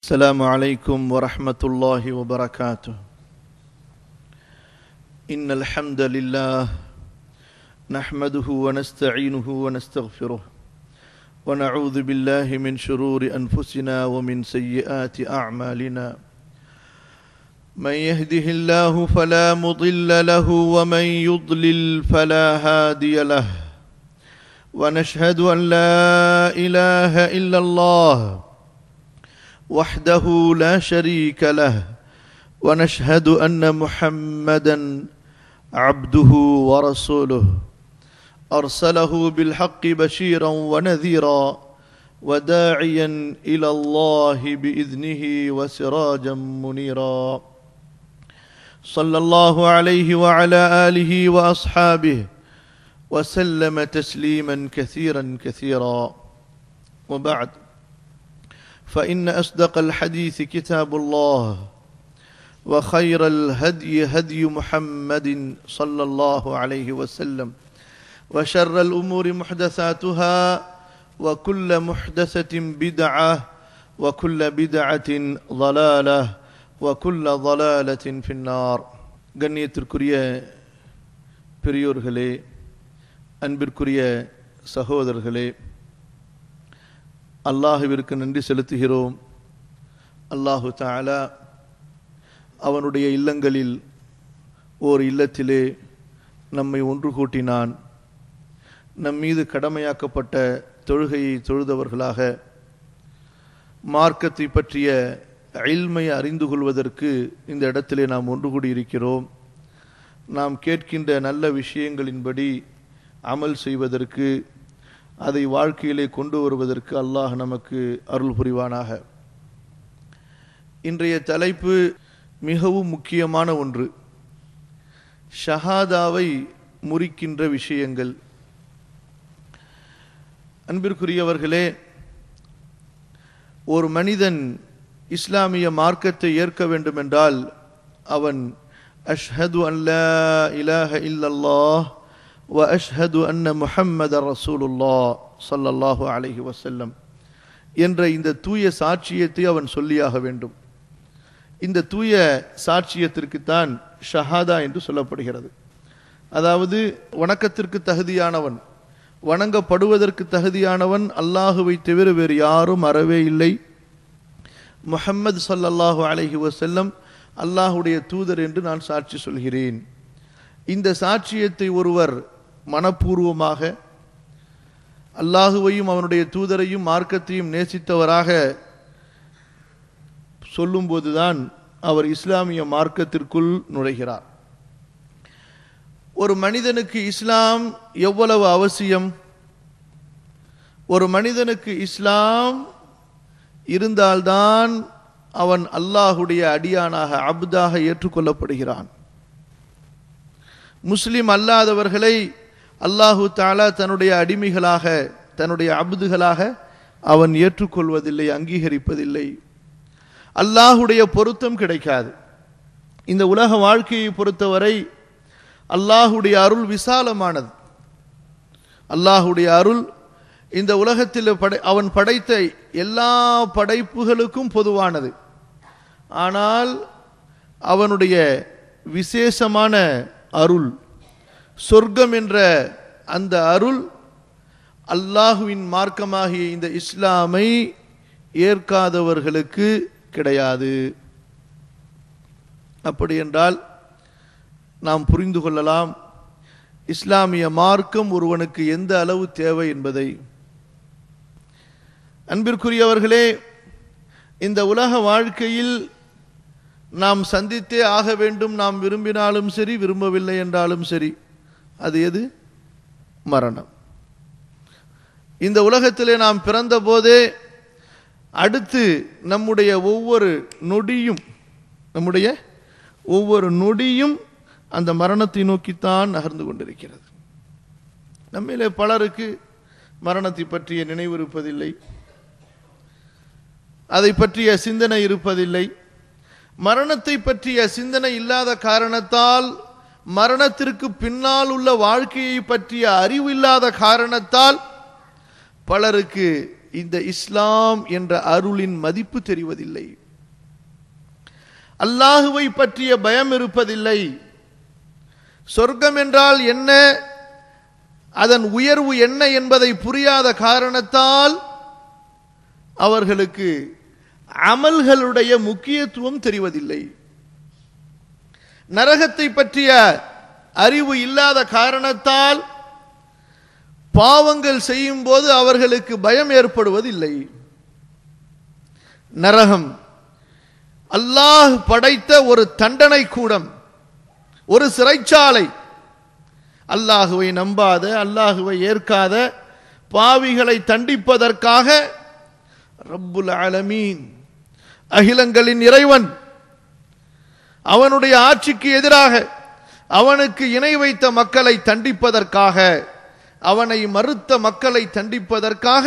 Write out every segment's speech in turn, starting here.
السلام عليكم ورحمة الله وبركاته. إن الحمد لله نحمده ونستعينه ونستغفره ونعوذ بالله من شرور أنفسنا ومن سيئات أعمالنا. من يهده الله فلا مضل له ومن يضلل فلا هادي له. ونشهد أن لا إله إلا الله وحده لا شريك له. ونشهد أن محمدا عبده ورسوله أرسله بالحق بشيرا ونذيرا وداعيا إلى الله بإذنه وسراجا منيرا. صلى الله عليه وعلى آله وأصحابه وسلم تسليما كثيرا كثيرا. وبعد، فإن أصدق الحديث كتاب الله وخير الهدي هدي محمد صلى الله عليه وسلم وشر الأمور محدثاتها وكل محدثة بدعة وكل بدعة ضلالة وكل ضلالة في النار. கண்ணியத்திற்குரிய பெரியோர்களே, அன்பிற்குரிய சகோதரர்களே, அல்லாஹுவிற்கு நன்றி செலுத்துகிறோம். அல்லாஹு தஆலா அவனுடைய இல்லங்களில் ஓர் இல்லத்திலே நம்மை ஒன்று கூட்டினான். நம் மீது கடமையாக்கப்பட்ட தொழுகையை தொழுதவர்களாக மார்க்கத்தை பற்றிய இல்மை அறிந்து கொள்வதற்கு இந்த இடத்திலே நாம் ஒன்று கூடியிருக்கிறோம். நாம் கேட்கின்ற நல்ல விஷயங்களின்படி அமல் செய்வதற்கு, அதை வாழ்க்கையிலே கொண்டு வருவதற்கு அல்லாஹ் நமக்கு அருள் புரிவானாக. இன்றைய தலைப்பு மிகவும் முக்கியமான ஒன்று. ஷஹாதாவை முறிக்கின்ற விஷயங்கள். அன்பிற்குரியவர்களே, ஒரு மனிதன் இஸ்லாமிய மார்க்கத்தை ஏற்க வேண்டுமென்றால் அவன் அஷ்ஹது அல்லா இலாஹ இல்லல்லாஹ் வ அஷ்ஹது அன்ன முஹம்மத ரசூலுல்லாஹ் ஸல்லல்லாஹு அலைஹி வஸல்லம் என்ற இந்த தூய சாட்சியத்தை அவன் சொல்லியாக வேண்டும். இந்த தூய சாட்சியத்திற்குத்தான் ஷஹாதா என்று சொல்லப்படுகிறது. அதாவது வணக்கத்திற்கு தகுதியானவன், வணங்கப்படுவதற்கு தகுதியானவன் அல்லாஹுவை தவிர வேறு யாரும் அறவே இல்லை. முஹம்மது ஸல்லல்லாஹு அலைஹி வஸல்லம் அல்லாஹுடைய தூதர் என்று நான் சாட்சி சொல்கிறேன். இந்த சாட்சியத்தை ஒருவர் மனப்பூர்வமாக அல்லாஹுவையும் அவனுடைய தூதரையும் மார்க்கத்தையும் நேசித்தவராக சொல்லும்போதுதான் அவர் இஸ்லாமிய மார்க்கத்திற்குள் நுழைகிறார். ஒரு மனிதனுக்கு இஸ்லாம் எவ்வளவு அவசியம்? ஒரு மனிதனுக்கு இஸ்லாம் இருந்தால்தான் அவன் அல்லாஹுடைய அடியானாக, அப்தாக ஏற்றுக்கொள்ளப்படுகிறான். முஸ்லிம் அல்லாதவர்களை அல்லாஹு தஆலா தன்னுடைய அடிமைகளாக, தன்னுடைய அப்துகளாக அவன் ஏற்றுக்கொள்வதில்லை, அங்கீகரிப்பதில்லை. அல்லாஹுடைய பொருத்தம் கிடைக்காது. இந்த உலக வாழ்க்கையை பொறுத்தவரை அல்லாஹுடைய அருள் விசாலமானது. அல்லாஹுடைய அருள் இந்த உலகத்தில் அவன் படைத்த எல்லா படைப்புகளுக்கும் பொதுவானது. ஆனால் அவனுடைய விசேஷமான அருள், சொர்க்கம் என்ற அந்த அருள் அல்லாஹுவின் மார்க்கமாகிய இந்த இஸ்லாமை ஏற்காதவர்களுக்கு கிடையாது. அப்படி என்றால் நாம் புரிந்து கொள்ளலாம் இஸ்லாமிய மார்க்கம் ஒருவனுக்கு எந்த அளவு தேவை என்பதை. அன்பிற்குரியவர்களே, இந்த உலக வாழ்க்கையில் நாம் சந்தித்தே ஆக வேண்டும். நாம் விரும்பினாலும் சரி, விரும்பவில்லை என்றாலும் சரி. அது எது? மரணம். இந்த உலகத்திலே நாம் பிறந்த போதே அடுத்து நம்முடைய ஒவ்வொரு நொடியும் அந்த மரணத்தை நோக்கித்தான் நகர்ந்து கொண்டிருக்கிறது. நம்மிலே பலருக்கு மரணத்தை பற்றிய நினைவு இருப்பதில்லை, அதை பற்றிய சிந்தனை இருப்பதில்லை. மரணத்தை பற்றிய சிந்தனை இல்லாத காரணத்தால், மரணத்திற்கு பின்னால் உள்ள வாழ்க்கையை பற்றிய அறிவு இல்லாத காரணத்தால் பலருக்கு இந்த இஸ்லாம் என்ற அருளின் மதிப்பு தெரிவதில்லை. அல்லாஹுவை பற்றிய பயம் இருப்பதில்லை. சொர்க்கம் என்றால் என்ன, அதன் உயர்வு என்ன என்பதை புரியாத காரணத்தால் அவர்களுக்கு அமல்களுடைய முக்கியத்துவம் தெரிவதில்லை. நரகத்தை பற்றிய அறிவு இல்லாத காரணத்தால் பாவங்கள் செய்யும் போது அவர்களுக்கு பயம் ஏற்படுவதில்லை. நரகம் அல்லாஹ் படைத்த ஒரு தண்டனை கூடம், ஒரு சிறைச்சாலை. அல்லாஹுவை நம்பாத, அல்லாஹுவை ஏற்காத பாவிகளை தண்டிப்பதற்காக ரப்புல் ஆலமீன், அகிலங்களின் இறைவன், அவனுடைய ஆட்சிக்கு எதிராக அவனுக்கு இணை வைத்த மக்களை தண்டிப்பதற்காக, அவனை மறுத்த மக்களை தண்டிப்பதற்காக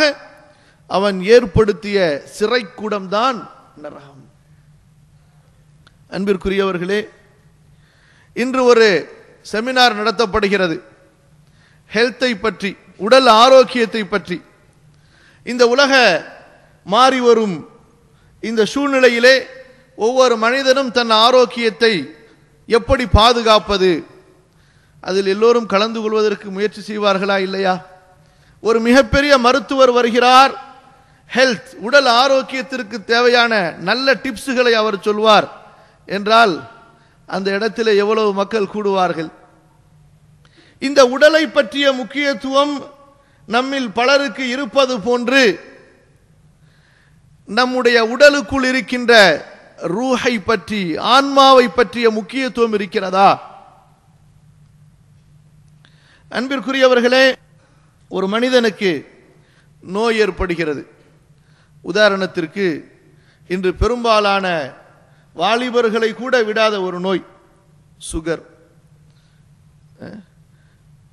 அவன் ஏற்படுத்திய சிறைக்கூடம்தான் நரகம். அன்பிற்குரியவர்களே, இன்று ஒரு செமினார் நடத்தப்படுகிறது ஹெல்த்தை பற்றி, உடல் ஆரோக்கியத்தை பற்றி. இந்த உலக மாறி வரும் இந்த சூழ்நிலையிலே ஒவ்வொரு மனிதனும் தன் ஆரோக்கியத்தை எப்படி பாதுகாப்பது, அதில் எல்லோரும் கலந்து கொள்வதற்கு முயற்சி செய்வார்களா இல்லையா? ஒரு மிகப்பெரிய மருத்துவர் வருகிறார், ஹெல்த், உடல் ஆரோக்கியத்திற்கு தேவையான நல்ல டிப்ஸுகளை அவர் சொல்வார் என்றால் அந்த இடத்தில் எவ்வளவு மக்கள் கூடுவார்கள்? இந்த உடலை பற்றிய முக்கியத்துவம் நம்மில் பலருக்கு இருப்பது போன்று நம்முடைய உடலுக்குள் இருக்கின்ற ரூஹை பற்றி, ஆன்மாவை பற்றிய முக்கியத்துவம் இருக்கிறதா? அன்பிற்குரியவர்களே, ஒரு மனிதனுக்கு நோய் ஏற்படுகிறது. உதாரணத்திற்கு இன்று பெரும்பாலான வாலிபர்களை கூட விடாத ஒரு நோய், சுகர்,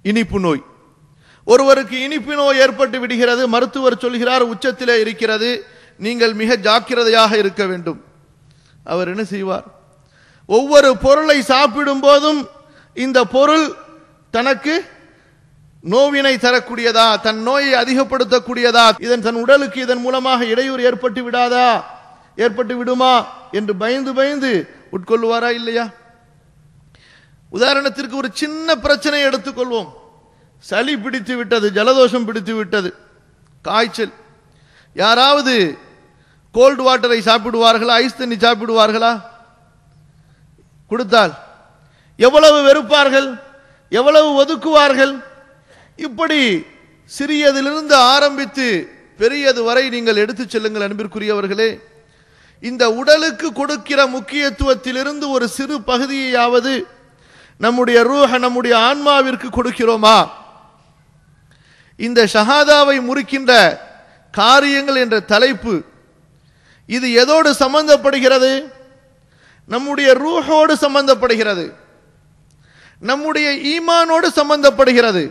இனிப்பு நோய். ஒருவருக்கு இனிப்பு நோய் ஏற்பட்டு விடுகிறது. மருத்துவர் சொல்கிறார் உச்சத்திலே இருக்கிறது, நீங்கள் மிக ஜாக்கிரதையாக இருக்க வேண்டும். அவர் என்ன செய்வார்? ஒவ்வொரு பொருளை சாப்பிடும் போதும் இந்த பொருள் தனக்கு நோவினை தரக்கூடியதா, தன் நோயை அதிகப்படுத்தக்கூடியதா, இதன் தன் உடலுக்கு இதன் மூலமாக இடையூறு ஏற்பட்டு விடாதா, ஏற்பட்டு விடுமா என்று பயந்து பயந்து உட்கொள்வாரா இல்லையா? உதாரணத்திற்கு ஒரு சின்ன பிரச்சனை எடுத்துக்கொள்வோம். சளி பிடித்து விட்டது, ஜலதோஷம் பிடித்து விட்டது, காய்ச்சல். யாராவது கோல்டு வாட்டரை சாப்பிடுவார்களா, ஐஸ் தண்ணி சாப்பிடுவார்களா? கொடுத்தால் எவ்வளவு வெறுப்பார்கள், எவ்வளவு ஒதுக்குவார்கள். இப்படி சிறியதிலிருந்து ஆரம்பித்து பெரியது வரை நீங்கள் எடுத்துச் செல்லுங்கள். அன்பிற்குரியவர்களே, இந்த உடலுக்கு கொடுக்கிற முக்கியத்துவத்திலிருந்து ஒரு சிறு பகுதியாவது நம்முடைய ரூஹ, நம்முடைய ஆன்மாவிற்கு கொடுக்கிறோமா? இந்த ஷஹாதாவை முறிக்கின்ற காரியங்கள் என்ற தலைப்பு, இது எதோடு சம்பந்தப்படுகிறது? நம்முடைய ரூஹோடு சம்பந்தப்படுகிறது, நம்முடைய ஈமானோடு சம்பந்தப்படுகிறது,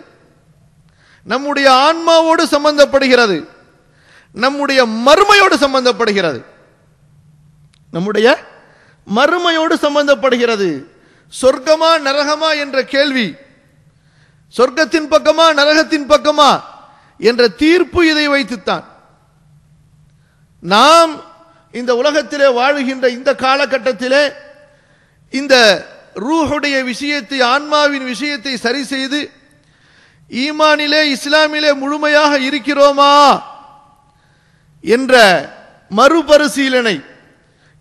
நம்முடைய ஆன்மாவோடு சம்பந்தப்படுகிறது, நம்முடைய மறுமையோடு சம்பந்தப்படுகிறது, நம்முடைய மறுமையோடு சம்பந்தப்படுகிறது. சொர்க்கமா நரகமா என்ற கேள்வி, சொர்க்கத்தின் பக்கமா நரகத்தின் பக்கமா என்ற தீர்ப்பு இதை வைத்துத்தான். நாம் இந்த உலகத்திலே வாழுகின்ற இந்த காலகட்டத்திலே இந்த ரூஹுடைய விஷயத்தை, ஆன்மாவின் விஷயத்தை சரி செய்து ஈமானிலே, இஸ்லாமிலே முழுமையாக இருக்கிறோமா என்ற மறுபரிசீலனை,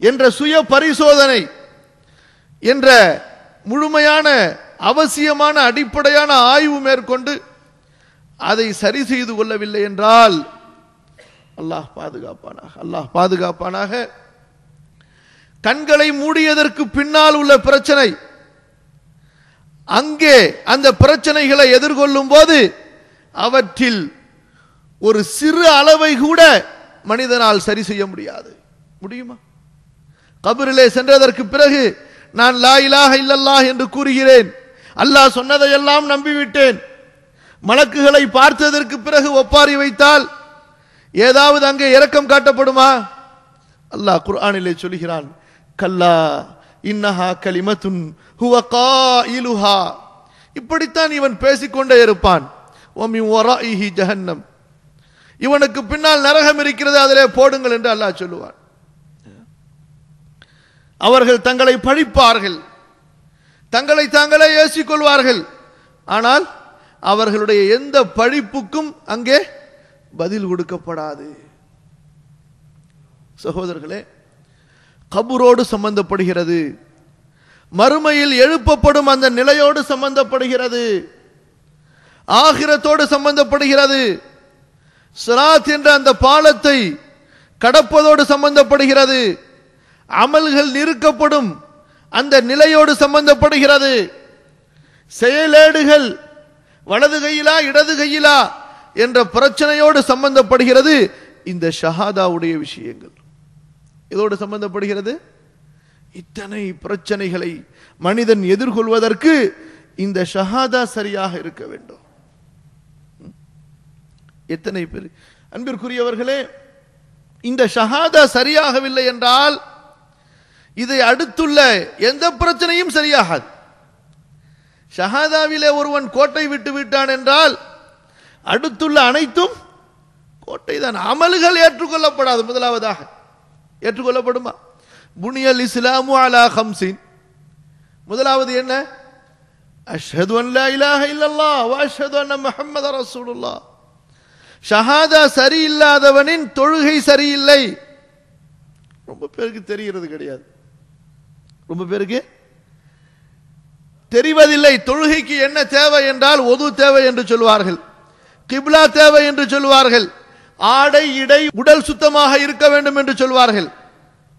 என்ற சுய பரிசோதனை, என்ற முழுமையான அவசியமான அடிப்படையான ஆய்வு மேற்கொண்டு அதை சரி செய்து கொள்ளவில்லை என்றால் அல்லாஹ் பாதுகாப்பானாக, அல்லாஹ் பாதுகாப்பானாக. கண்களை மூடியதற்கு பின்னால் உள்ள பிரச்சனை, அங்கே அந்த பிரச்சனைகளை எதிர்கொள்ளும் போது அவற்றில் ஒரு சிறு அளவை கூட மனிதனால் சரி செய்ய முடியாது. முடியுமா? கபரிலே சென்றதற்கு பிறகு நான் லா இலாஹ இல்லல்லாஹ் என்று கூறுகிறேன், அல்லாஹ் சொன்னதையெல்லாம் நம்பிவிட்டேன். மலக்குகளை பார்த்ததற்கு பிறகு ஒப்பாரி வைத்தால் ஏதாவது அங்கே இரக்கம் காட்டப்படுமா? அல்லாஹ் குர்ஆனிலே சொல்கிறான், கல்லா இன்னஹா கலிமத்துன் ஹுவ காயிலுஹா. இப்படித்தான் இவன் பேசிக்கொண்டே இருப்பான். வமின் வராஇஹி ஜஹன்னம். இவனுக்கு பின்னால் நரகம் இருக்கிறது, அதிலே போடுங்கள் என்று அல்லாஹ் சொல்லுவார். அவர்கள் தங்களை பழிப்பார்கள், தங்களை தாங்களே ஏசிக்கொள்வார்கள். ஆனால் அவர்களுடைய எந்த பழிப்புக்கும் அங்கே பதில் கொடுக்கப்படாது. சகோதரர்களே, கபரோடு சம்பந்தப்படுகிறது, மறுமையில் எழுப்பப்படும் அந்த நிலையோடு சம்பந்தப்படுகிறது, ஆகிரத்தோடு சம்பந்தப்படுகிறது, சிராத் என்ற அந்த பாலத்தை கடப்பதோடு சம்பந்தப்படுகிறது, அமல்கள் நிறுக்கப்படும் அந்த நிலையோடு சம்பந்தப்படுகிறது, செயலேடுகள் வலது கையிலா இடது கையிலா என்ற பிரச்சனையோடு சம்பந்தப்படுகிறது. இந்த ஷஹாதாவுடைய விஷயங்கள் இதோடு சம்பந்தப்படுகிறது. இத்தனை பிரச்சனைகளை மனிதன் எதிர்கொள்வதற்கு இந்த ஷஹாதா சரியாக இருக்க வேண்டும். எத்தனை பேர் அன்பிற்குரியவர்களே, இந்த ஷஹாதா சரியாகவில்லை என்றால் இதை அடுத்துள்ள எந்த பிரச்சனையும் சரியாகாது. ஷஹாதாவிலே ஒருவன் கோட்டை விட்டு விட்டான் என்றால் அடுத்துள்ள அனைத்தும் கோட்டை தான். அமல்கள் ஏற்றுக்கொள்ளப்படாது. முதலாவதாக ஏற்றுக்கொள்ளப்படுமா? புனியல் இஸ்லாமு அலா ஹம்சின். முதலாவது என்ன? அஷ்ஹது அன் லா இலாஹ இல்லல்லாஹ் வ அஷ்ஹது அன்ன முஹம்மத ரசூலுல்லாஹ். ஷஹாதா சரியில்லாதவனின் தொழுகை சரியில்லை. ரொம்ப பேருக்கு தெரிகிறது கிடையாது, ரொம்ப பேருக்கு தெரிவதில்லை. தொழுகைக்கு என்ன தேவை என்றால் ஒது தேவை என்று சொல்வார்கள், கிப்லா தேவை என்று சொல்வார்கள், ஆடை இடை உடல் சுத்தமாக இருக்க வேண்டும் என்று சொல்வார்கள்.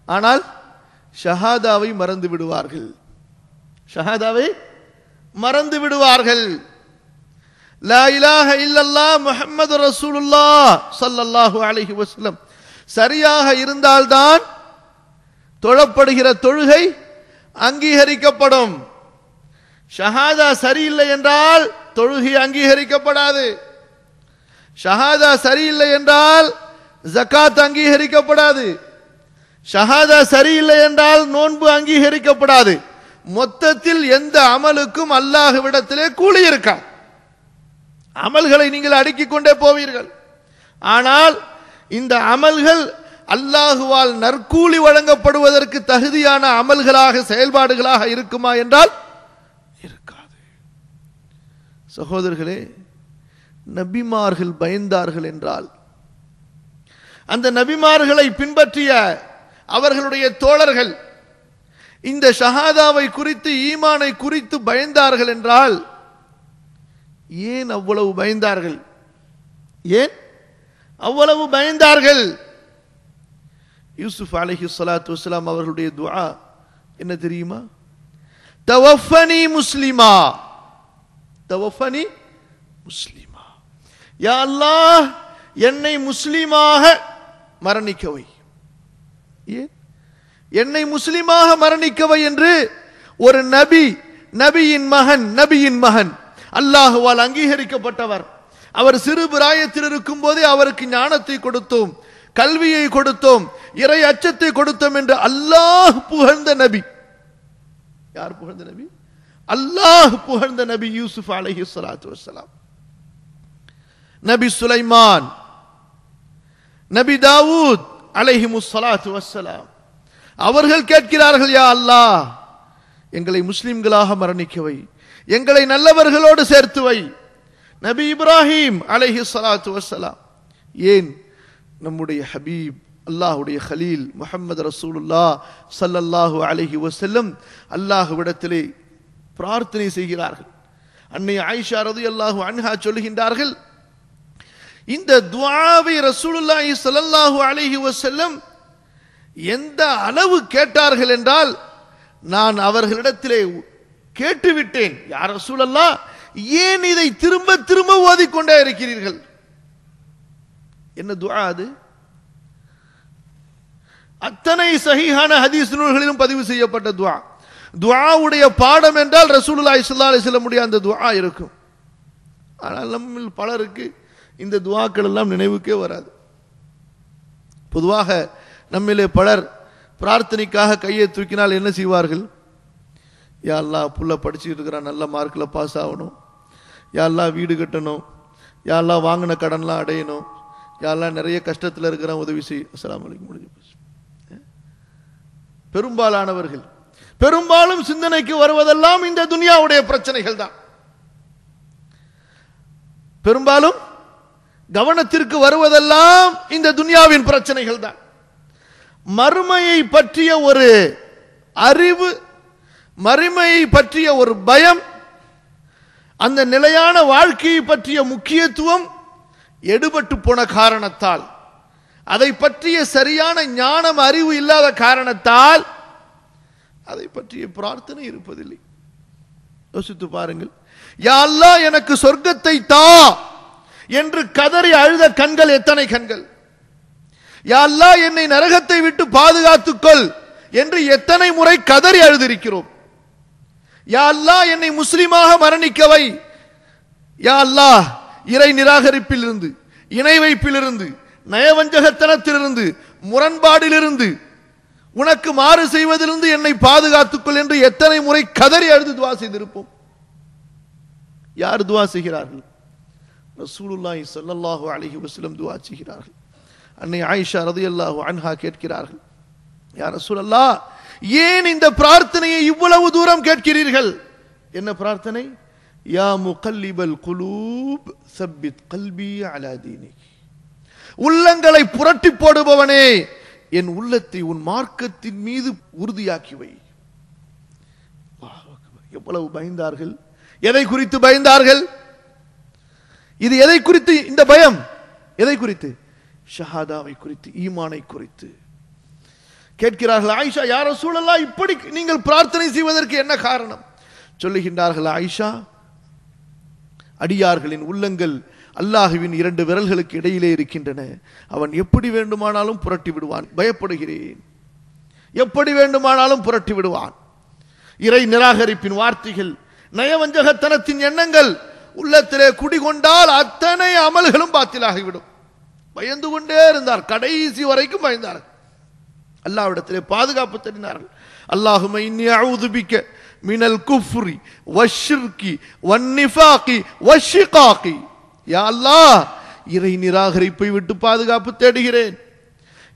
ஆனால் ஷஹாதாவை மறந்து விடுவார்கள், ஷஹாதாவை மறந்து விடுவார்கள். லா இலாஹ இல்லல்லாஹ் முஹம்மது ரசூலுல்லாஹ் ஸல்லல்லாஹு அலைஹி வஸல்லம் சரியாக இருந்தால்தான் தொழப்படுகிற தொழுகை அங்கீகரிக்கப்படும். ஷஹாதா சரியில்லை என்றால் தொழுகை அங்கீகரிக்கப்படாது. ஷஹாதா சரியில்லை என்றால் ஜகாத் அங்கீகரிக்கப்படாது. ஷஹாதா சரியில்லை என்றால் நோன்பு அங்கீகரிக்கப்படாது. மொத்தத்தில் எந்த அமலுக்கும் அல்லாஹ்விடத்திலே கூலி இருக்காது. அமல்களை நீங்கள் அடுக்கிக் கொண்டே போவீர்கள். ஆனால் இந்த அமல்கள் அல்லாஹுவால் நற்கூலி வழங்கப்படுவதற்கு தகுதியான அமல்களாக செயல்பாடுகளாக இருக்குமா என்றால் இருக்காது. சகோதரர்களே, நபிமார்கள் பயந்தார்கள் என்றால் அந்த நபிமார்களை பின்பற்றிய அவர்களுடைய தோழர்கள் இந்த ஷஹாதாவை குறித்து ஈமானை குறித்து பயந்தார்கள் என்றால் ஏன் அவ்வளவு பயந்தார்கள்? ஏன் அவ்வளவு பயந்தார்கள்? யூசுப் அலைஹிஸ்ஸலாத்து வஸ்ஸலாம் அவர்களுடைய துஆ என்ன தெரியுமா? தவஃபனி முஸ்லிமா, தவஃபனி முஸ்லிமா. யா அல்லாஹ், என்னை முஸ்லிமாக மரணிக்கவை. ஏன் என்னை முஸ்லிமாக மரணிக்கவை என்று ஒரு நபி, நபியின் மகன் அல்லாஹுவால் அங்கீகரிக்கப்பட்டவர். அவர் சிறு பிராயத்தில் இருக்கும் போதே அவருக்கு ஞானத்தை கொடுத்தோம், கல்வியை கொடுத்தோம், இறை அச்சத்தை கொடுத்தோம் என்று அல்லாஹ் புகழ்ந்த நபி. யார் புகழ்ந்த நபி? அல்லாஹ் புகழ்ந்த நபி யூசுப் அலைஹிஸ்ஸலாத்து வஸ்ஸலாம், நபி சுலைமான், நபி தாவூத் அலைஹிமுஸ்ஸலாத்து வஸ்ஸலாம். அவர்கள் கேட்கிறார்கள், யா அல்லாஹ், எங்களை முஸ்லிம்களாக மரணிக்கவை, எங்களை நல்லவர்களோடு சேர்த்து வை. நபி இப்ராஹிம் அலைஹிஸ்ஸலாத்து வஸ்ஸலாம். ஏன் நம்முடைய ஹபீப் அல்லாஹ்வுடைய கலீல் முஹம்மது ரசூலுல்லாஹ் ஸல்லல்லாஹு அலைஹி வஸல்லம் அல்லாஹ்விடத்திலே பிரார்த்தனை செய்கிறார்கள். அன்னை ஆயிஷா ரலியல்லாஹு அன்ஹா சொல்கின்றார்கள், இந்த துஆவை ரசூலுல்லாஹி ஸல்லல்லாஹு அலைஹி வஸல்லம் எந்த அளவு கேட்டார்கள் என்றால், நான் அவர்களிடத்திலே கேட்டுவிட்டேன், யா ரசூலல்லாஹ், ஏன் இதை திரும்ப திரும்ப ஓதிக்கொண்டே இருக்கிறீர்கள்? என்ன துஆ அது? அத்தனை சஹீஹான ஹதீஸ் நூல்களிலும் பதிவு செய்யப்பட்ட துஆ. துஆவுடைய பாடம் என்றால் ரசூலுல்லாஹி ஸல்லல்லாஹு அலைஹி வஸல்லம் உடைய அந்த துஆ இருக்கும். ஆனால் நம்மில் பலருக்கு இந்த துஆக்கள் எல்லாம் நினைவுக்கே வராது. பொதுவாக நம்மிலே பலர் பிரார்த்தனைக்காக கையை தூக்கினால் என்ன செய்வார்கள்? யா அல்லாஹ், புள்ள படிச்சுட்டு இருக்கிறான், நல்ல மார்க்கில் பாஸ் ஆகணும், யா அல்லாஹ் வீடு கட்டணும், யா அல்லாஹ் வாங்கின கடன்லாம் அடையணும், யாரெல்லாம் நிறைய கஷ்டத்தில் இருக்கிறான் உதவி செய். அஸ்ஸலாமு அலைக்கும் முடிஞ்சு போச்சு. பெரும்பாலானவர்கள் பெரும்பாலும் சிந்தனைக்கு வருவதெல்லாம் இந்த துனியாவுடைய பிரச்சனைகள் தான். பெரும்பாலும் கவனத்திற்கு வருவதெல்லாம் இந்த துனியாவின் பிரச்சனைகள் தான். மறுமையை பற்றிய ஒரு அறிவு, மறுமையை பற்றிய ஒரு பயம், அந்த நிலையான வாழ்க்கையை பற்றிய முக்கியத்துவம் எடுபட்டு போன காரணத்தால், அதை பற்றிய சரியான ஞானம் அறிவு இல்லாத காரணத்தால் அதை பற்றிய பிரார்த்தனை இருப்பதில்லை. யோசித்து பாருங்கள். யா அல்லாஹ் எனக்கு சொர்க்கத்தை தா என்று கதறி அழுத கண்கள் எத்தனை கண்கள்? யா அல்லாஹ் என்னை நரகத்தை விட்டு பாதுகாத்துக்கொள் என்று எத்தனை முறை கதறி அழுதிருக்கிறோம். யா அல்லாஹ் என்னை முஸ்லிமாக மரணிக்கவை. யா அல்லாஹ் இறை நிராகரிப்பிலிருந்து, இணை வைப்பிலிருந்து, நயவஞ்சகத்தனத்திலிருந்து, முரண்பாடிலிருந்து, உனக்கு மாறு செய்வதிலிருந்து என்னை பாதுகாத்துக்கொள் என்று எத்தனை முறை கதறி அழுது துவா செய்திருப்போம். யார் துவா செய்கிறார்கள்? ரசூலுல்லாஹி ஸல்லல்லாஹு அலைஹி வஸல்லம் துவா செய்கிறார்கள். அன்னை ஆயிஷா ரலியல்லாஹு அன்ஹா கேட்கிறார்கள், யா ரசூலல்லாஹ், ஏன் இந்த பிரார்த்தனையை இவ்வளவு தூரம் கேட்கிறீர்கள்? என்ன பிரார்த்தனை? யா முகல்லிபல் குலூப் சப்பித் கல்பி அலா தீனிக். உள்ளங்களை புரட்டி போடுபவனே, என் உள்ளத்தை உன் மார்க்கத்தின் மீது உறுதியாக்கி வை. எவ்வளவு பயந்தார்கள்! எதை குறித்து பயந்தார்கள்? இது எதை குறித்து இந்த பயம்? எதை குறித்து? ஷஹாதாவை குறித்து, ஈமானை குறித்து கேட்கிறார்கள். ஆயிஷா, யா ரசூலல்லாஹ், இப்படி நீங்கள் பிரார்த்தனை செய்வதற்கு என்ன காரணம்? சொல்லுகின்றார்கள், ஆயிஷா, அடியார்களின் உள்ளங்கள் அல்லாஹுவின் 2 விரல்களுக்கு இடையிலே இருக்கின்றன. அவன் எப்படி வேண்டுமானாலும் புரட்டி விடுவான். பயப்படுகிறேன். எப்படி வேண்டுமானாலும் புரட்டி விடுவான். இறை நிராகரிப்பின் வார்த்தைகள், நயவஞ்சகத்தனத்தின் எண்ணங்கள் உள்ளத்திலே குடிகொண்டால் அத்தனை அமல்களும் பாத்திலாகிவிடும். பயந்து கொண்டே இருந்தார். கடைசி வரைக்கும் பயந்தார்கள். அல்லாஹ்விடத்திலே பாதுகாப்பு தேடினார்கள். அல்லாஹும்ம இன்னி அஊது பிக்க மினல் குஃப்ரி வஷ்ஷிர்கி வன்னிஃபாகி வஷ்ஷிகாகி. யா அல்லாஹ், இறை நிராகரிப்பை விட்டு பாதுகாப்பு தேடுகிறேன்.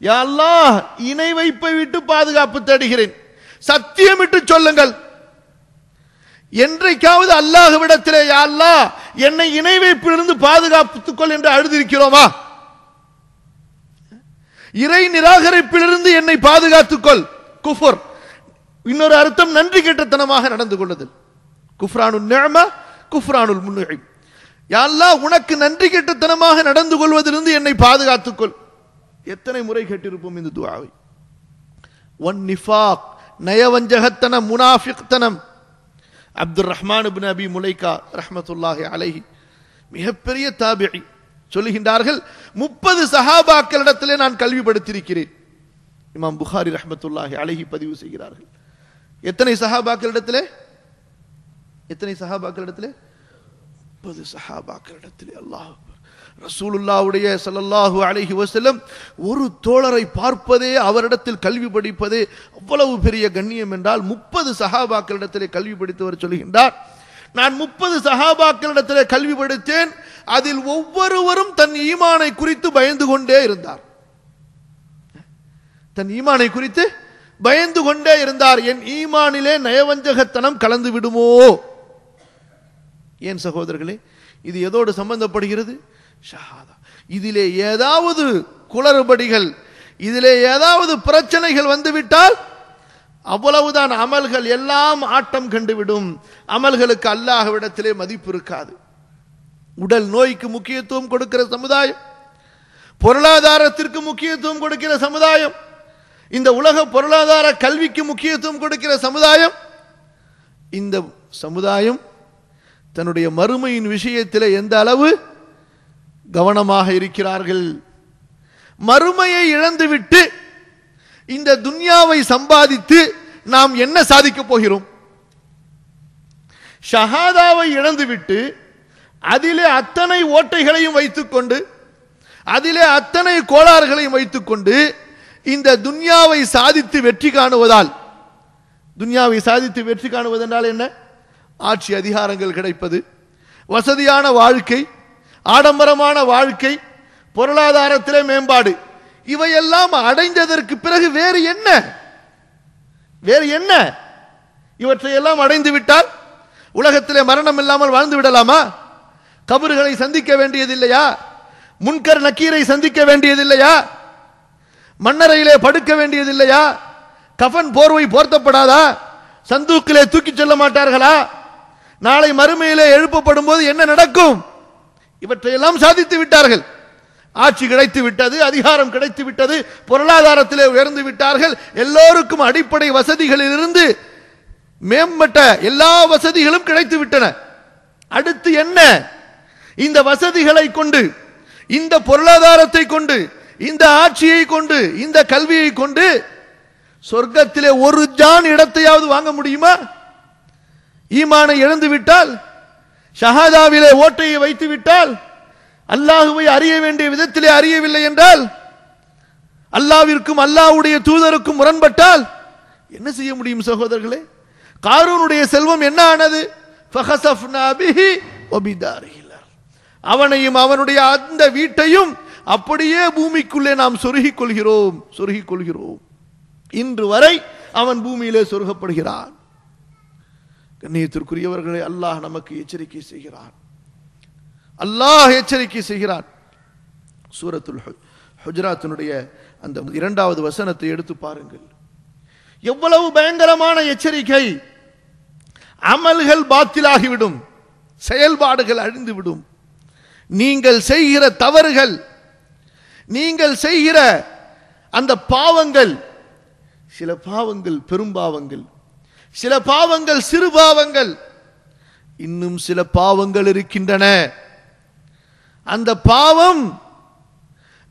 யா அல்லாஹ், இணை வைப்பை விட்டு பாதுகாப்பு தேடுகிறேன். சத்தியமிட்டு சொல்லுங்கள், என்றைக்காவது அல்லாஹ்விடத்திலே யா அல்லாஹ் என்னை இணை வைப்பிலிருந்து பாதுகாத்துக் கொள் என்று அழுதிருக்கிறோமா? இறை நிராகரிப்பிலிருந்து என்னை பாதுகாத்துக்கொள். குஃபர், இன்னொரு அர்த்தம் நன்றி கெட்டத்தனமாக நடந்து கொள்ளுதல். குஃப்ரானுல் நிஅமா குஃப்ரானுல் முன்இம். யா அல்லாஹ், உனக்கு நன்றி கெட்டத்தனமாக நடந்து கொள்வதிலிருந்து என்னை பாதுகாத்துக்கொள். எத்தனை முறை கேட்டிருப்போம் இந்த துஆவை. வன் நிஃபாக், நயவஞ்சகத்தனம், முனாஃபிக்தனம். அப்துர் ரஹ்மான் இப்னு அபி முலைகா ரஹ்மத்துல்லாஹி அலைஹி மிகப்பெரிய தாபிஈ சொல்லுகின்றார்கள், 30 சஹாபாக்களிடத்திலே நான் கல்விப்படுத்தியிருக்கிறேன். இமாம் புகாரி ரஹ்மத்துல்லாஹி அலைஹி பதிவு செய்கிறார்கள். எத்தனை சஹாபாக்களிடத்திலே? எத்தனை சஹாபாக்களிடத்திலே? 30 சஹாபாக்களிடத்திலே. அல்லாஹ் அக்பர். ரசூலுல்லாஹ்வுடைய ஸல்லல்லாஹு அலைஹி வஸல்லம் ஒரு தோழரை பார்ப்பதே, அவரிடத்தில் கல்வி படிப்பதே அவ்வளவு பெரிய கண்ணியம் என்றால் 30 சஹாபாக்களிடத்திலே கல்வி படித்தவர் சொல்லுகின்றார், நான் 30 சஹாபாக்களிடத்திலே கல்வி படித்தேன். அதில் ஒவ்வொருவரும் தன் ஈமானை குறித்து பயந்து கொண்டே இருந்தார். தன் ஈமானை குறித்து பயந்து கொண்டே இருந்தார். என் ஈமானிலே நயவஞ்சகத்தனம் கலந்து விடுமோ? ஏன் சகோதரர்களே, இது எதோடு சம்பந்தப்படுகிறது? ஷஹாதா. இதிலே ஏதாவது குளறுபடிகள், இதிலே ஏதாவது பிரச்சனைகள் வந்துவிட்டால் அவ்வளவுதான், அமல்கள் எல்லாம் ஆட்டம் கண்டுவிடும். அமல்களுக்கு அல்லாஹ்விடத்திலே மதிப்பு இருக்காது. உடல் நோய்க்கு முக்கியத்துவம் கொடுக்கிற சமுதாயம், பொருளாதாரத்திற்கு முக்கியத்துவம் கொடுக்கிற சமுதாயம், இந்த உலக பொருளாதார கல்விக்கு முக்கியத்துவம் கொடுக்கிற சமுதாயம், இந்த சமுதாயம் தன்னுடைய மறுமையின் விஷயத்தில் எந்த அளவு கவனமாக இருக்கிறார்கள். மறுமையை இழந்துவிட்டு இந்த துன்யாவை சம்பாதித்து நாம் என்ன சாதிக்க போகிறோம்? ஷஹாதாவை இழந்துவிட்டு அதிலே அத்தனை ஓட்டைகளையும் வைத்துக்கொண்டு, அதிலே அத்தனை கோளாறுகளையும் வைத்துக்கொண்டு இந்த துன்யாவை சாதித்து வெற்றி காணுவதால், துன்யாவை சாதித்து வெற்றி காணுவதென்றால் என்ன? ஆட்சி அதிகாரங்கள் கிடைப்பது, வசதியான வாழ்க்கை, ஆடம்பரமான வாழ்க்கை, பொருளாதாரத்திலே மேம்பாடு, இவையெல்லாம் அடைந்ததற்கு பிறகு வேறு என்ன? வேறு என்ன? இவற்றையெல்லாம் அடைந்து விட்டால் உலகத்திலே மரணம் இல்லாமல் வாழ்ந்து விடலாமா? கபறுகளை சந்திக்க வேண்டியதில்லையா? முன்கர் நக்கீரை சந்திக்க வேண்டியதில்லையா? மண்ணறையிலே படுக்க வேண்டியதில்லையா? கஃன் போர்வை போர்த்தப்படாதா? சந்தூக்கிலே தூக்கி செல்ல மாட்டார்களா? நாளை மறுமையிலே எழுப்பப்படும் போது என்ன நடக்கும்? இவற்றையெல்லாம் சாதித்து விட்டார்கள். ஆட்சி கிடைத்து விட்டது, அதிகாரம் கிடைத்து விட்டது, பொருளாதாரத்திலே உயர்ந்து விட்டார்கள், எல்லோருக்கும் அடிப்படை வசதிகளிலிருந்து மேம்பட்ட எல்லா வசதிகளும் கிடைத்து விட்டன. அடுத்து என்ன? இந்த வசதிகளை கொண்டு, இந்த பொருளாதாரத்தை கொண்டு, இந்த ஆட்சியை கொண்டு, இந்த கல்வியை கொண்டு சொர்க்கத்திலே ஒரு ஜான் இடத்தையாவது வாங்க முடியுமா? ஈமானை இழந்து விட்டால், ஷஹாதாவிலே ஓட்டையை வைத்து விட்டால், அல்லாஹுவை அறிய வேண்டிய விதத்திலே அறியவில்லை என்றால், அல்லாவிற்கும் அல்லாஹ்வுடைய தூதருக்கும் முரண்பட்டால் என்ன செய்ய முடியும் சகோதரர்களே? காரூனுடைய செல்வம் என்ன ஆனது? ஃபஹஸஃப்னா பிஹி வபிதாரிஹி, அவனையும் அவனுடைய அந்த வீட்டையும் அப்படியே பூமிக்குள்ளே நாம் சொருகிக் கொள்கிறோம். இன்று வரை அவன் பூமியிலே சொருகப்படுகிறான். கண்ணியத்திற்குரியவர்களை அல்லாஹ் நமக்கு எச்சரிக்கை செய்கிறான். அல்லாஹ் எச்சரிக்கை செய்கிறான். சூரத்துல் ஹுஜராத்தினுடைய அந்த 2வது வசனத்தை எடுத்து பாருங்கள். எவ்வளவு பயங்கரமான எச்சரிக்கை! அமல்கள் பாத்திலாகிவிடும், செயல்பாடுகள் அழிந்துவிடும். நீங்கள் செய்கிற தவறுகள், நீங்கள் செய்கிற அந்த பாவங்கள், சில பாவங்கள் பெரும் பாவங்கள், சில பாவங்கள் சிறு பாவங்கள், இன்னும் சில பாவங்கள் இருக்கின்றன. அந்த பாவம்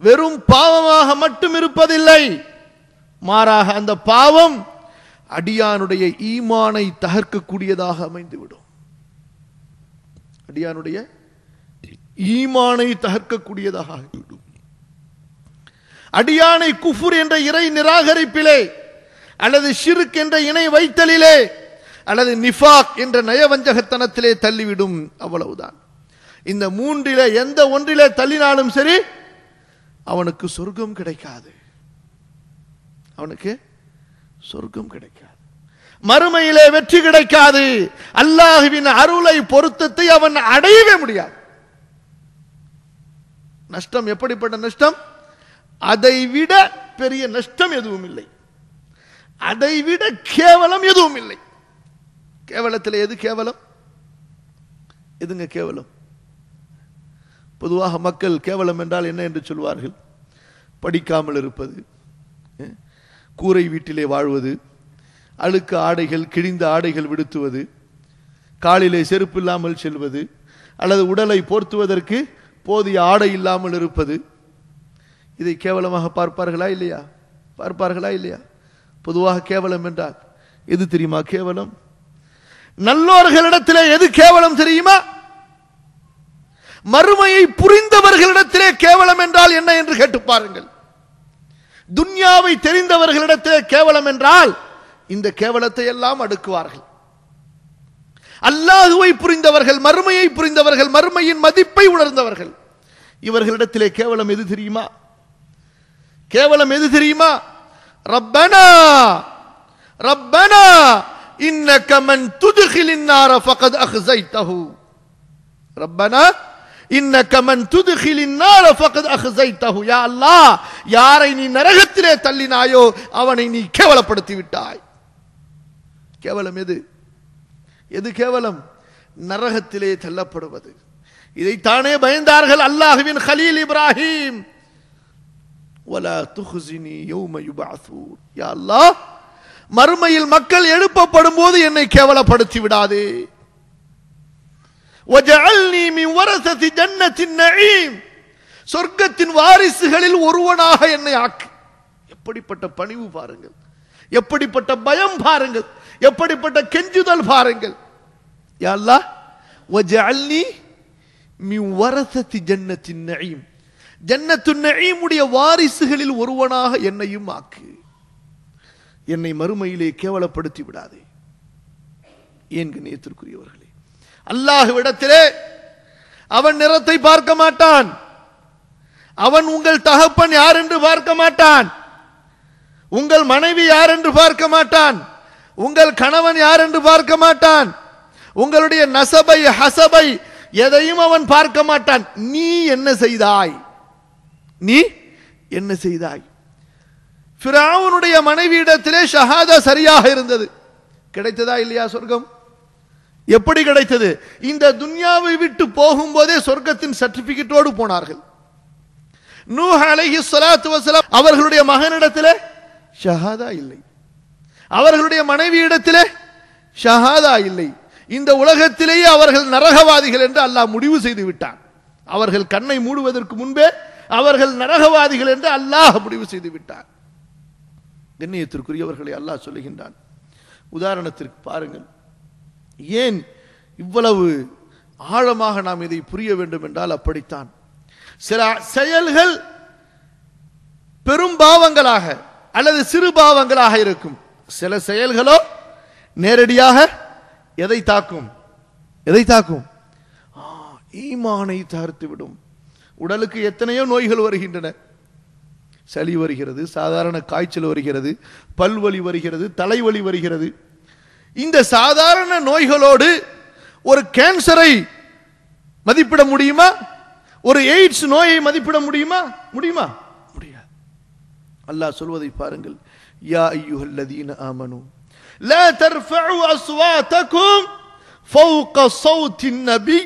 வெறும் பாவமாக மட்டும் இருப்பதில்லை, மாறாக அந்த பாவம் அடியானுடைய ஈமானை தகர்க்கக்கூடியதாக அமைந்துவிடும். அடியானுடைய ஈமானை தகர்க்கக்கூடியதாக ஆகிவிடும். அடியானை குஃபுர் என்ற இறை நிராகரிப்பிலே, அல்லது ஷிர்க் என்ற இணை வைத்தலிலே, அல்லது நிஃபாக் என்ற நயவஞ்சகத்தனத்திலே தள்ளிவிடும். அவ்வளவுதான். இந்த மூன்றிலே எந்த ஒன்றிலே தள்ளினாலும் சரி, அவனுக்கு சொர்க்கம் கிடைக்காது. அவனுக்கு சொர்க்கம் கிடைக்காது, மறுமையிலே வெற்றி கிடைக்காது, அல்லாஹ்வின் அருளை பொருத்தத்தை அவன் அடையவே முடியாது. நஷ்டம் எப்படிப்பட்ட நஷ்டம்? அதைவிட பெரிய நஷ்டம் எதுவும் இல்லை, அதைவிட கேவலம் எதுவும் இல்லை. கேவலத்தில் எது கேவலம்? எதுங்க கேவலம்? பொதுவாக மக்கள் கேவலம் என்றால் என்ன என்று சொல்வார்கள்? படிக்காமல் இருப்பது, கூரை வீட்டிலே வாழ்வது, அழுக்கு ஆடைகள் கிழிந்த ஆடைகள் விடுத்துவது, காலிலே செருப்பு இல்லாமல் செல்வது, அல்லது உடலை போர்த்துவதற்கு போதிய ஆடை இல்லாமல் இருப்பது, இதை கேவலமாக பார்ப்பார்களா இல்லையா? பார்ப்பார்களா இல்லையா? பொதுவாக கேவலம் என்றால் எது தெரியுமா? கேவலம் நல்லோர்களிடத்திலே எது கேவலம் தெரியுமா? மறுமையை புரிந்தவர்களிடத்திலே கேவலம் என்றால் என்ன என்று கேட்டு பாருங்கள். துன்யாவை தெரிந்தவர்களிடத்திலே கேவலம் என்றால் இந்த கேவலத்தை எல்லாம் அடுக்குவார்கள். அல்லாஹுவை புரிந்தவர்கள், மறுமையை புரிந்தவர்கள், மறுமையின் மதிப்பை உணர்ந்தவர்கள், இவர்களிடத்திலே கேவலம் எது தெரியுமா? கேவலம் எது தெரியுமா? ரப்பனா ரப்பனா இன்னக மன் துத்கிலின் நார ஃபகத் அக்ஸைதஹு. ரப்பனா இன்னக மன் துத்கிலின் நார ஃபகத் அக்ஸைதஹு. யா அல்லாஹ், யாரை நீ நரகத்திலே தள்ளினாயோ அவனை நீ கேவலப்படுத்தி விட்டாய். கேவலம் எது? எது கேவலம்? நரகத்திலே தள்ளப்படுவது. இதைத்தானே பயந்தார்கள் அல்லாஹ்வின் கலீல் இப்ராஹிம். வலா துஹ்ஸினி யௌம யுபஅஸூன். யா அல்லாஹ், மறுமையில் மக்கள் எழுப்பப்படும் போது என்னை கேவலப்படுத்தி விடாதே. வஜஅல்னி மின் வரஸதி ஜன்னத்தின் நஈம். சொர்க்கத்தின் வாரிசுகளில் ஒருவனாக என்னை ஆக்கு. எப்படிப்பட்ட பணிவு பாருங்கள், எப்படிப்பட்ட பயம் பாருங்கள், எப்படிப்பட்ட கெஞ்சுதல் பாருங்கள். யா அல்லாஹ், வஜஅல்னி மின் வரஸதி ஜன்னத்தின் நஈம், ஜன்னத்துன் நஈமுடைய வாரிசுகளில் ஒருவனாக என்னையும் ஆக்கு. என்னை மறுமையிலே கேவலப்படுத்தி விடாதே. ஏன் கண்ணியத்திற்குரியவர்களே, அல்லாஹ்விடத்திலே அவன் நிறத்தை பார்க்க மாட்டான், அவன் உங்கள் தகப்பன் யார் என்று பார்க்க மாட்டான், உங்கள் மனைவி யார் என்று பார்க்க மாட்டான், உங்கள் கணவன் யார் என்று பார்க்க மாட்டான், உங்களுடைய நசபை ஹசபை எதையும் அவன் பார்க்க மாட்டான். நீ என்ன செய்தாய், நீ என்ன செய்தாய். ஃபிரௌனுடைய மனைவியிடத்திலே ஷஹாதா சரியாக இருந்தது. கிடைத்ததா இல்லையா சொர்க்கம்? எப்படி கிடைத்தது? இந்த துன்யாவை விட்டு போகும்போதே சொர்க்கத்தின் சர்டிபிகேட்டோடு போனார்கள். நூஹ் அலைஹிஸ்ஸலாத்து வஸலாம் அவர்களுடைய மகனிடத்திலே ஷஹாதா இல்லை, அவர்களுடைய மனைவியிடத்திலே ஷஹாதா இல்லை. இந்த உலகத்திலேயே அவர்கள் நரகவாதிகள் என்று அல்லாஹ் முடிவு செய்து விட்டான். அவர்கள் கண்ணை மூடுவதற்கு முன்பே அவர்கள் நரகவாதிகள் என்று அல்லாஹ் முடிவு செய்து விட்டான். கண்ணியத்திற்குரியவர்களை அல்லாஹ் சொல்லுகின்றான். உதாரணத்திற்கு பாருங்கள், ஏன் இவ்வளவு ஆழமாக நாம் இதை புரிய வேண்டும் என்றால் அப்படித்தான். சில செயல்கள் பெரும் பாவங்களாக அல்லது சிறு பாவங்களாக இருக்கும், சில செயல்களோ நேரடியாக எதை தாக்கும், எதை தாக்கும்? ஈமானை தகர்த்துவிடும். உடலுக்கு எத்தனையோ நோய்கள் வருகின்றன. சளி வருகிறது, சாதாரண காய்ச்சல் வருகிறது, பல்வலி வருகிறது, தலைவலி வருகிறது. இந்த சாதாரண நோய்களோடு ஒரு கேன்சரை மதிப்பிட முடியுமா? ஒரு எய்ட்ஸ் நோயை மதிப்பிட முடியுமா? முடியுமா? முடியாது. அல்லாஹ் சொல்வதை பாருங்கள். யா அய்யுஹல்லதீன ஆமனூ லா தர்ஃபஉ அஸ்வாதகும் ஃபௌக ஸௌத்தின் நபி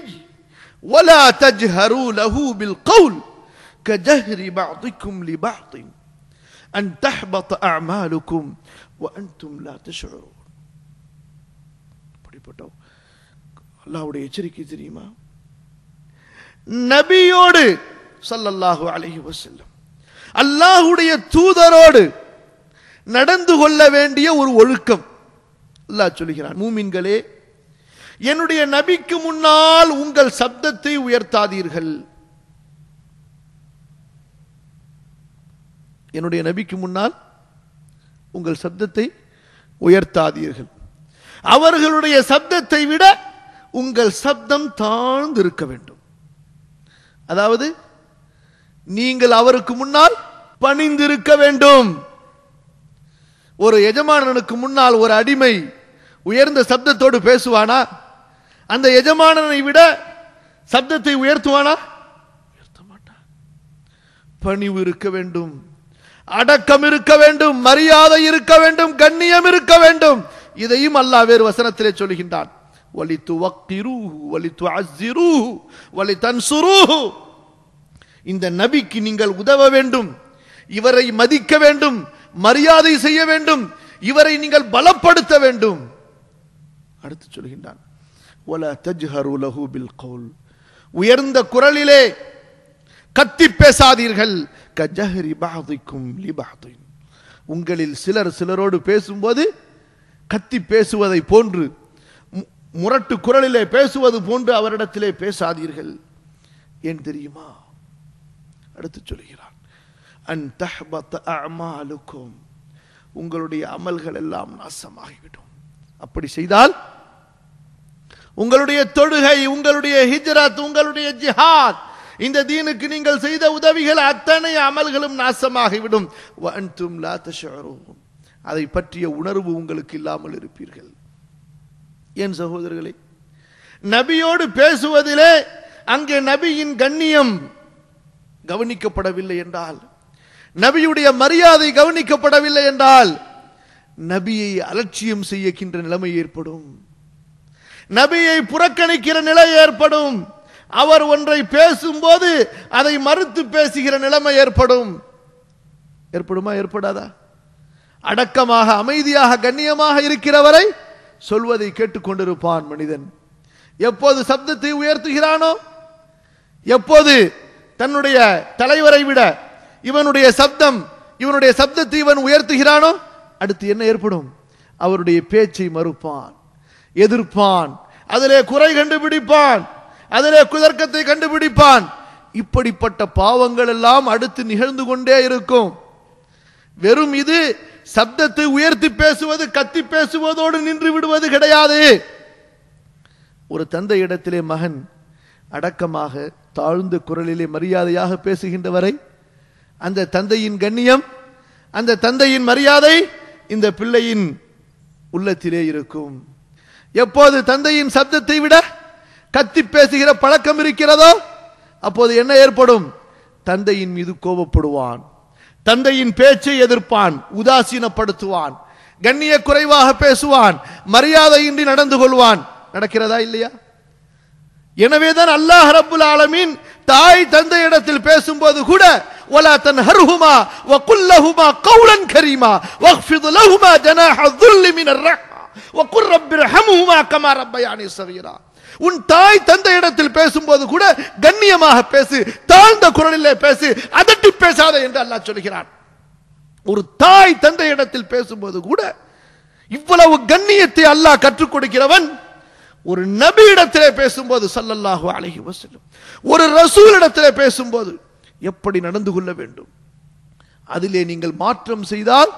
வலா தஜ்ஹரு லஹு பில் கௌல் கஜஹ்ரி பஅதிக்கும் லிபஅத் அன் தஹ்பத அஅமாலுக்கும் வஅன்தும் லா தஷ்உரூன். அப்படிப்பட்ட அல்லாஹ்வுடைய எச்சரிக்கை தெரியுமா? நபியோடு ஸல்லல்லாஹு அலைஹி வஸல்லம் அல்லாஹ்வுடைய தூதரோடு நடந்து கொள்ள வேண்டிய ஒரு ஒழுக்கம் அல்லாஹ் சொல்கிறான். மூமின்களே, என்னுடைய நபிக்கு முன்னால் உங்கள் சப்தத்தை உயர்த்தாதீர்கள். என்னுடைய நபிக்கு முன்னால் உங்கள் சப்தத்தை உயர்த்தாதீர்கள். அவர்களுடைய சப்தத்தை விட உங்கள் சப்தம் தாழ்ந்து இருக்க வேண்டும். அதாவது நீங்கள் அவருக்கு முன்னால் பணிந்திருக்க வேண்டும். ஒரு எஜமானனுக்கு முன்னால் ஒரு அடிமை உயர்ந்த சப்தத்தோடு பேசுவானா? அந்த எஜமானனை விட சப்தத்தை உயர்த்துவானா? உயர்த்த மாட்டான். பணிவு இருக்க வேண்டும், அடக்கம் இருக்க வேண்டும், மரியாதை இருக்க வேண்டும், கண்ணியம் இருக்க வேண்டும். இதையும் அல்லாஹ் வேறு வசனத்திலே சொல்கின்றான். வலிதுவக்கிரூஹு வலிதுஅஸ்ஸிரூஹு வலிதன்சுரூஹு. இந்த நபிக்கு நீங்கள் உதவ வேண்டும், இவரை மதிக்க வேண்டும், மரியாதை செய்ய வேண்டும், இவரை நீங்கள் பலப்படுத்த வேண்டும். அடுத்து சொல்கின்றான், வலா தஜ்ஹரு லஹு பில் கௌல். உயர்ந்த குரலிலே கத்தி பேசாதீர்கள். கஜஹ்ரி பஅதிக்கும் லிபஅத். உங்களில் சிலர் சிலரோடு பேசும்போது கத்தி பேசுவதை போன்று, முரட்டு குரலிலே பேசுவது போன்று அவரிடத்திலே பேசாதீர்கள். ஏன் தெரியுமா? அடுத்து சொல்கிறான், அன் தஹ்பத அஅமாலுக்கும். உங்களுடைய அமல்கள் எல்லாம் நாசமாகிவிடும். அப்படி செய்தால் உங்களுடைய தொழுகை, உங்களுடைய ஹிஜ்ரத், உங்களுடைய ஜிஹாத், இந்த தீனுக்கு நீங்கள் செய்த உதவிகள் அத்தனை அமல்களும் நாசமாகிவிடும். வஅன்தும் லா தஷ்உரூன். அதை பற்றிய உணர்வு உங்களுக்கு இல்லாமல் இருப்பீர்கள். ஏன் சகோதரர்களே, நபியோடு பேசுவதிலே அங்கே நபியின் கண்ணியம் கவனிக்கப்படவில்லை என்றால், நபியுடைய மரியாதை கவனிக்கப்படவில்லை என்றால் நபியை அலட்சியம் செய்கின்ற நிலைமை ஏற்படும், நபியை புறக்கணிக்கிற நிலை ஏற்படும். அவர் ஒன்றை பேசும்போது அதை மறுத்து பேசுகிற நிலைமை ஏற்படும். ஏற்படுமா? ஏற்படாதா? அடக்கமாக, அமைதியாக, கண்ணியமாக இருக்கிறவரை சொல்வதை கேட்டுக்கொண்டிருப்பான் மனிதன். எப்போது சப்தத்தை உயர்த்துகிறானோ, எப்போது தன்னுடைய தலைவரை விட இவனுடைய சப்தத்தை இவன் உயர்த்துகிறானோ, அடுத்து என்ன ஏற்படும்? அவருடைய பேச்சை மறுப்பான், எதிர்ப்பான், அதிலே குறை கண்டுபிடிப்பான், அதிலே குதர்க்கத்தை கண்டுபிடிப்பான். இப்படிப்பட்ட பாவங்கள் எல்லாம் அடுத்து நிகழ்ந்து கொண்டே இருக்கும். வெறும் இது சப்தத்தை உயர்த்தி பேசுவது, கத்தி பேசுவதோடு நின்று விடுவது கிடையாது. ஒரு தந்தை இடத்திலே மகன் அடக்கமாக, தாழ்ந்த குரலிலே மரியாதையாக பேசுகின்றவரை அந்த தந்தையின் கண்ணியம், அந்த தந்தையின் மரியாதை இந்த பிள்ளையின் உள்ளத்திலே இருக்கும். எப்போது தந்தையின் சப்தத்தை விட கத்தி பேசுகிற பழக்கம் இருக்கிறதோ அப்போது என்ன ஏற்படும்? தந்தையின் மீது கோபப்படுவான், தந்தையின் பேச்சை எதிர்ப்பான், உதாசீனப்படுத்துவான், கண்ணிய குறைவாக பேசுவான், மரியாதையின்றி நடந்து கொள்வான். நடக்கிறதா இல்லையா? எனவேதான் அல்லாஹ் ரப்புல் ஆலமீன் தாய் தந்தை இடத்தில் பேசும்போது கூட ولا تنهرهما وقل لهما قولا كريما واخفض لهما جناح الذل من الرحمة وقل رب ارحمهما كما ربياني صغيرا. உன் தாய் தந்தை இடத்தில் பேசும்போது கூட கண்ணியமாக பேசு, தாழ்ந்த குரலிலே பேசு, அதட்டி பேசாத என்று அல்லாஹ் சொல்கிறான். ஒரு தாய் தந்தை இடத்தில் பேசும்போது கூட இவ்வளவு கண்ணியத்தை அல்லாஹ் கற்றுக் கொடுக்கிறவன் ஒரு நபி இடத்திலே பேசும்போது ஸல்லல்லாஹு அலைஹி வஸல்லம், ஒரு ரசூல் இடத்திலே பேசும்போது எப்படி நடந்து கொள்ள வேண்டும்? அதிலே நீங்கள் மாற்றம் செய்தால்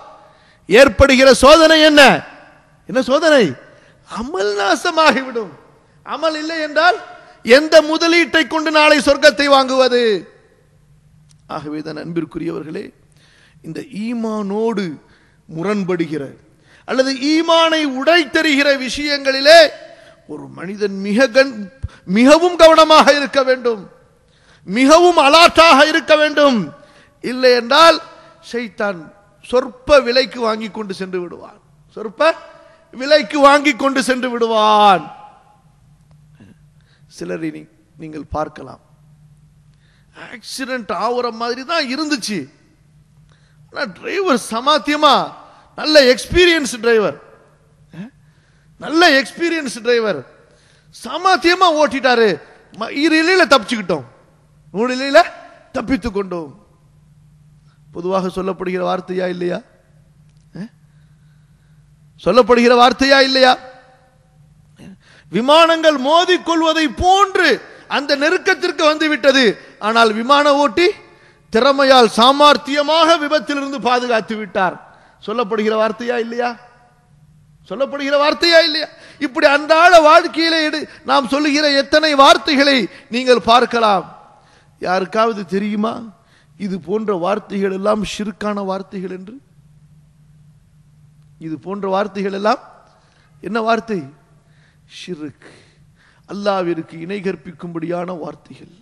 ஏற்படுகிற சோதனை என்ன? என்ன சோதனை? அமல் நாசமாகிவிடும். அமல் இல்லை என்றால் எந்த முதலீட்டை கொண்டு நாளை சொர்க்கத்தை வாங்குவது? ஆகவேதான் அன்பிற்குரியவர்களே, இந்த ஈமானோடு முரண்படுகிற அல்லது ஈமானை உடைத்தெறிகிற விஷயங்களிலே ஒரு மனிதன் மிகவும் கவனமாக இருக்க வேண்டும், மிகவும் அலர்ட்டாக இருக்க வேண்டும். இல்லை என்றால் ஷைத்தான் சொற்ப விலைக்கு வாங்கி கொண்டு சென்று விடுவான், சொற்ப விலைக்கு வாங்கி கொண்டு சென்று விடுவான். சிலரை நீங்கள் பார்க்கலாம், ஆக்சிடென்ட் ஆகுற மாதிரி தான் இருந்துச்சு, டிரைவர் சமாத்தியமா நல்ல எக்ஸ்பீரியன்ஸ் டிரைவர், நல்ல எக்ஸ்பீரியன்ஸ் டிரைவர் சமாத்தியமா ஓட்டிட்டாரு, ஈரில தப்பிச்சுக்கிட்டோம், நூலில தப்பித்துக் கொண்டோம். பொதுவாக சொல்லப்படுகிற வார்த்தையா இல்லையா? சொல்லப்படுகிற வார்த்தையா இல்லையா? விமானங்கள் மோதிக்கொள்வதை போன்று அந்த நெருக்கத்திற்கு வந்துவிட்டது. ஆனால் விமான ஓட்டி திறமையால் சாமர்த்தியமாக விபத்திலிருந்து பாதுகாத்து விட்டார். சொல்லப்படுகிற வார்த்தையா இல்லையா? சொல்லப்படுகிற வார்த்தையா இல்லையா? இப்படி அன்றாட வாழ்க்கையிலே நாம் சொல்லுகிற எத்தனை வார்த்தைகளை நீங்கள் பார்க்கலாம். யாருக்காவது தெரியுமா இது போன்ற வார்த்தைகள் எல்லாம் ஷிர்கான வார்த்தைகள் என்று? இது போன்ற வார்த்தைகள் எல்லாம் என்ன வார்த்தை? ஷிர்க், அல்லாஹ்விற்கு இணை கற்பிக்கும்படியான வார்த்தைகள்.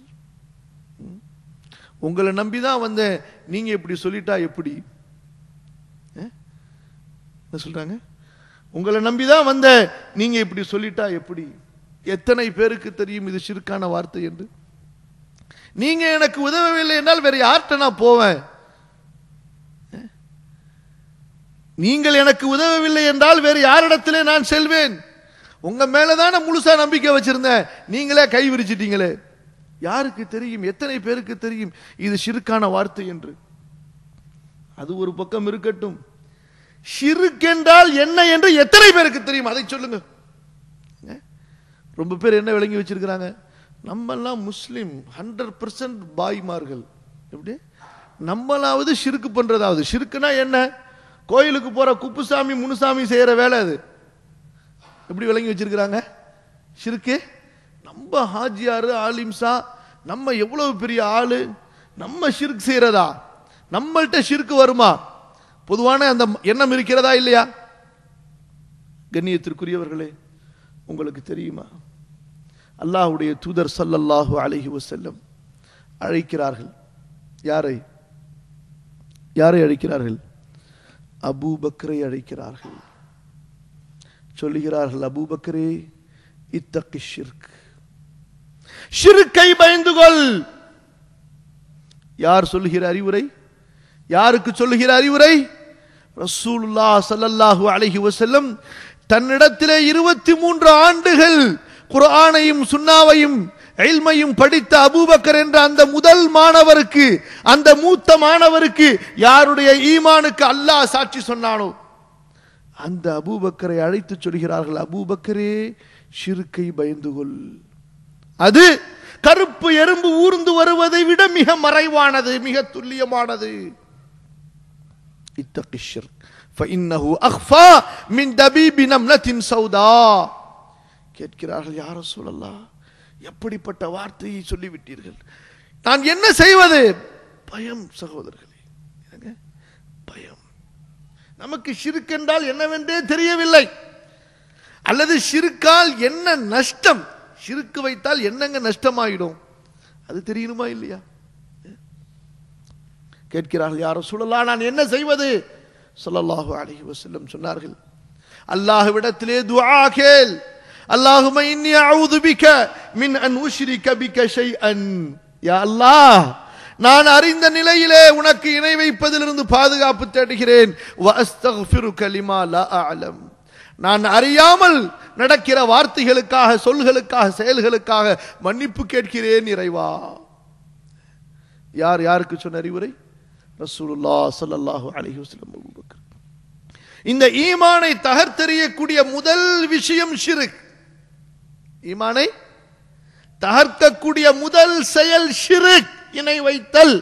உங்களை நம்பிதான் வந்தேன், நீங்க இப்படி சொல்லிட்டா எப்படி? என்ன சொல்றாங்க? உங்களை நம்பிதான் வந்த, நீங்க இப்படி சொல்லிட்டா எப்படி? எத்தனை பேருக்கு தெரியும் இது ஷிர்கான வார்த்தை என்று? நீங்க எனக்கு உதவவில்லை என்றால் வேற யார்கிட்ட நான் போவேன்? நீங்கள் எனக்கு உதவவில்லை என்றால் வேறு யாரிடத்திலே நான் செல்வேன்? உங்க மேலதான முழுசா நம்பிக்கை வச்சிருந்தேன், நீங்களே கை விரிச்சிட்டீங்களே. யாருக்கு தெரியும், எத்தனை பேருக்கு தெரியும் இது ஷிர்கான வார்த்தை என்று? அது ஒரு பக்கம் இருக்கட்டும், ஷிர்க் என்றால் என்ன என்று எத்தனை பேருக்கு தெரியும்? அதை சொல்லுங்க. ரொம்ப பேர் என்ன விளங்கி வச்சிருக்கிறாங்க, நம்மெல்லாம் முஸ்லிம் 100% பாய்மார்கள். எப்படி நம்மளாவது ஷிர்க் பண்றதாவது? ஷிர்க்னா என்ன? கோயிலுக்கு போற குப்புசாமி முனுசாமி செய்யற வேலை அது. எப்படி விளங்கி வச்சிருக்கிறாங்க ஷிர்க்கு? நம்ம ஹாஜியாரு ஆலிம்சா, நம்ம எவ்வளவு பெரிய ஆளு, நம்ம ஷிர்க் செய்யறதா? நம்மள்ட்ட ஷிர்க் வருமா? பொதுவான அந்த எண்ணம் இருக்கிறதா இல்லையா? கண்ணியத்திற்குரியவர்களே, உங்களுக்கு தெரியுமா அல்லாஹ்வுடைய தூதர் ஸல்லல்லாஹு அலைஹி வஸல்லம் அழைக்கிறார்கள். யாரை? யாரை அழைக்கிறார்கள்? அபூபக்கரை அழைக்கிறார்கள். சொல்லுகிறார்கள், அபூபக்கரே இத்தகி ஷிர்க், ஷிர்க்கை பயந்து கொள். யார் சொல்லுகிற அறிவுரை? யாருக்கு சொல்லுகிற அறிவுரை? ரசூலுல்லாஹ் ஸல்லல்லாஹு அலைஹி வஸல்லம் தன்னிடத்திலே 23 ஆண்டுகள் குர்ஆனையும் சுன்னாவையும் இல்மையும் படித்த அபூபக்கர் என்ற அந்த முதல் மாணவருக்கு, அந்த மூத்த மாணவருக்கு யாருடைய ஈமானுக்கு அல்லாஹ் சாட்சி சொன்னானோ அந்த அபூபக்கரை அழைத்து சொல்கிறார்கள், அபூபக்கரே ஷிர்க்கை பயந்து கொள். அது கருப்பு எறும்பு ஊர்ந்து வருவதை விட மிக மறைவானது, மிக துல்லியமானது. இத்தகி ஷிர்க் ஃபஇன்னஹு அக்ஃபா மின் தபீபி நம்லத்தின் சௌதா. கேட்கிறார்கள், யா ரசூலல்லாஹ், எப்படிப்பட்ட வார்த்தையை சொல்லிவிட்டீர்கள். நான் என்ன செய்வது? பயம் சகோதரர்களே, பயம். நமக்கு ஷிர்க் என்றால் என்னவென்றே தெரியவில்லை. அல்லது ஷிர்கால் என்ன நஷ்டம், ஷிர்க் வைத்தால் என்னங்க நஷ்டமாயிடும் அது தெரியணுமா இல்லையா? கேட்கிறார்கள், யா ரசூலல்லாஹ் நான் என்ன செய்வது? ஸல்லல்லாஹு அலைஹி வஸல்லம் சொன்னார்கள், அல்லாஹ்விடத்திலே துஆ கேள். அல்லாஹும்ம இன்னி அஊது பிக மின் அன் உஷ்ரிக பிக ஷைஅன். யா அல்லாஹ், நான் அறிந்த நிலையிலே உனக்கு இணை வைப்பதிலிருந்து பாதுகாப்பு தேடுகிறேன். வ அஸ்தக்ஃபிருக லிமா லா அஅலம். நான் அறியாமல் நடக்கிற வார்த்தைகளுக்காக, சொல்களுக்காக, செயல்களுக்காக மன்னிப்பு கேட்கிறேன் இறைவா. யார் யாருக்கு சொன்ன அறிவுரை? ரசூலுல்லாஹ் ஸல்லல்லாஹு அலைஹி வஸல்லம். அபூபக்கர். இந்த ஈமானை தகர்த்தெறியக்கூடிய முதல் விஷயம் ஷிர்க். ஈமானை தகர்க்கக்கூடிய முதல் செயல் ஷிர்க், இணை வைத்தல்.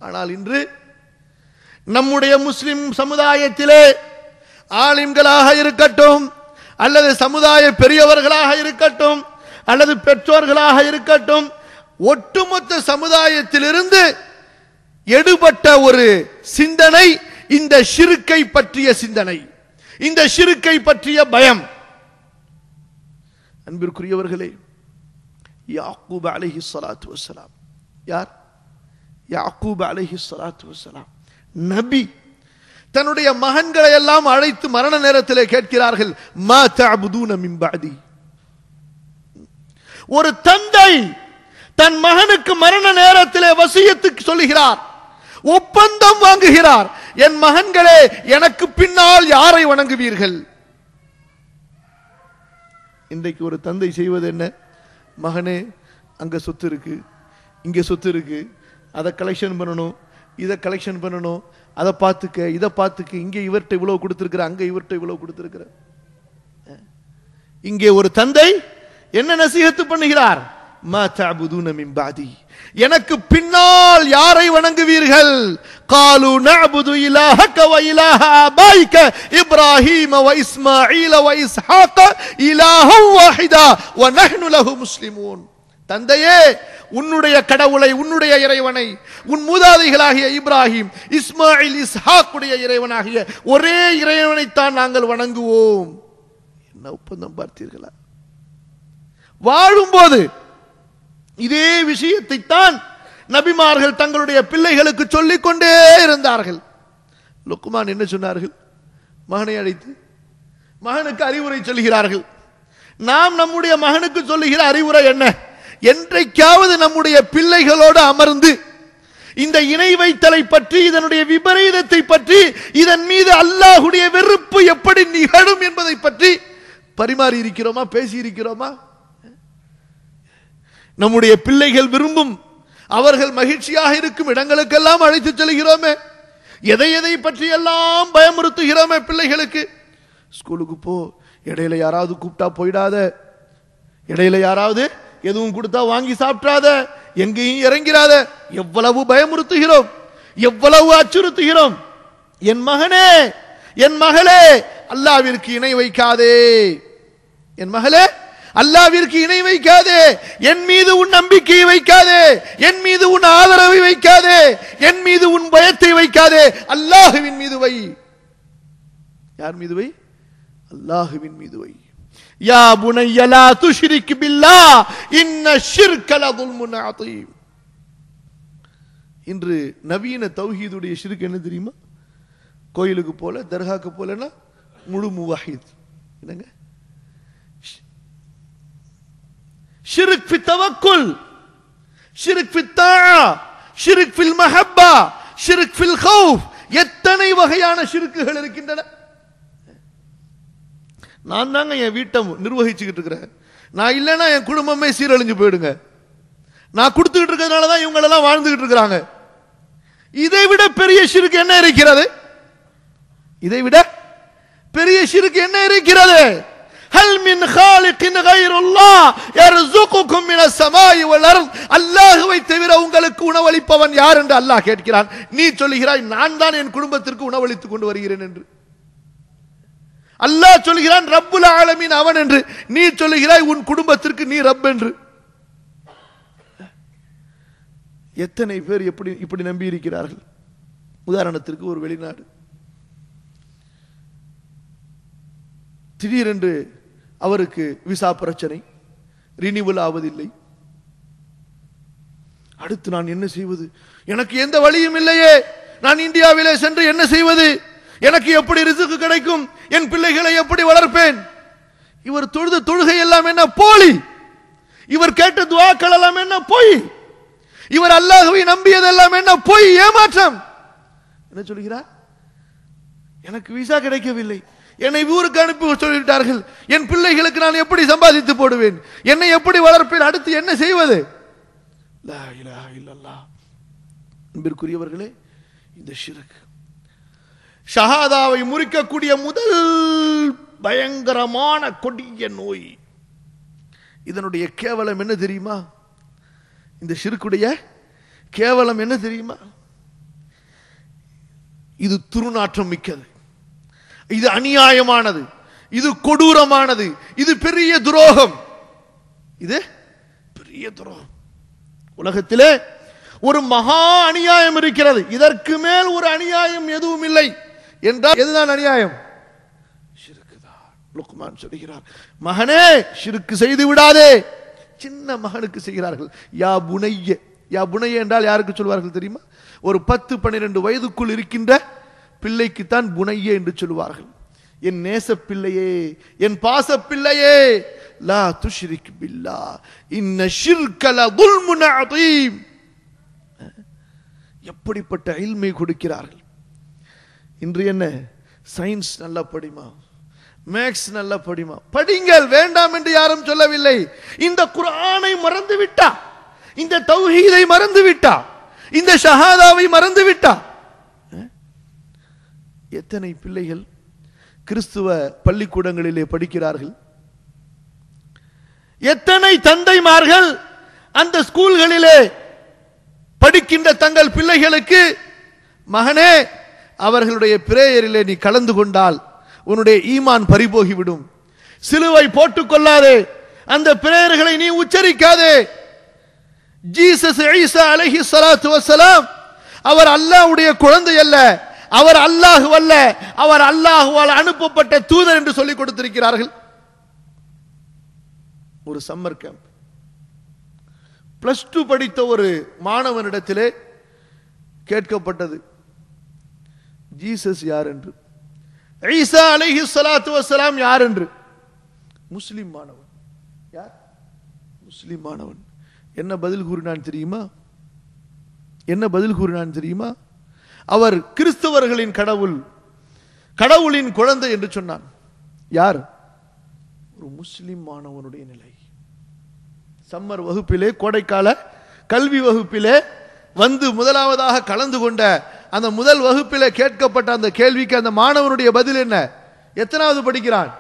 ஆனால் இன்று நம்முடைய முஸ்லிம் சமுதாயத்திலே ஆலிம்களாக இருக்கட்டும், அல்லது சமுதாய பெரியவர்களாக இருக்கட்டும், அல்லது பெற்றோர்களாக இருக்கட்டும், ஒட்டுமொத்த சமுதாயத்திலிருந்து எடுபட்ட ஒரு சிந்தனை இந்த ஷிர்க்கை பற்றிய சிந்தனை, இந்த ஷிர்க்கை பற்றிய பயம். அன்பிற்குரியவர்களே, யாக்கூப் அலைஹிஸ்ஸலாத்து வஸ்ஸலாம் யார்? யாக்கூப் அலைஹிஸ்ஸலாத்து வஸ்ஸலாம் நபி. தன்னுடைய மகன்களை எல்லாம் அழைத்து மரண நேரத்திலே கேட்கிறார்கள், மா தஅபுதூன மின் பஅதி. ஒரு தந்தை தன் மகனுக்கு மரண நேரத்திலே வசியத்துக்கு சொல்லுகிறார், ஒப்பந்தம் வாங்குகிறார், என் மகன்களே எனக்கு பின்னால் யாரை வணங்குவீர்கள்? இன்றைக்கு ஒரு தந்தை செய்வது என்ன? மகனே, அங்க சொத்து இருக்கு, இங்க சொத்து இருக்கு, அதை கலெக்ஷன் பண்ணணும், இதை கலெக்ஷன் பண்ணணும், அதை பார்த்துக்க, இதை பார்த்துக்க, இங்கே இவர்கிட்ட இவ்வளவு கொடுத்திருக்கிற, அங்க இவர்கிட்ட இவ்வளவு கொடுத்திருக்கிற. இங்கே ஒரு தந்தை என்ன நசீஹத்து பண்ணுகிறார்? மா தஅபுதூன மின் பஅதி, எனக்கு பின்னால் யாரை வணங்குவீர்கள்? காலு நஅபுது இலாஹக வ இலாஹ ஆபாயிக இப்ராஹீம வ இஸ்மாஈல வ இஸ்ஹாக இலாஹன் வாஹிதா வ நஹ்னு லஹு முஸ்லிமூன். தந்தையே, உன்னுடைய கடவுளை, உன்னுடைய இறைவனை, உன் மூதாதைகளாகிய இப்ராஹிம், இஸ்மாயில், இஸ்ஹாக்குடைய இறைவனாகிய ஒரே இறைவனைத்தான் நாங்கள் வணங்குவோம். என்ன ஒப்பந்தம் பார்த்தீர்களா? வாழும்போது இதே விஷயத்தை தான் நபிமார்கள் தங்களுடைய பிள்ளைகளுக்கு சொல்லிக் கொண்டே இருந்தார்கள். லுக்மான் என்ன சொன்னார்கள்? மகனை அழைத்து மகனுக்கு அறிவுரை சொல்கிறார்கள். நாம் நம்முடைய மகனுக்கு சொல்லுகிற அறிவுரை என்ன? என்றைக்காவது நம்முடைய பிள்ளைகளோடு அமர்ந்து இந்த இணை வைத்தலை பற்றி, இதனுடைய விபரீதத்தை பற்றி, இதன் மீது அல்லாஹ்வுடைய வெறுப்பு எப்படி நிகழும் என்பதை பற்றி பரிமாறி இருக்கிறோமா? பேசி இருக்கிறோமா? நம்முடைய பிள்ளைகள் விரும்பும், அவர்கள் மகிழ்ச்சியாக இருக்கும் இடங்களுக்கெல்லாம் அழைத்து செல்கிறோமே, எதை எதை பற்றி எல்லாம் பயமுறுத்துகிறோமே பிள்ளைகளுக்கு. ஸ்கூலுக்கு போ, இடையில யாராவது கூப்பிட்டா போயிடாத, இடையில யாராவது எதுவும் கொடுத்தா வாங்கி சாப்பிடாத, எங்கேயும் இறங்கிறாத. எவ்வளவு பயமுறுத்துகிறோம், எவ்வளவு அச்சுறுத்துகிறோம். என் மகனே, என் மகளே, அல்லாஹ்விற்கு இணை வைக்காதே. என் மகளே, அல்லாஹ்விற்கு இணை வைக்காதே. என் மீது உன் நம்பிக்கையை வைக்காதே, என் மீது உன் ஆதரவை வைக்காதே, என் மீது உன் பயத்தை வைக்காதே. அல்லாஹ்வின் மீது வை. யார் மீது வை? அல்லாஹ்வின் மீது வை. யா புனைய லா துஷ்ரிக் பில்லாஹ் இன்ன ஷிர்க லظுல்முன் அதீம். இன்று நவீன தௌஹீதுடைய ஷிர்க் என்ன தெரியுமா? கோயிலுக்கு போல, தர்காக்கு போலனா முழு முவஹீத். என்னங்க? ஷிர்க் ஃபி தவக்குல், ஷிர்க் ஃபி தாஆ, ஷிர்க் ஃபில் மஹப்பா, ஷிர்க் ஃபில் கௌஃப். எத்தனை வகையான ஷிர்க்குகள் இருக்கின்றன. நான் தாங்க என் வீட்டை நிர்வகிச்சுக்கிட்டு இருக்கிறேன், நான் இல்லைன்னா என் குடும்பமே சீரழிஞ்சு போயிடுங்க. நான் கொடுத்துக்கிட்டு இருக்கிறதுனால தான் இவங்களெல்லாம் வாழ்ந்துகிட்டு இருக்கிறாங்க. இதை விட பெரிய ஷிர்க் என்ன இருக்கிறது? இதை விட பெரிய ஷிர்க் என்ன இருக்கிறது? ஹல் மின் காலிகின் கைருல்லாஹ் யர்ஸுகுகும் மினஸ் ஸமாஇ வல் அர்த். அல்லாஹ்வை தவிர உங்களுக்கு உணவளிப்பவன் யார் என்று அல்லாஹ் கேட்கிறான். நீ சொல்லுகிறாய், நான் தான் என் குடும்பத்திற்கு உணவளித்துக் கொண்டு வருகிறேன் என்று. அல்லாஹ் சொல்கிறான் ரப்புல் ஆலமீன் அவன் என்று, நீ சொல்லுகிறாய் உன் குடும்பத்திற்கு நீ ரப் என்று. எத்தனை பேர் இப்படி நம்பி இருக்கிறார்கள்? உதாரணத்திற்கு ஒரு வெளிநாடு, திடீரென்று அவருக்கு விசா பிரச்சனை, ரினிவல் ஆவதில்லை. அடுத்து நான் என்ன செய்வது? எனக்கு எந்த வழியும் இல்லையே, நான் இந்தியாவிலே சென்று என்ன செய்வது? எனக்கு எப்படி ரிஸ்க் கிடைக்கும்? என் பிள்ளைகளை எப்படி வளர்ப்பேன்? இவர் தொழுத தொழுகை எல்லாம் என்ன போலி, இவர் கேட்ட துஆக்கள் எல்லாம் என்ன பொய், இவர் அல்லாஹ்வை நம்பியதெல்லாம் என்ன பொய், ஏமாற்றம். என்ன சொல்கிறார்? எனக்கு விசா கிடைக்கவில்லை, என்னை ஊருக்கு அனுப்பி சொல்லிவிட்டார்கள், என் பிள்ளைகளுக்கு நான் எப்படி சம்பாதித்து போடுவேன், என்னை எப்படி வளர்ப்பேன், அடுத்து என்ன செய்வது? லா இலாஹ இல்லல்லாஹ். அன்பிற்குரியவர்களே, இந்த ஷிர்க் ஷஹாதாவை முறிக்கக்கூடிய முதல் பயங்கரமான கொடிய நோய். இதனுடைய கேவலம் என்ன தெரியுமா? இந்த ஷிர்க்குடைய கேவலம் என்ன தெரியுமா? இது துர்நாற்றம் மிக்கது, இது அநியாயமானது, இது கொடூரமானது, இது பெரிய துரோகம். இது பெரிய துரோகம். உலகத்திலே ஒரு மகா அநியாயம் இருக்கிறது, இதற்கு மேல் ஒரு அநியாயம் எதுவும் இல்லை என்றால் எதுதான் அநியாயம்? ஷிர்க் தான். லுக்மான் சொல்கிறார், மகனே ஷிர்க் செய்து விடாதே. சின்ன மகனுக்கு செய்கிறார்கள். யா புனைய, யா புனைய என்றால் யாருக்கு சொல்வார்கள் தெரியுமா? ஒரு 10-12 வயதுக்குள் இருக்கின்ற பிள்ளைக்குத்தான் புனைய என்று சொல்வார்கள். என் நேச பிள்ளையே, என் பாச பிள்ளையே, லா துஷ்ரிக் பில்லாஹ் இன்ன ஷிர்க லظுல்முன் அதீம். எப்படிப்பட்ட இல்மை கொடுக்கிறார்கள். இன்று என்ன, சயின்ஸ் நல்லா படிமா, மேக்ஸ் நல்லா படிமா, படிங்கள், வேண்டாம் என்று யாரும் சொல்லவில்லை. இந்த குர்ஆனை மறந்து விட்டா, இந்த தௌஹீதை மறந்து விட்டா, இந்த ஷஹாதாவை மறந்து விட்டா. எத்தனை பிள்ளைகள் கிறிஸ்துவ பள்ளிக்கூடங்களிலே படிக்கிறார்கள்? எத்தனை தந்தைமார்கள் அந்த ஸ்கூல்களிலே படிக்கின்ற தங்கள் பிள்ளைகளுக்கு, மகனே அவர்களுடைய பிரேயரிலே நீ கலந்து கொண்டால் உன்னுடைய ஈமான் பறிபோகிவிடும், சிலுவை போட்டுக் கொள்ளாதே, அந்த பிரேயர்களை நீ உச்சரிக்காதே. ஜீசஸ் ஈசா அலைஹி ஸலாத்து வஸலாம் அவர் அல்லாஹ்வுடைய குழந்தை அல்ல, அவர் அல்லாஹ் அல்ல, அவர் அல்லாஹ்வால் அனுப்பப்பட்ட தூதர் என்று சொல்லிக் கொடுத்திருக்கிறார்கள். ஒரு சம்மர் கேம்ப், +2 படித்த ஒரு மாணவனிடத்திலே கேட்கப்பட்டது, ஜீசஸ் யார் என்று, ஈசா அலைஹி ஸலாத்து வஸலாம் யார் என்று. முஸ்லிம் மாணவன், யார்? முஸ்லிம் மாணவன். என்ன பதில் கூறினான் தெரியுமா? என்ன பதில் கூறினான் தெரியுமா? அவர் கிறிஸ்தவர்களின் கடவுள், கடவுளின் குழந்தை என்று சொன்னான். யார்? ஒரு முஸ்லிம் மாணவனுடைய நிலை. சம்மர் வகுப்பிலே, கோடைக்கால கல்வி வகுப்பிலே வந்து முதலாவதாக கலந்து கொண்ட அந்த முதல் வகுப்பிலே கேட்கப்பட்ட அந்த கேள்விக்கு அந்த மாணவனுடைய பதில் என்ன? எத்தனாவது படிக்கிறான்?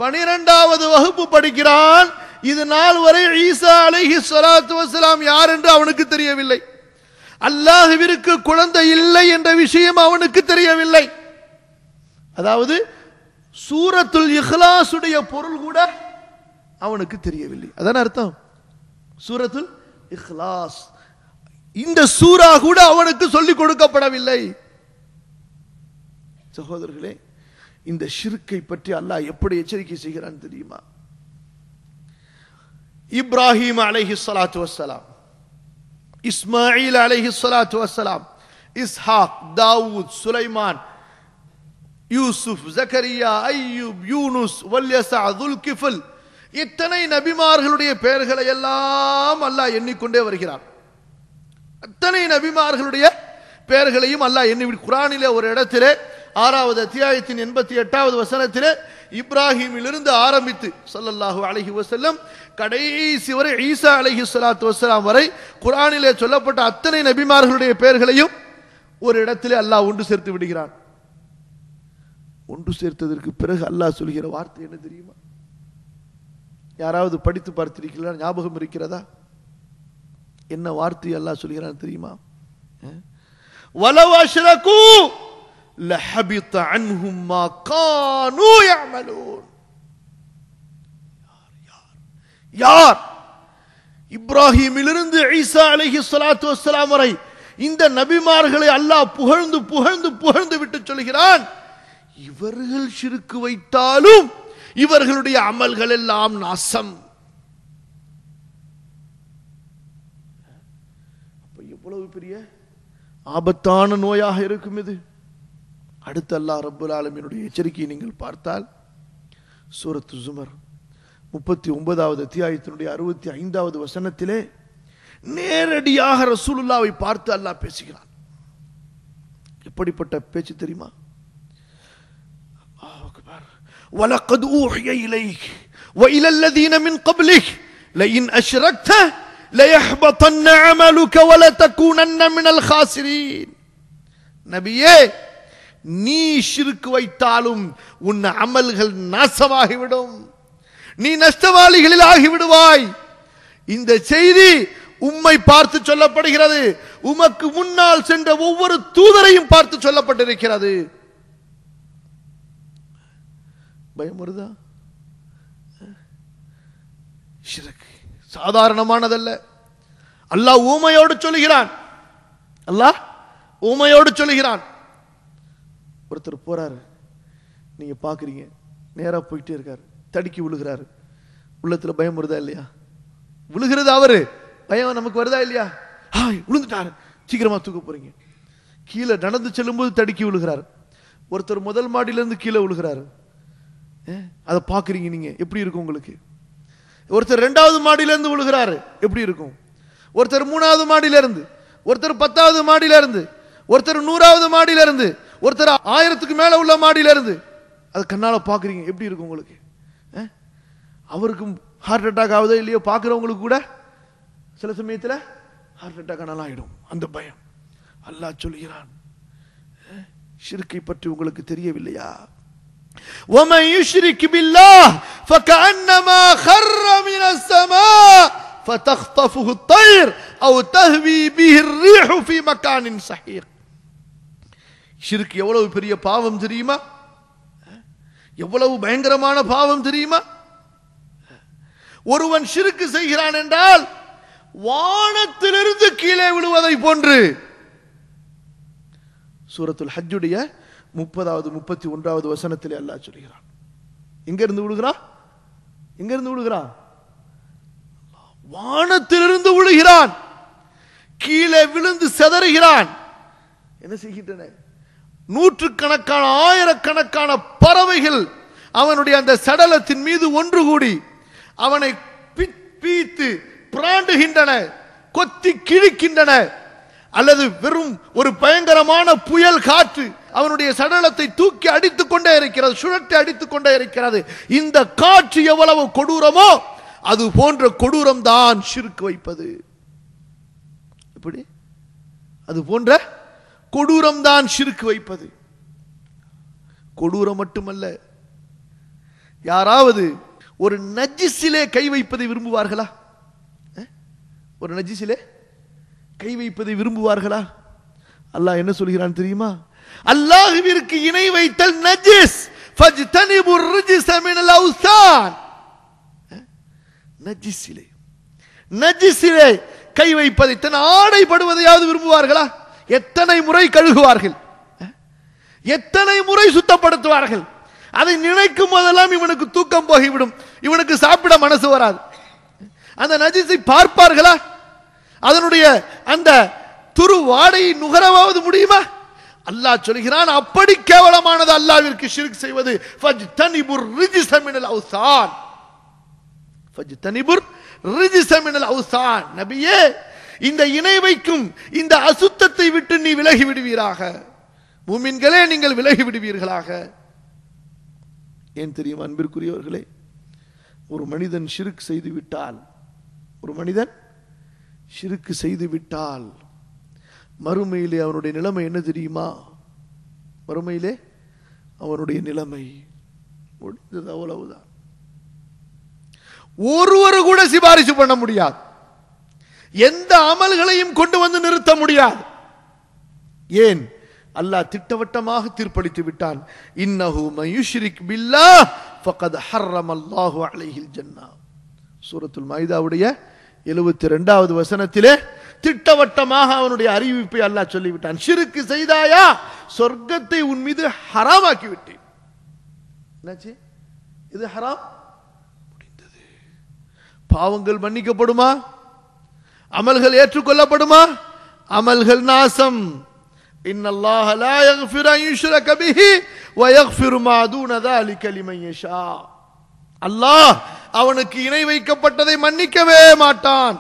12வது வகுப்பு படிக்கிறான். இது நாள் வரை ஈசா அலைஹி ஸலாத்து வஸலாம் யார் என்று அவனுக்கு தெரியவில்லை. அல்லாஹ்விற்கு குழந்தை இல்லை என்ற விஷயம் அவனுக்கு தெரியவில்லை. அதாவது சூரத்துல் இக்லாஸ் உடைய பொருள் கூட அவனுக்கு தெரியவில்லை. அதான் அர்த்தம், சூரத்துல் இக்லாஸ். இந்த சூரா கூட அவனுக்கு சொல்லிக் கொடுக்கப்படவில்லை. சகோதரர்களே, இந்த ஷிர்க்கை பற்றி அல்லாஹ் எப்படி எச்சரிக்கை செய்கிறான் தெரியுமா? இப்ராஹிம் அலைஹி ஸலாத்து வஸ்ஸலாம், இஸ்மாயில் அலைஹி ஸலாத்து வஸ்ஸலாம், இஸ்ஹாக், தாவூத், சுலைமான், யூசுப், ஜக்கரியா, அய்யூப், யூனுஸ், வல்யஸா, துல்கிஃபில், இத்தனை நபிமார்களுடைய பெயர்களை எல்லாம் அல்லாஹ் எண்ணிக்கொண்டே வருகிறார். அத்தனை நபிமார்களுடைய பெயர்களையும் அல்லாஹ் எண்ணி, குர்ஆனிலே ஒரு இடத்திலே 6வது அத்தியாயத்தின் 88வது வசனத்திலே இப்ராஹிமிலிருந்து ஆரம்பித்து ஸல்லல்லாஹு அலைஹி வஸல்லம் கடைசி வரை ஈசா அலைஹி ஸலாத்து வஸலாம் வரை குர்ஆனிலே சொல்லப்பட்ட அத்தனை நபிமார்களுடைய பெயர்களையும் ஒரு இடத்திலே அல்லாஹ் ஒன்று சேர்த்து விடுகிறான். ஒன்று சேர்த்ததற்கு பிறகு அல்லாஹ் சொல்கிற வார்த்தை என்ன தெரியுமா? யாராவது படித்து பார்த்திருக்கிறீர்களா? ஞாபகம் இருக்கிறதா? என்ன வார்த்தை அல்லாஹ் சொல்கிறான் தெரியுமா? வலவ் அஷ்ரகு لحبط عنهم ما كانوا يعملون. யார் இப்ராஹீமிலிருந்து ஈசா அலைஹிஸ்ஸலாத்து வஸ்ஸலாம் வரை இந்த நபிமார்களை அல்லாஹ் புகழ்ந்து புகழ்ந்து புகழ்ந்து விட்டு சொல்கிறான், இவர்கள் ஷிர்க் வைத்தாலும் இவர்களுடைய அமல்கள் எல்லாம் நாசம். அப்ப எவ்வளவு பெரிய ஆபத்தான நோயாக இருக்கும் இது. அடுத்து அல்லாஹ் ரப்பல் ஆலமீனுடைய எச்சரிக்கையை நீங்கள் பார்த்தால் சூரத்து ஜுமர் 39வது அத்தியாயத்தினுடைய 65வது வசனத்திலே நேரடியாக ரசூலுல்லாவை பார்த்து அல்லாஹ் பேசுகிறான். எப்படிப்பட்ட பேச்சு தெரியுமா? அல்லாஹ் அக்பர். وَلَقَدْ أُوحِيَ إِلَيْكَ وَإِلَى الَّذِينَ مِنْ قَبْلِكَ لَئِنْ أَشْرَكْتَ لَيَحْبَطَنَّ عَمَلُكَ وَلَتَكُونَنَّ مِنَ الْخَاسِرِينَ. நபியே, நீ ஷிர்க் வைத்தாலும் உன் அமல்கள் நாசமாகிவிடும், நீ நஷ்டவாளிகளில் ஆகிவிடுவாய். இந்த செய்தி உம்மை பார்த்து சொல்லப்படுகிறது, உமக்கு முன்னால் சென்ற ஒவ்வொரு தூதரையும் பார்த்து சொல்லப்பட்டிருக்கிறது. பயம் வருதா? ஷிர்க் சாதாரணமானதல்ல. அல்லாஹ் ஊமையோடு சொல்லுகிறான். அல்லாஹ் ஊமையோடு சொல்லுகிறான். ஒருத்தர் போறாரு, நீங்க பாக்குறீங்க, நேரா போயிட்டே இருக்காரு, தடுக்கி விழுகிறாரு. உள்ளத்துல பயம் வருதா இல்லையா? விழுகிறது அவரு, பயம் நமக்கு வருதா இல்லையா? விழுந்துட்டாரு, சீக்கிரமா தூக்க போறீங்க. கீழே நடந்து செல்லும் போது தடுக்கி விழுகிறார். ஒருத்தர் முதல் மாடியிலிருந்து கீழே விழுகிறாரு, அதை பாக்குறீங்க, நீங்க எப்படி இருக்கும் உங்களுக்கு? ஒருத்தர் 2வது மாடியிலிருந்து விழுகிறாரு, எப்படி இருக்கும்? ஒருத்தர் 3வது மாடியிலிருந்து, ஒருத்தர் 10வது மாடியிலிருந்து, ஒருத்தர் 100வது மாடியிலிருந்து, ஒருத்தர் 1000க்கு மேல உள்ள மாடியிலிருந்து, அது கண்ணால பாக்குறீங்க, எப்படி இருக்கும் உங்களுக்கு? அவருக்கும் ஹார்ட் அட்டாக் ஆகுதோ இல்லையோ, பார்க்கிறவங்களுக்கு கூட சில சமயத்துல ஹார்ட் அட்டாக் ஆனாலும் அந்த பயம். அல்லாஹ் சொல்கிறான், ஷிர்க்கை பற்றி உங்களுக்கு தெரியவில்லையா? وَمَنْ يُشْرِكْ بِاللَّهِ فَكَأَنَّمَا خَرَّ مِنَ السَّمَاءِ فَتَخْطَفُهُ الطَّيْرُ أَوْ تَهْوِي بِهِ الرِّيحُ فِي مَكَانٍ سَحِيقٍ. ஷிர்க் எவ்வளவு பெரிய பாவம் தெரியுமா? எவ்வளவு பயங்கரமான பாவம் தெரியுமா? ஒருவன் ஷிர்க் செய்கிறான் என்றால் வானத்திலிருந்து கீழே விழுவதை போன்று. சூரத்துல் ஹஜ்ஜுடைய 30வது 31வது வசனத்திலே அல்லாஹ் சொல்கிறான். எங்க இருந்து விழுகிறான்? எங்க இருந்து விழுகிறான்? வானத்திலிருந்து விழுகிறான், கீழே விழுந்து செதறுகிறான். என்ன செய்கின்றன? நூற்றுக்கணக்கான ஆயிரக்கணக்கான பறவைகள் அவனுடைய அந்த சடலத்தின் மீது ஒன்று கூடி அவனை பீத்து பிராண்டுகின்றன, கொத்தி கிழிக்கின்றன. அல்லது வெறும் ஒரு பயங்கரமான புயல் காற்று அவனுடைய சடலத்தை தூக்கி அடித்துக் கொண்டே இருக்கிறது, சுழற்றி அடித்துக் கொண்டே இருக்கிறது. இந்த காற்று எவ்வளவு கொடூரமோ அது போன்ற கொடூரம் தான் ஷிர்க் வைப்பது. எப்படி? அது போன்ற கொடூரம் தான் ஷிர்க் வைப்பது. கொடூரம் மட்டுமல்ல, யாராவது ஒரு நஜிஸிலே கை வைப்பதை விரும்புவார்களா? ஒரு நஜிஸிலே கை வைப்பதை விரும்புவார்களா? அல்லாஹ் என்ன சொல்கிறான் தெரியுமா? அல்லாஹ்விற்கு இணை வைத்தல் நஜிஸ், ஃபஜ்தனிபுர் ரிஜ்ஸ மினல் அவ்சான். நஜிஸிலே கை வைப்பதை, தன் ஆடைப்படுவதையாவது விரும்புவார்களா? எத்தனை முறை கழுகுவார்கள், எத்தனை முறை சுத்தப்படுத்துவார்கள். அதை நினைக்கும் போதெல்லாம் இவனுக்கு தூக்கம் போகிவிடும், இவனுக்கு சாப்பிட மனசு வராது. அந்த நஜிஸை பார்ப்பார்களா? அதனுடைய அந்த துரு வாடையை நுகரவாவது முடியுமா? அல்லாஹ் சொல்கிறான், அப்படி கேவலமானது அல்லாஹ்விற்கு ஷிர்க் செய்வது. ஃபஜ்தனிபுர் ரிஜ்ஸ மினல் அவ்சான், ஃபஜ்தனிபுர் ரிஜ்ஸ மினல் அவ்சான். நபியே, இந்த இணை வைக்கும் இந்த அசுத்தத்தை விட்டு நீ விலகி விடுவீராக, மூமின்களே நீங்கள் விலகி விடுவீர்களாக. ஏன் தெரியுமா அன்பிற்குரியவர்களே? ஒரு மனிதன் ஷிர்க் செய்து விட்டால், ஒரு மனிதன் ஷிர்க் செய்து விட்டால் மறுமையிலே அவனுடைய நிலைமை என்ன தெரியுமா? மறுமையிலே அவனுடைய நிலைமை முடிந்தது, அவ்வளவுதான். ஒருவர் கூட சிபாரிசு பண்ண முடியாது, எந்த அமல்களையும் கொண்டு வந்து நிறுத்த முடியாது. ஏன்? அல்லாஹ் திட்டவட்டமாக தீர்ப்பளித்து விட்டான். இன்னஹு மயுஷ்ரிக் பில்லாஹ் ஃபகத் ஹர்ரமல்லாஹு அலைஹில் ஜன்னah. சூரத்துல் மாயிதாவுடைய 72வது வசனத்திலே திட்டவட்டமாக அவனுடைய அறிவிப்பை அல்லாஹ் சொல்லிவிட்டான். ஷிர்க் செய்தாயா சொர்க்கத்தை உன் மீது ஹராமாக்கி விட்டேன். என்னாச்சு? இது ஹராம் முடிந்தது. பாவங்கள் மன்னிக்கப்படுமா? அமல்கள் ஏற்றுக்கொள்ளப்படுமா? அமல்கள் நாசம். இன்னல்லாஹ லா யக்ஃபிரு அன் யுஷ்ரக பிஹி வ யக்ஃபிரு மா தூன ذلك லிமன் யஷா. அல்லாஹ் அவனுக்கு இணை வைக்கப்பட்டதை மன்னிக்கவே மாட்டான்.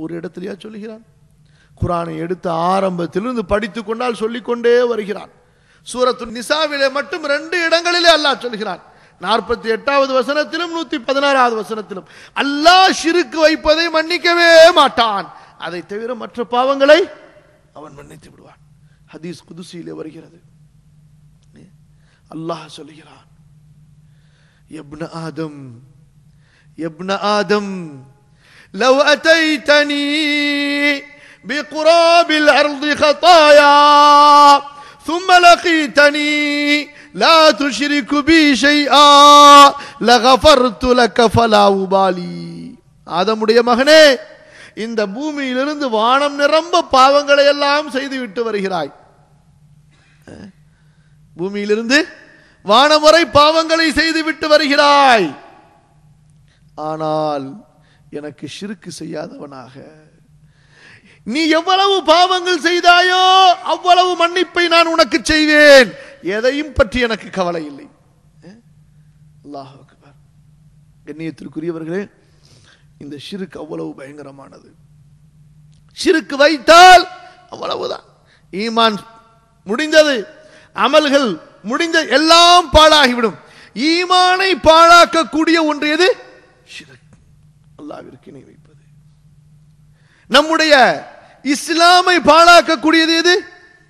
ஒரு இடத்திலேயா சொல்லுகிறான்? குர்ஆனை எடுத்த ஆரம்பத்திலிருந்து படித்துக் கொண்டால் சொல்லிக்கொண்டே வருகிறான். சூரத்துன் நிசாவிலே மட்டும் 2 இடங்களிலே அல்லாஹ் சொல்கிறான். 48வது வசனத்திலும் 116வது வசனத்திலும் அல்லாஹ் ஷிர்க் வைப்பதை மன்னிக்கவே மாட்டான். அதை தவிர மற்ற பாவங்களை அவன் மன்னித்து விடுவான். ஹதீஸ் குதுசியிலே வருகிறது. அல்லாஹ் சொல்கிறான், யப்ன ஆதம் யப்ன ஆதம் லவ் அதைதனி பிகுராபில் அர்தி خطايا ثم لقيتني لا تشرك بي شيئا لغفرت لك فلا أبالي. ஆதமுடைய மகனே, இந்த பூமியிலிருந்து வானம் நிரம்ப பாவங்களை எல்லாம் செய்துவிட்டு வருகிறாய். பூமியிலிருந்து வானம் வரை பாவங்களை செய்துவிட்டு வருகிறாய். ஆனால் எனக்கு ஷிர்க் செய்யாதவனாக நீ எவ்வளவு பாவங்கள் செய்தாயோ அவ்வளவு மன்னிப்பை நான் உனக்கு செய்வேன். எதையும் பற்றி எனக்கு கவலை இல்லை. அல்லாஹ் அக்பர். கண்ணியத்திற்குரியவர்களே, இந்த ஷிர்க் அவ்வளவு பயங்கரமானது. ஷிர்க் வைத்தால் அவ்வளவுதான், ஈமான் முடிந்தது, அமல்கள் முடிஞ்ச, எல்லாம் பாழாகிவிடும். ஈமானை பாழாக்கக்கூடிய ஒன்று எது? ஷிர்க், அல்லாஹ்விற்கு இணை வைப்பது. நம்முடைய இஸ்லாமை பாழாக்கக்கூடியது எது?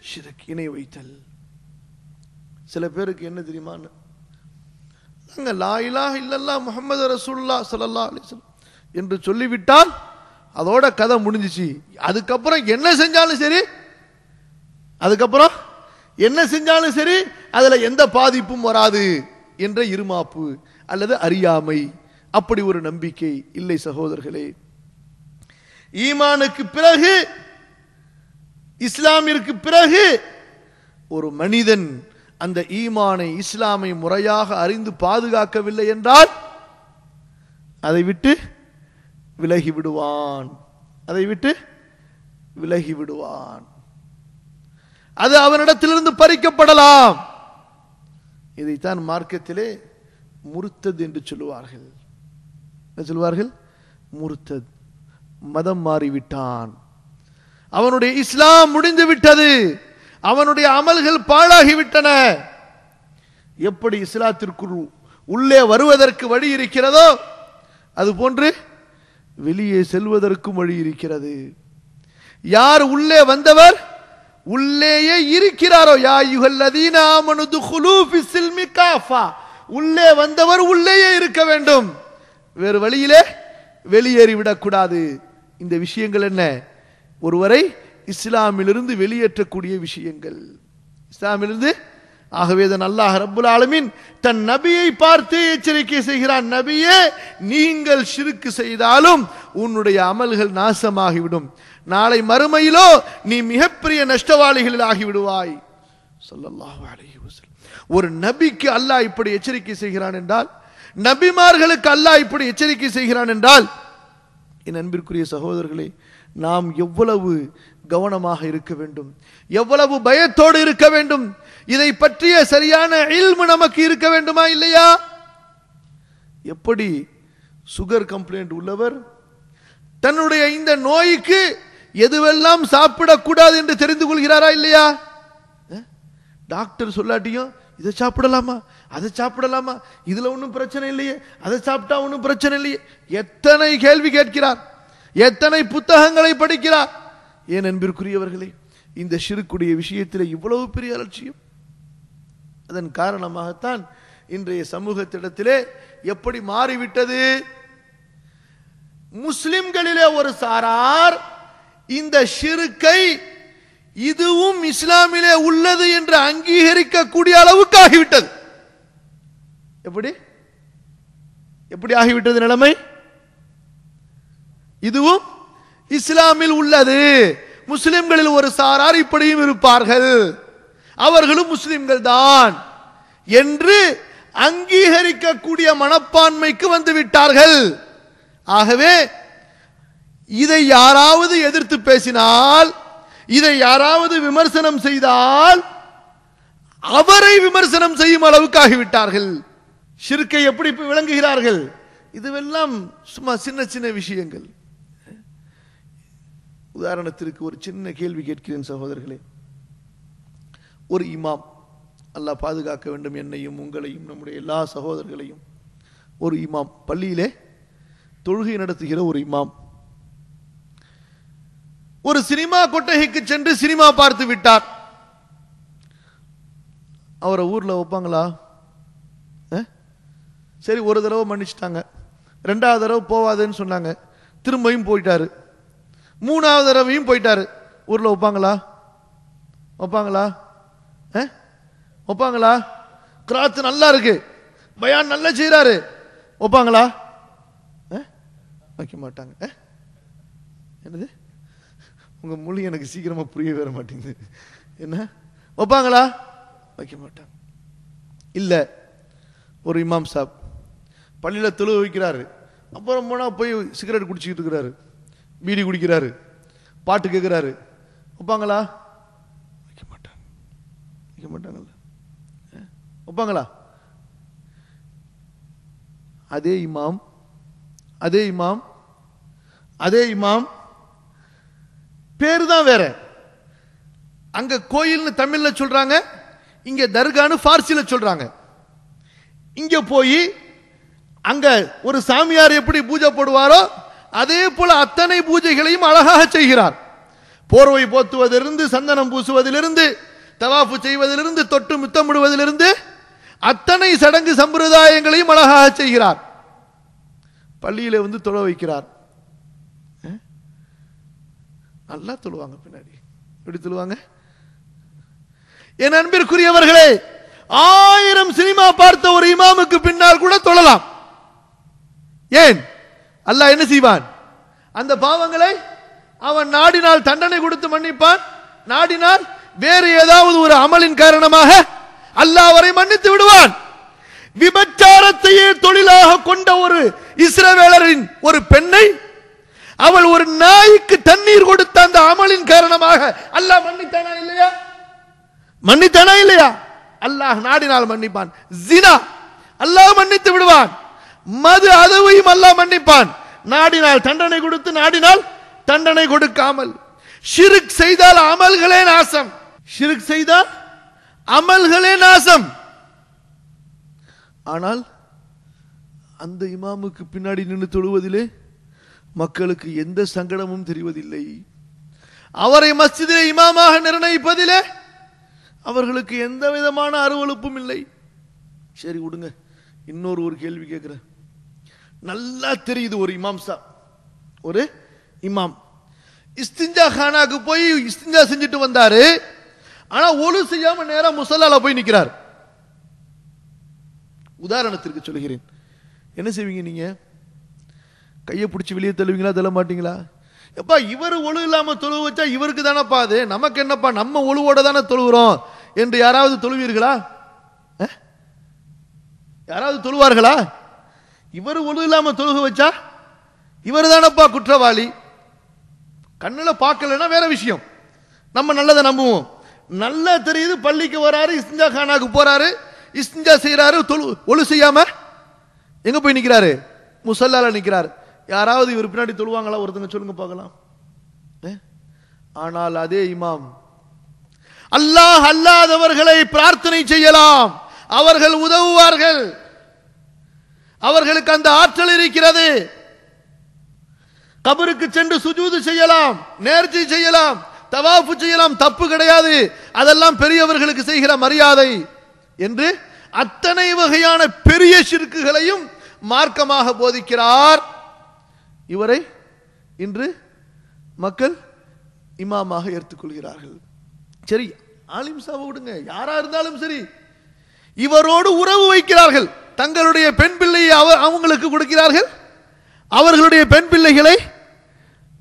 ஷிர்க், இணை வைத்தல். சில பேருக்கு என்ன தெரியுமா, நாங்க லா இலாஹ இல்லல்லாஹ் முஹம்மது ரசூலுல்லாஹ் ஸல்லல்லாஹு அலைஹி வஸல்லம் என்று சொல்லிவிட்டால் அதோட கதை முடிஞ்சிச்சு. அதுக்கப்புறம் என்ன செஞ்சாலும் சரி, அதுக்கப்புறம் என்ன செஞ்சாலும் சரி அதுல எந்த பாதிப்பும் வராது என்ற இருமாப்பு அல்லது அறியாமை, அப்படி ஒரு நம்பிக்கை இல்லை சகோதரர்களே. ஈமானுக்கு பிறகு, இஸ்லாமிற்கு பிறகு ஒரு மனிதன் அந்த ஈமானை, இஸ்லாமை முறையாக அறிந்து பாதுகாக்கவில்லை என்றால் அதை விட்டு விலகி விடுவான். அதை விட்டு விலகி விடுவான். அது அவனிடத்திலிருந்து பறிக்கப்படலாம். இதைத்தான் மார்க்கத்திலே முர்த்தத் என்று சொல்லுவார்கள். என்ன சொல்வார்கள்? முர்த்தத், மதம் மாறிவிட்டான், அவனுடைய இஸ்லாம் முடிந்து விட்டது, அவனுடைய அமல்கள் பாழாகிவிட்டன. எப்படி இஸ்லாத்திற்குள் உள்ளே வருவதற்கு வழி இருக்கிறதோ அதுபோன்று வெளியே செல்வதற்கும் வழி இருக்கிறது. யார் உள்ளே வந்தவர் உள்ளேயே இருக்கிறாரோ, யா அய்யுஹல்லதீன ஆமனு துகுலூ ஃபிஸ்ஸில்மி காஃபா, உள்ளே வந்தவர் உள்ளேயே இருக்க வேண்டும், வேறு வழியிலே வெளியேறிவிடக் கூடாது. இந்த விஷயங்கள் என்ன? ஒருவரை இஸ்லாமிலிருந்து வெளியேற்றக்கூடிய விஷயங்கள், இஸ்லாமிலிருந்து. ஆகவேதான் அல்லாஹ் ரப்புல் ஆலமீன் தன் நபியை பார்த்து எச்சரிக்கை செய்கிறான், நபியே, நீங்கள் ஷிர்க் செய்தாலும் உன்னுடைய அமல்கள் நாசமாகிவிடும், நாளை மறுமையிலோ நீ மிகப்பெரிய நஷ்டவாளிகளில் ஆகிவிடுவாய். ஸல்லல்லாஹு அலைஹி வஸல்லம். ஒரு நபிக்கு அல்லாஹ் இப்படி எச்சரிக்கை செய்கிறான் என்றால், நபிமார்களுக்கு அல்லாஹ் இப்படி எச்சரிக்கை செய்கிறான் என்றால், என் அன்பிற்குரிய சகோதரர்களே, நாம் எவ்வளவு கவனமாக இருக்க வேண்டும், எவ்வளவு பயத்தோடு இருக்க வேண்டும். இதை பற்றிய சரியான இல்மு நமக்கு இருக்க வேண்டுமா இல்லையா? எப்படி சுகர் கம்ப்ளைண்ட் உள்ளவர் தன்னுடைய இந்த நோய்க்கு எதுவெல்லாம் சாப்பிடக்கூடாது என்று தெரிந்து கொள்கிறாரா இல்லையா? டாக்டர் சொல்லாட்டியும் இதை சாப்பிடலாமா, அதை சாப்பிடலாமா, இதுல ஒன்றும் பிரச்சனை இல்லையே, அதை சாப்பிட்டா ஒன்றும் பிரச்சனை இல்லையே, எத்தனை கேள்வி கேட்கிறார், எத்தனை புத்தகங்களை படிக்கிறார். ஏன் அன்பிற்குரியவர்களே, இந்த ஷிர்க்குடைய விஷயத்தில் இவ்வளவு பெரிய அலட்சியம். அதன் காரணமாகத்தான் இன்றைய சமூகத்திடத்திலே எப்படி மாறிவிட்டது. முஸ்லிம்களிலே ஒரு சாரார் இந்த ஷிர்க்கை இதுவும் இஸ்லாமிலே உள்ளது என்று அங்கீகரிக்கக்கூடிய அளவுக்கு ஆகிவிட்டது. எப்படி எப்படி ஆகிவிட்டது நிலைமை? இதுவும் இஸ்லாமில் உள்ளது, முஸ்லிம்களில் ஒரு சாரார் இப்படியும் இருப்பார்கள், அவர்களும் முஸ்லிம்கள் தான் என்று அங்கீகரிக்கக்கூடிய மனப்பான்மைக்கு வந்து விட்டார்கள். ஆகவே இதை யாராவது எதிர்த்து பேசினால், இதை யாராவது விமர்சனம் செய்தால் அவரை விமர்சனம் செய்யும் அளவுக்கு ஆகிவிட்டார்கள். ஷிர்கை எப்படி விளங்குகிறார்கள்? இதுவெல்லாம் சும்மா சின்ன சின்ன விஷயங்கள். உதாரணத்திற்கு ஒரு சின்ன கேள்வி கேட்கிறேன் சகோதரர்களே. ஒரு இமாம், அல்லாஹ் பாதுகாக்க வேண்டும் என்னையும் உங்களையும் நம்முடைய எல்லா சகோதரர்களையும், ஒரு இமாம் பள்ளியிலே தொழுகை நடத்துகிற ஒரு இமாம் ஒரு சினிமா கொட்டகைக்கு சென்று சினிமா பார்த்து விட்டார். அவரை ஊர்ல வைப்பாங்களா? சரி, ஒரு தடவை மன்னிச்சிட்டாங்க, ரெண்டாவது தடவை போவாதுன்னு சொன்னாங்க, திரும்பியும் போயிட்டாரு, மூணாவது தடவையும் போயிட்டாரு. ஊர்ல வைப்பாங்களா? வைப்பாங்களா? வைப்பாங்களா? கிராத்து நல்லா இருக்கு, பயான் நல்லா செய்யறாரு, வைப்பாங்களா? வைக்க மாட்டாங்க. என்னது? உங்க மொழி எனக்கு சீக்கிரமா புரிய வர மாட்டேங்குது. என்ன வைப்பாங்களா? வைக்க மாட்டாங்க. இல்ல, ஒரு இமாம் சாப் பள்ளியில தொழுகை வைக்கிறாரு, அப்புறம் போனா போய் சிகரெட் குடிச்சிட்டு இருக்கிறாரு, பீடி குடிக்கிறாரு, பாட்டு கேட்கிறாரு, வைப்பாங்களா? வைக்க மாட்டாங்க. வைக்க மாட்டாங்கல்ல. வைப்பாங்களா? அதே இமாம் அதே இமாம் அதே இமாம் பேரு தான் வேற. அங்க கோயில்னு தமிழ்ல சொல்றாங்க, இங்க தர்கான்னு பார்சில சொல்றாங்க. இங்க போய் அங்க ஒரு சாமியார் எப்படி பூஜை போடுவாரோ அதே போல அத்தனை பூஜைகளையும் அழகாக செய்கிறார். போர்வை போத்துவதிலிருந்து, சந்தனம் பூசுவதிலிருந்து, தவாஃபு செய்வதிலிருந்து, தொட்டு முத்தமிடுவதிலிருந்து அத்தனை சடங்கு சம்பிரதாயங்களையும் அழகாக செய்கிறார். பள்ளியில வந்து தொழ வைக்கிறார். நல்லா தொழுவாங்க. பின்னாடி எப்படி தொழுவாங்க? என் அன்பிற்குரியவர்களே, 1000 சினிமா பார்த்த ஒரு இமாமுக்கு பின்னால் கூட தொழலாம். ஏன்? அல்லாஹ் என்ன செய்வான்? அந்த பாவங்களை அவன் நாடினால் தண்டனை கொடுத்து மன்னிப்பான், நாடினால் வேறு ஏதாவது ஒரு அமலின் காரணமாக அல்லாஹ் அவரை மன்னித்து விடுவான். விபச்சாரத்தையே தொழிலாக கொண்ட ஒரு இஸ்ரவேலரின் ஒரு பெண்ணை அவள் ஒரு நாய்க்கு தண்ணீர் கொடுத்த அந்த அமலின் காரணமாக அல்லாஹ் மன்னித்தானா இல்லையா? மன்னித்தானா இல்லையா? அல்லாஹ் நாடினால் மன்னிப்பான். ஜினா அல்லாஹ் மன்னித்து விடுவான். மது அதுவையும் அல்லாஹ் மன்னிப்பான், நாடினால் தண்டனை கொடுத்து, நாடினால் தண்டனை கொடுக்காமல். ஷிர்க் செய்தால் அமல்களே நாசம். ஷிர்க் செய்தால் அமல்களே நாசம். ஆனால் அந்த இமாமுக்கு பின்னாடி நின்று தொழுவதிலே மக்களுக்கு எந்த சங்கடமும் தெரிவதில்லை. அவரை மஸ்ஜிதிலே இமாமாக நிர்ணயிப்பதிலே அவர்களுக்கு எந்த விதமான அருவலுப்பும் இல்லை. சரி விடுங்க, இன்னொரு ஒரு கேள்வி கேட்கிறேன். நல்லா தெரியுது, ஒரு இமாம் சாப், ஒரு இமாம் இஸ்திஞ்சா கானாக்கு போய் இஸ்திஞ்சா செஞ்சுட்டு வந்தாரு, ஆனா ஒழு செய்யாம நேரா முசல்லால போய் நிக்கிறார். உதாரணத்திற்கு சொல்கிறேன். என்ன செய்வீங்க நீங்க? கையை பிடிச்சி வெளியே தள்ளுவீங்களா, தள்ள மாட்டீங்களா? எப்பா இவர் ஒழு இல்லாம தொழுவு வச்சா இவருக்கு தானப்பா அது, நமக்கு என்னப்பா, நம்ம ஒழுவோட தானே தொழுகிறோம் என்று யாராவது தொழுவீர்களா? யாராவது தொழுவார்களா? இவர் ஒழு இல்லாம தொழுக வச்சா இவர் தானப்பா குற்றவாளி. கண்ணுல பார்க்கலன்னா வேற விஷயம், நம்ம நல்லதை நம்புவோம். நல்லா தெரியுது, பள்ளிக்கு வராரு, இஸ்திஞ்சா கானாக்கு போறாரு, இஸ்திஞ்சா செய்யறாரு, ஒழு செய்யாம எங்க போய் நிக்கிறாரு? முசல்லால நிக்கிறாரு. யாராவது இவர் பின்னாடி தொழுவாங்களா? ஒருத்தங்க சொல்லுங்க பார்க்கலாம். ஆனால் அதே இமாம் அல்லாஹ் அல்லாதவர்களை பிரார்த்தனை செய்யலாம், அவர்கள் உதவுவார்கள், அவர்களுக்கு அந்த ஆற்றல் இருக்கிறது. கபருக்கு சென்று சுஜூது செய்யலாம், நேர்ச்சி செய்யலாம், தவாஃபு செய்யலாம், தப்பு கிடையாது, அதெல்லாம் பெரியவர்களுக்கு செய்கிற மரியாதை என்று அத்தனை வகையான பெரிய ஷிர்க்குகளையும் மார்க்கமாக போதிக்கிறார். இவரை இன்று மக்கள் இமாமாக ஏற்றுக்கொள்கிறார்கள். சரி, ஆலிம் சாவை விடுங்க, யாரா இருந்தாலும் சரி, இவரோடு உறவு வைக்கிறார்கள். தங்களுடைய பெண் பிள்ளையை அவங்களுக்கு கொடுக்கிறார்கள், அவர்களுடைய பெண் பிள்ளைகளை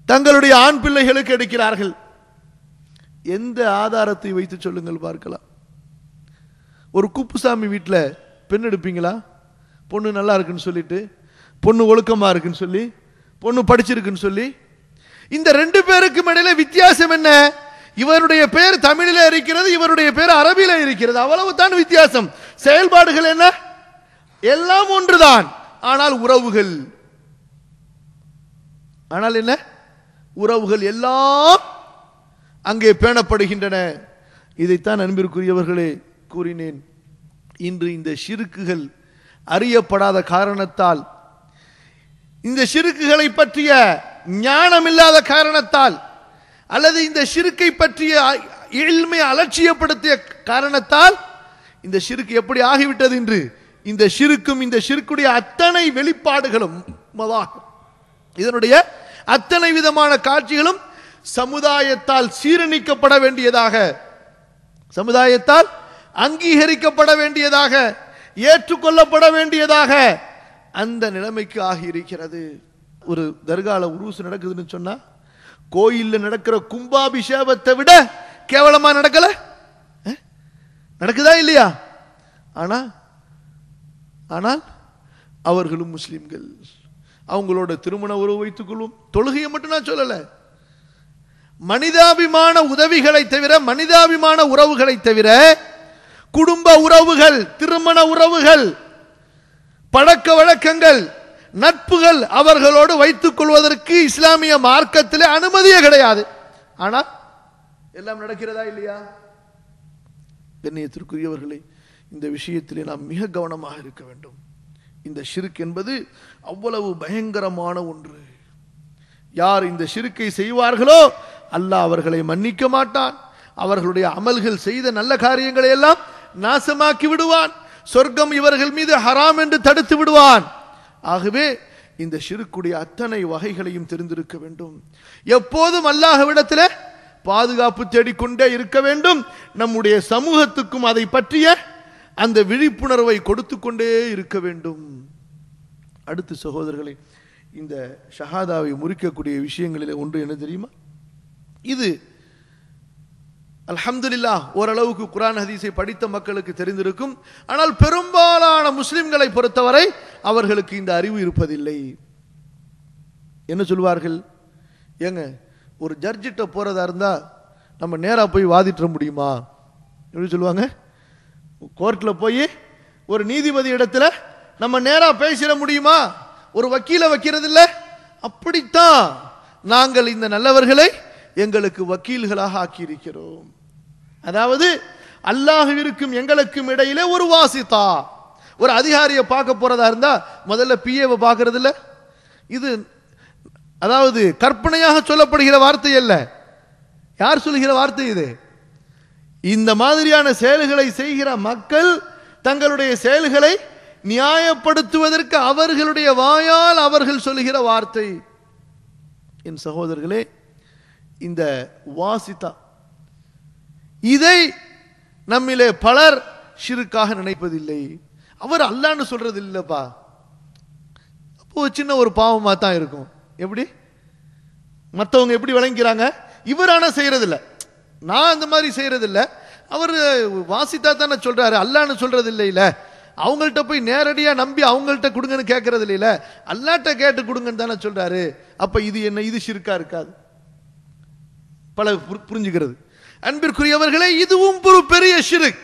தங்களுடைய ஆண் பிள்ளைகளுக்கு எடுக்கிறார்கள். எந்த ஆதாரத்தை வைத்து சொல்லுங்கள் பார்க்கலாம். ஒரு குப்புசாமி வீட்டில் பெண் எடுப்பீங்களா? பொண்ணு நல்லா இருக்குன்னு சொல்லிட்டு, பொண்ணு ஒழுக்கமா இருக்குன்னு சொல்லி, பொண்ணு படிச்சிருக்குன்னு சொல்லி. இந்த ரெண்டு பேருக்கும் இடையில வித்தியாசம் என்ன? இவருடைய பேர் தமிழில இருக்கிறது, இவருடைய பேர் அரபியில இருக்கிறது, அவ்வளவுதான் வித்தியாசம். செயல்பாடுகள் என்ன? எல்லாம் ஒன்றுதான். ஆனால் உறவுகள், ஆனால் என்ன? உறவுகள் எல்லாம் அங்கே பேணப்படுகின்றன. இதைத்தான் அன்பிற்குரியவர்களே கூறினேன். இன்று இந்த ஷிர்க்குகள் அறியப்படாத காரணத்தால், இந்த ஷிர்க்குகளை பற்றிய ஞானம் இல்லாத காரணத்தால், அல்லது இந்த ஷிர்க்கை பற்றிய இல்மை அலட்சியப்படுத்திய காரணத்தால் இந்த ஷிர்க் எப்படி ஆகிவிட்டது என்று, இந்த ஷிர்க்கும் இந்த ஷிர்க்குடைய அத்தனை வெளிப்பாடுகளும், இதனுடைய அத்தனை விதமான காட்சிகளும் சமுதாயத்தால் சீரணிக்கப்பட வேண்டியதாக, சமுதாயத்தால் அங்கீகரிக்கப்பட வேண்டியதாக, ஏற்றுக்கொள்ளப்பட வேண்டியதாக அந்த நிலைமைக்கு ஆகியிருக்கிறது. ஒரு தர்கால உருஸ் நடக்குதுன்னு சொன்னா, கோயில்ல நடக்கிற கும்பாபிஷேகத்தை விட கேவலமா நடக்கல? நடக்குதா இல்லையா? ஆனால் அவர்களும் முஸ்லிம்கள், அவங்களோட திருமண உறவு வைத்துக் கொள்ளும். தொழுகையை மட்டும் நான் சொல்லல, மனிதாபிமான உதவிகளை தவிர, மனிதாபிமான உறவுகளை தவிர, குடும்ப உறவுகள், திருமண உறவுகள், பழக்க வழக்கங்கள், நட்புகள் அவர்களோடு வைத்துக் கொள்வதற்கு இஸ்லாமிய மார்க்கத்திலே அனுமதியே கிடையாது. ஆனால் எல்லாம் நடக்கிறதா இல்லையா? கண்ணியத்திற்குரியவர்களே, இந்த விஷயத்திலே நாம் மிக கவனமாக இருக்க வேண்டும். இந்த ஷிர்க் என்பது அவ்வளவு பயங்கரமான ஒன்று. யார் இந்த ஷிர்க்கை செய்வார்களோ அல்லாஹ் அவர்களை மன்னிக்க மாட்டான். அவர்களுடைய அமல்கள், செய்த நல்ல காரியங்களை எல்லாம் நாசமாக்கி விடுவான். சொர்க்கம் இவர்கள் மீது ஹராம் என்று தடுத்து விடுவான். ஆகவே இந்த ஷிர்க்குடைய அத்தனை வகைகளையும் தெரிந்திருக்க வேண்டும். எப்போதும் அல்லாஹ்விடத்திலே பாதுகாப்பு தேடிக்கொண்டே இருக்க வேண்டும். நம்முடைய சமூகத்துக்கும் அதை பற்றிய அந்த விழிப்புணர்வை கொடுத்து கொண்டே இருக்க வேண்டும். அடுத்து சகோதரர்களை, இந்த ஷஹாதாவை முறிக்கக்கூடிய விஷயங்களிலே ஒன்று என்ன தெரியுமா? இது அல்ஹம்துலில்லாஹ் ஓரளவுக்கு குர்ஆன் ஹதீஸை படித்த மக்களுக்கு தெரிந்திருக்கும். ஆனால் பெரும்பாலான முஸ்லிம்களை பொறுத்தவரை அவர்களுக்கு இந்த அறிவு இருப்பதில்லை. என்ன சொல்வார்கள்? ஏங்க, ஒரு ஜட்ஜிட்ட போறதா இருந்தா நம்ம நேரா போய் வாதிட முடியுமா? எப்படி சொல்லுவாங்க? கோர்ட்ல போய் ஒரு நீதிபதி இடத்துல நம்ம நேரா பேசிட முடியுமா? ஒரு வக்கீல வைக்கிறது இல்ல. அப்படித்தான் நாங்கள் இந்த நல்லவர்களை எங்களுக்கு வக்கீல்களாக ஆக்கியிருக்கிறோம். அதாவது அல்லாஹ்விற்கும் எங்களுக்கும் இடையிலே ஒரு வாசிதா, ஒரு அதிகாரியை பார்க்க போறதா இருந்தா முதல்ல பிஏவை பார்க்கறது இல்ல. இது அதாவது கற்பனையாக சொல்லப்படுகிற வார்த்தை அல்ல. யார் சொல்லுகிற வார்த்தை இது? இந்த மாதிரியான செயல்களை செய்கிற மக்கள் தங்களுடைய செயல்களை நியாயப்படுத்துவதற்கு அவர்களுடைய வாயால் அவர்கள் சொல்லுகிற வார்த்தை. என் சகோதரர்களே, இந்த வாசிதா, இதை நம்மிலே பலர் ஷிர்க்காக நினைப்பதில்லை. அவர் அல்லாஹ்னு சொல்றது இல்லப்பா. அப்போ சின்ன ஒரு பாவமா தான் இருக்கும். எப்படி மற்றவங்க எப்படி வழங்கிறாங்க? இவரான செய்யறதில்ல, நான் அந்த மாதிரி செய்யறதில்ல, அவர் வாசித்தா தானே சொல்றாரு, அல்லாஹ்னு சொல்றது இல்லை. இல்ல அவங்கள்ட்ட போய் நேரடியா நம்பி அவங்கள்ட்ட கொடுங்கன்னு கேட்கறது இல்ல, அல்லாஹ்ட்ட கேட்டு கொடுங்கன்னு தானே சொல்றாரு. அப்ப இது என்ன? இது ஷிர்கா இருக்காது. பல புரிஞ்சுக்கிறது. அன்பிற்குரியவர்களே, இதுவும் ஒரு பெரிய ஷிர்க்.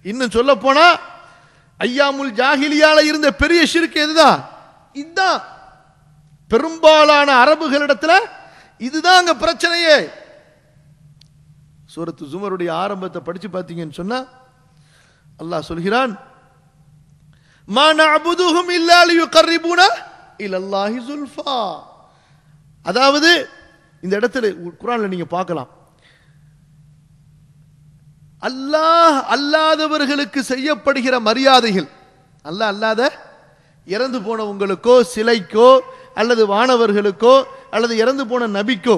இன்னும் சொல்ல போனா ஐயாமுல் ஜாஹிலியால இருந்த பெரிய ஷிர்க் எதுதான்? இதுதான். பெரும்பாலான அரபுகளிடத்துல இதுதான் அங்க பிரச்சனையே. சூரத்து ஜுமருடைய ஆரம்பத்தை படிச்சு பார்த்தீங்கன்னு சொன்னா அல்லாஹ் சொல்கிறான், மா நஅபுதுஹும் இல்லா லியுகர்ரிபூனா இலல்லாஹி ஸுல்ஃபா. அதாவது இந்த இடத்துல குர்ஆன்ல நீங்க பார்க்கலாம், அல்லாஹ் அல்லாதவர்களுக்கு செய்யப்படுகிற மரியாதைகள், அல்லாஹ் அல்லாத இறந்து போனவங்களுக்கோ சிலைக்கோ அல்லது வானவர்களுக்கோ அல்லது இறந்து போன நபிக்கோ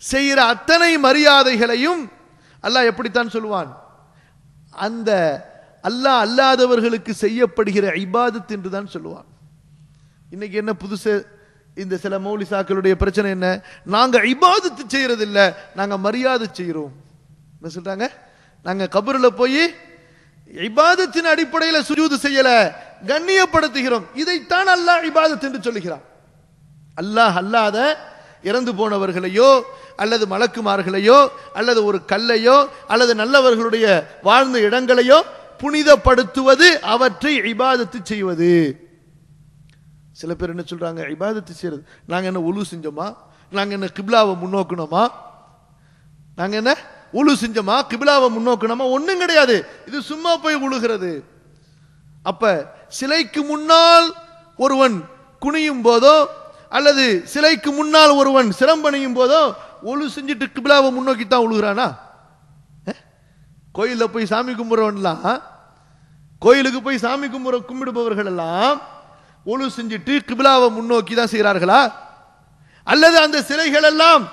செய்கிற அத்தனை மரியாதைகளையும் அல்லாஹ் எப்படித்தான் சொல்லுவான்? அந்த அல்லாஹ் அல்லாதவர்களுக்கு செய்யப்படுகிற இபாதத் என்று தான் சொல்லுவான். இன்னைக்கு என்ன புதுசு? இந்த சில மௌலிசாக்களுடைய பிரச்சனை என்ன? நாங்க இபாதத்து செய்யறது இல்ல, நாங்க மரியாதை செய்யறோம். என்ன சொல்றாங்க? நாங்க கபர்ல போய் இபாதத்தின் அடிப்படையில் சுஜூது செய்யல, கண்ணியப்படுத்துகிறோம். இதைத்தான் அல்லாஹ் இபாதத் என்று சொல்லுகிறான். அல்லாஹ் அல்லாத இறந்து போனவர்களையோ அல்லது மலக்குமார்களையோ அல்லது ஒரு கல்லையோ அல்லது நல்லவர்களுடைய வாழ்ந்த இடங்களையோ புனிதப்படுத்துவது, அவற்றை இபாதத்து செய்வது. சில பேர் என்ன சொல்றாங்க? இபாதத்து செய்யறது, நாங்க என்ன உலு செஞ்சோமா? நாங்க என்ன கிப்லாவை முன்னோக்கணுமா? நாங்க என்ன உலு செஞ்சோமா? கிப்லாவை முன்னோக்கணுமா? ஒண்ணும் கிடையாது. இது சும்மா போய் உழுகிறது. அப்ப சிலைக்கு முன்னால் ஒருவன் குனியும் போதோ அல்லது சிலைக்கு முன்னால் ஒருவன் சிரம்பணியும் போதோ ஒலு செஞ்சுட்டு கிப்லாவை முன்னோக்கி தான் உழுகிறானா? கோயிலில் போய் சாமி கும்பிடுறவன்லாம், கோயிலுக்கு போய் சாமி கும்பிடுபவர்கள் எல்லாம் ஒலு செஞ்சுட்டு கிப்லாவை முன்னோக்கி தான் செய்கிறார்களா? அல்லது அந்த சிலைகள் எல்லாம்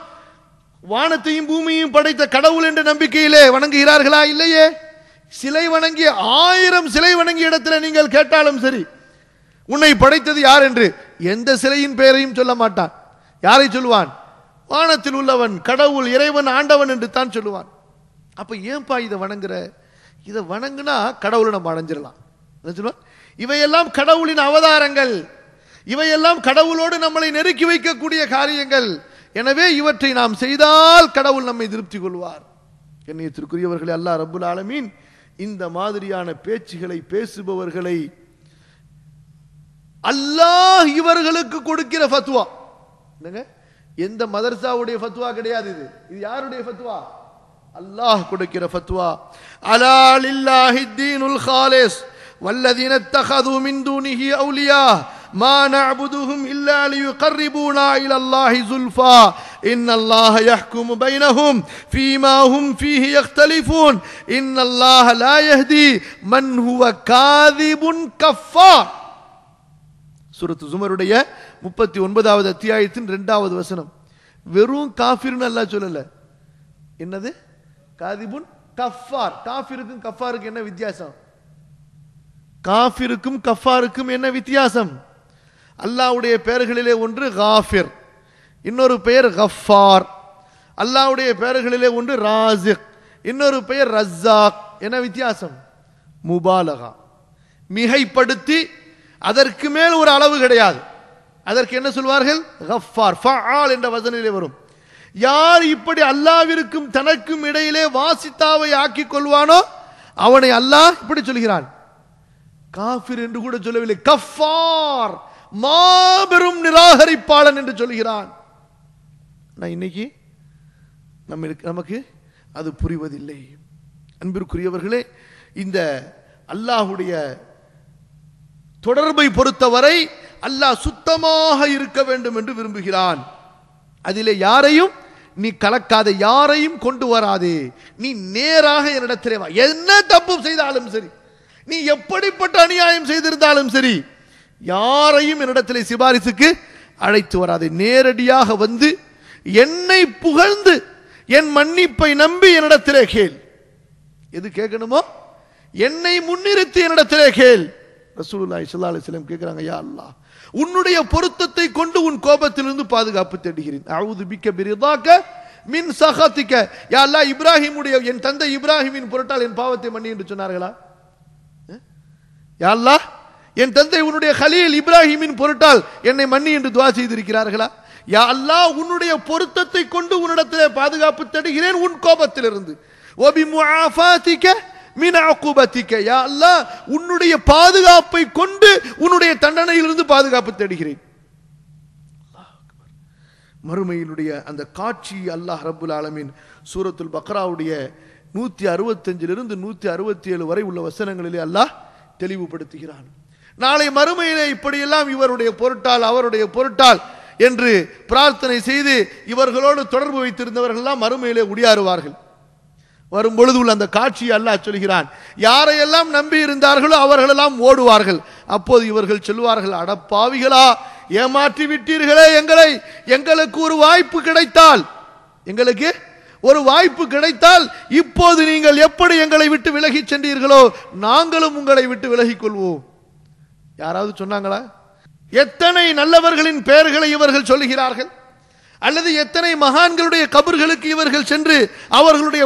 வானத்தையும் பூமியையும் படைத்த கடவுள் என்ற நம்பிக்கையிலே வணங்குகிறார்களா? இல்லையே. சிலை வணங்கிய 1000 சிலை வணங்கிய இடத்துல நீங்கள் கேட்டாலும் சரி, உன்னை படைத்தது யார் என்று எந்த சிலையின் பெயரையும் சொல்ல மாட்டான். யாரை சொல்லுவான்? வானத்தில் உள்ளவன், கடவுள், இறைவன், ஆண்டவன் என்று தான் சொல்லுவான். அப்ப ஏன்பா இதை வணங்குற? இதை வணங்குனா கடவுளை நம்ம அடைஞ்சிடலாம். என்ன சொல்லுவான்? இவையெல்லாம் கடவுளின் அவதாரங்கள், இவையெல்லாம் கடவுளோடு நம்மளை நெருக்கி வைக்கக்கூடிய காரியங்கள். எனவே இவற்றை நாம் செய்தால் கடவுள் நம்மை திருப்தி கொள்வார். கண்ணியத்திற்குரியவர்களே, அல்லாஹ் ரப்புல் ஆலமீன் இந்த மாதிரியான பேச்சுகளை பேசுபவர்களை அல்லாஹ் இவர்களுக்கு கொடுக்கிற ஃபத்வா. என்னங்க? எந்த மதரசாவுடைய ஃபத்வா கிடையாது. இது யாருடைய ஃபத்வா? அல்லாஹ் கொடுக்கிற ஃபத்வா. அலா லில்லாஹி தீனுல் காலிஸ் வல்லதீன இத்தகது மின் தூனிஹி அவுலியா மா நஅபுதுஹும் இல்லா லியுகர்ரிபூனா இலல்லாஹி ஸுல்ஃபா இன்னல்லாஹ யஹ்குமு பைனஹும் ஃபீமா ஹும் ஃபீஹி யக்தலிஃபூன் இன்னல்லாஹ லா யஹ்தி மன் ஹுவ காதிபுன் கஃபார். சூரத்து ஜுமருடைய 39வது அத்தியாயத்தின் 2வது வசனம். வெறும் காஃபிர்னு அல்லாஹ் சொல்லல. என்னது? காதிபுன் கஃபார். காஃபிருக்கும் கஃபாருக்கு என்ன வித்தியாசம்? காஃபிருக்கும் கஃபாருக்கும் என்ன வித்தியாசம்? அல்லாஹ்வுடைய பெயர்களிலே ஒன்று காஃபிர், இன்னொரு பெயர் கஃபார். அல்லாஹ்வுடைய பெயர்களிலே ஒன்று ராசிக், இன்னொரு பெயர் ரஸாக். என்ன வித்தியாசம்? முபாலகா, மிகைப்படுத்தி, அதற்கு மேல் ஒரு அளவு கிடையாது. அதற்கு என்ன சொல்வார்கள்? கஃபார். ஃபஆல் என்ற வசனிலே வரும். யார் இப்படி அல்லாஹ்விற்கும் தனக்கும் இடையிலே வாசித்தாவை ஆக்கிக் கொள்வானோ அவனை அல்லாஹ் இப்படி சொல்கிறான், காஃபிர் என்று கூட சொல்லவில்லை, கஃபார், மாபெரும் நிராகரிப்பாளன் என்று சொல்கிறான். இன்னைக்கு நமக்கு அது புரிவதில்லை. அன்பிற்குரியவர்களே, இந்த அல்லாஹ்வுடைய தொடர்பை பொறுத்தவரை அல்லாஹ் சுத்தமாக இருக்க வேண்டும் என்று விரும்புகிறான். அதிலே யாரையும் நீ கலக்காதே, யாரையும் கொண்டு வராதே, நீ நேராக என்னிடத்திலே வா. என்ன தப்பு செய்தாலும் சரி, நீ எப்படிப்பட்ட அநியாயம் செய்திருந்தாலும் சரி, யாரையும் என்னிடத்திலே சிபாரிசுக்கு அழைத்து வராதே. நேரடியாக வந்து என்னை புகழ்ந்து என் மன்னிப்பை நம்பி என்னிடத்திலே கேள். எது கேட்கணுமோ என்னை முன்னிறுத்தி என்னிடத்திலே கேள். ரசூலுல்லாஹி ஸல்லல்லாஹு அலைஹி வஸல்லம் கேக்குறாங்க, யா அல்லாஹ், உன்னுடைய பொருத்தத்தை கொண்டு உன் கோபத்திலிருந்து பாதுகாப்பு தேடுகிறேன். அஊது பிக்க பிரிதாக மின் சகதிக. யா அல்லாஹ், இப்ராஹிமுடைய, என் தந்தை இப்ராஹிமின் பொருட்டால் என் பாவத்தை மன்னி என்று சொன்னார்களா? யா அல்லாஹ், என் தந்தை உன்னுடைய கலீல் இப்ராஹிமின் பொருட்டால் என்னை மன்னி என்று துஆ செய்திருக்கிறார்களா? யா அல்லாஹ், உன்னுடைய பொருத்தத்தை கொண்டு உன்னிடத்திலே பாதுகாப்பு தேடுகிறேன் உன் கோபத்திலிருந்து. வபி முஆஃபாதிக மின் அகுபதிக. யா அல்லாஹ், உன்னுடைய பாதுகாப்பை கொண்டு உன்னுடைய தண்டனையிலிருந்து பாதுகாப்பு தேடுகிறேன். மறுமையினுடைய அந்த காட்சி அல்லாஹ் ரப்புல் ஆலமீன் சூரத்துல் பக்ராவுடைய 165 167 வரை உள்ள வசனங்களிலே அல்லாஹ் தெளிவுபடுத்துகிறான். நாளை மறுமையிலே இப்படியெல்லாம் இவருடைய பொருட்டால் அவருடைய பொருட்டால் என்று பிரார்த்தனை செய்து இவர்களோடு தொடர்பு வைத்திருந்தவர்கள் எல்லாம் மறுமையிலே உடியாறுவார்கள். வரும்பொழுது உள்ள அந்த காட்சியை அல்லாஹ் சொல்கிறான், யாரையெல்லாம் நம்பி இருந்தார்களோ அவர்களெல்லாம் ஓடுவார்கள். அப்போது இவர்கள் சொல்வார்கள், அடப்பாவிகளா, ஏமாற்றி விட்டீர்களே எங்களை, எங்களுக்கு ஒரு வாய்ப்பு கிடைத்தால், எங்களுக்கு ஒரு வாய்ப்பு கிடைத்தால் இப்போது நீங்கள் எப்படி எங்களை விட்டு விலகி சென்றீர்களோ நாங்களும் உங்களை விட்டு விலகிக் கொள்வோம். யாராவது சொன்னாங்களா? எத்தனை நல்லவர்களின் பெயர்களை இவர்கள் சொல்லுகிறார்கள், அல்லது எத்தனை மகான்களுடைய கபர்களுக்கு இவர்கள் சென்று அவர்களுடைய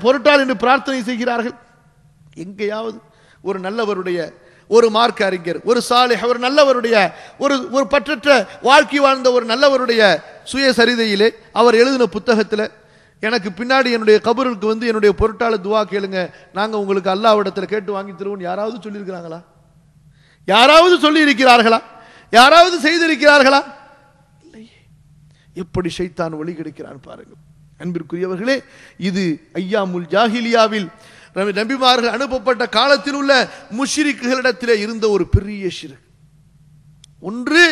பொருட்டால் என்று பிரார்த்தனை செய்கிறார்கள். எங்கேயாவது ஒரு நல்லவருடைய, ஒரு மார்க்க அறிஞர், ஒரு சாலிஹ், ஒரு நல்லவருடைய, ஒரு பற்றற்ற வாழ்க்கை வாழ்ந்த ஒரு நல்லவருடைய சுயசரிதையிலே அவர் எழுதின புத்தகத்தில், எனக்கு பின்னாடி என்னுடைய கபருக்கு வந்து என்னுடைய பொருட்டால துவா கேளுங்க, நாங்கள் உங்களுக்கு அல்லாஹ்விடத்தில் கேட்டு வாங்கி தருவோம் யாராவது சொல்லியிருக்கிறாங்களா? யாராவது சொல்லி இருக்கிறார்களா? யாராவது செய்திருக்கிறார்களா? இல்லையே. எப்படி ஷைத்தான் வழி கிடைக்கிறான் பாருங்கள். அன்பிற்குரியவர்களே, இது ஐயாமுல் ஜாஹிலியாவில் நபிமார்கள் அனுப்பப்பட்ட காலத்தில் உள்ள முஷ்ரிக்குகளிடத்திலே இருந்த ஒரு பெரிய ஷிர்க். ஒன்று,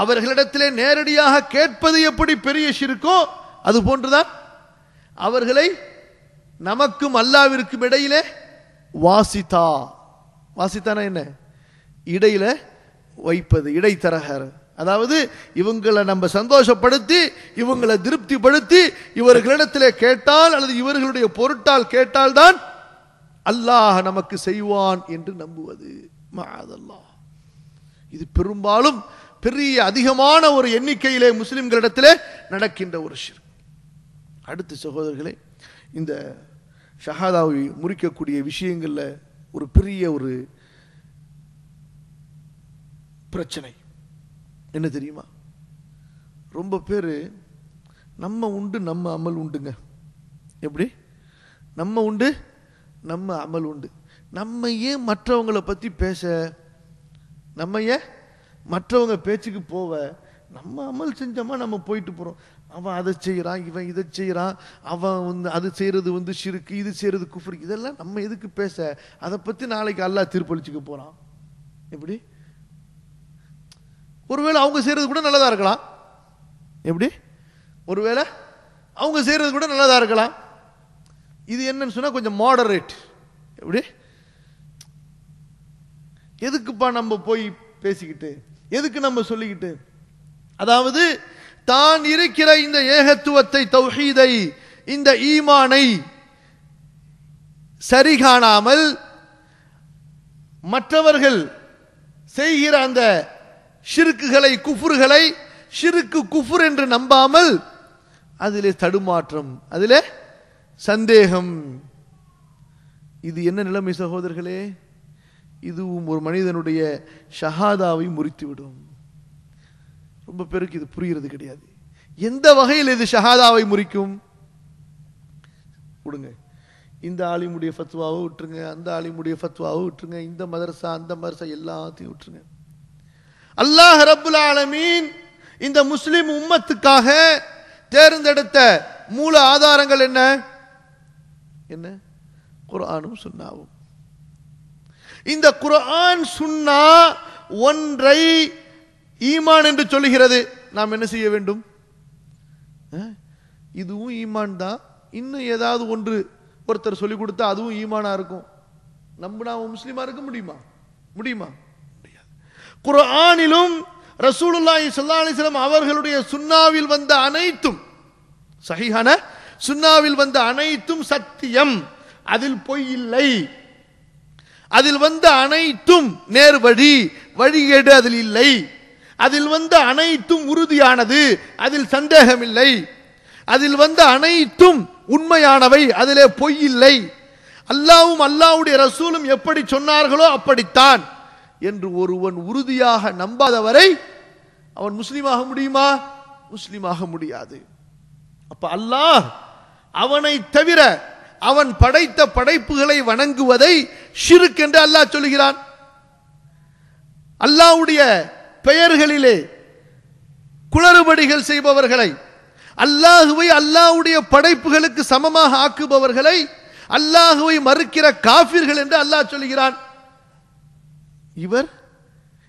அவர்களிடத்திலே நேரடியாக கேட்பது எப்படி பெரிய ஷிர்க்கோ அது போன்றுதான் அவர்களை நமக்கும் அல்லாவிற்கும் இடையிலே வாசித்தானா என்ன, இடையில வைப்பது, இடைத்தரகர். அதாவது இவங்களை நம்ம சந்தோஷப்படுத்தி இவங்களை திருப்திப்படுத்தி இவர்களிடத்திலே கேட்டால் அல்லது இவர்களுடைய பொருட்டால் கேட்டால்தான் அல்லாஹ் நமக்கு செய்வான் என்று நம்புவது. மஅதல்லாஹ். இது பெரும்பாலும் பெரிய அதிகமான ஒரு எண்ணிக்கையிலே முஸ்லிம்களிடத்திலே நடக்கின்ற ஒரு ஷிர்க். அடுத்த சகோதரர்களே, இந்த ஷஹாதாவை முறிக்கக்கூடிய விஷயங்கள்ல ஒரு பெரிய ஒரு பிரச்சனை என்ன தெரியுமா? ரொம்ப பேர் நம்ம உண்டு நம்ம அமல் உண்டுங்க. எப்படி? நம்ம உண்டு நம்ம அமல் உண்டு. நம்ம ஏன் மற்றவங்களை பற்றி பேச, நம்ம ஏன் மற்றவங்க பேச்சுக்கு போவ, நம்ம அமல் செஞ்சோமா நம்ம போயிட்டு போகிறோம். அவன் அதை செய்கிறான், இவன் இதை செய்கிறான், அவன் வந்து அது செய்கிறது வந்து ஷிர்க், இது செய்கிறது குஃப்ர், இதெல்லாம் நம்ம எதுக்கு பேச? அதை பற்றி நாளைக்கு அல்லாஹ் தீர்ப்பளிச்சுக்க போகிறான். எப்படி? ஒருவேளை அவங்க செய்கிறது கூட நல்லதாக இருக்கலாம். எப்படி? ஒருவேளை அவங்க செய்கிறது கூட நல்லதாக இருக்கலாம். இது என்னன்னு சொன்னா கொஞ்சம் மாடரேட். எப்படி? எதுக்குப்பா நம்ம போய் பேசிக்கிட்டு, எதுக்கு நம்ம சொல்லிக்கிட்டு? அதாவது தான் இருக்கிற இந்த ஏகத்துவத்தை, தௌஹீதை, இந்த ஈமானை சரி காணாமல் மற்றவர்கள் செய்கிற அந்த ஷிர்க்குகளை, குஃப்ர்களை ஷிர்க்கு குஃப்ர் என்று நம்பாமல் அதிலே தடுமாற்றம், அதிலே சந்தேகம். இது என்ன நிலைமை சகோதரர்களே? இதுவும் ஒரு மனிதனுடைய ஷஹாதாவை முறித்துவிடும். ரொம்ப பேருக்கு இது புரிகிறது கிடையாது. எந்த வகையில் இது ஷஹாதாவை முறிக்கும்? கொடுங்க, இந்த ஆலிமுடைய ஃபத்வாவை விட்டுருங்க, அந்த ஆலிமுடைய ஃபத்வாவை விட்டுருங்க, இந்த மதரசா அந்த மதரசா எல்லாத்தையும் விட்டுருங்க. அல்லாஹ் ரப்புல் ஆலமீன் இந்த முஸ்லிம் உம்மத்துக்காக தேர்ந்தெடுத்த மூல ஆதாரங்கள் என்ன? என்ன? குர்ஆனும் சுன்னாவும். இந்த குர்ஆன் சுன்னா ஒன்றை ஈமான் என்று சொல்லுகிறது. நாம் என்ன செய்ய வேண்டும்? இதுவும் ஈமான் தான், இன்னும் ஏதாவது ஒன்று ஒருத்தர் சொல்லிக் கொடுத்தா அதுவும் ஈமானா இருக்கும். நம்பினா முஸ்லிமா இருக்க முடியுமா? முடியுமா? முடியாது. குர்ஆனிலும் ரசூலுல்லாஹி ஸல்லல்லாஹு அலைஹி வஸல்லம் அவர்களுடைய சுன்னாவில் வந்த அனைத்தும், சஹீஹான சுன்னாவில் வந்த அனைத்தும் சத்தியம், அதில் பொய் இல்லை. அதில் வந்த அனைத்தும் நேர்வழி, வழிகேடு அதில் இல்லை. அதில் வந்த அனைத்தும் உறுதியானது, அதில் சந்தேகம் இல்லை. அதில் வந்த அனைத்தும் உண்மையானவை, அதிலே பொய் இல்லை. அல்லாஹ்வும் அல்லாஹ்வுடைய ரசூலும் எப்படி சொன்னார்களோ அப்படித்தான் என்று ஒருவன் உறுதியாக நம்பாதவரை அவன் முஸ்லிமாக முடியுமா? முஸ்லிமாக முடியாது. அப்ப அல்லாஹ் அவனை தவிர அவன் படைத்த படைப்புகளை வணங்குவதை ஷிர்க் என்று அல்லாஹ் சொல்கிறான். அல்லாஹ்வுடைய பெயர்களிலே குளறுபடிகள் செய்பவர்களை, அல்லாஹுவை அல்லாஹ்வுடைய படைப்புகளுக்கு சமமாக ஆக்குபவர்களை அல்லாஹுவை மறுக்கிற காஃபிர்கள் என்று அல்லாஹ் சொல்கிறான். இவர்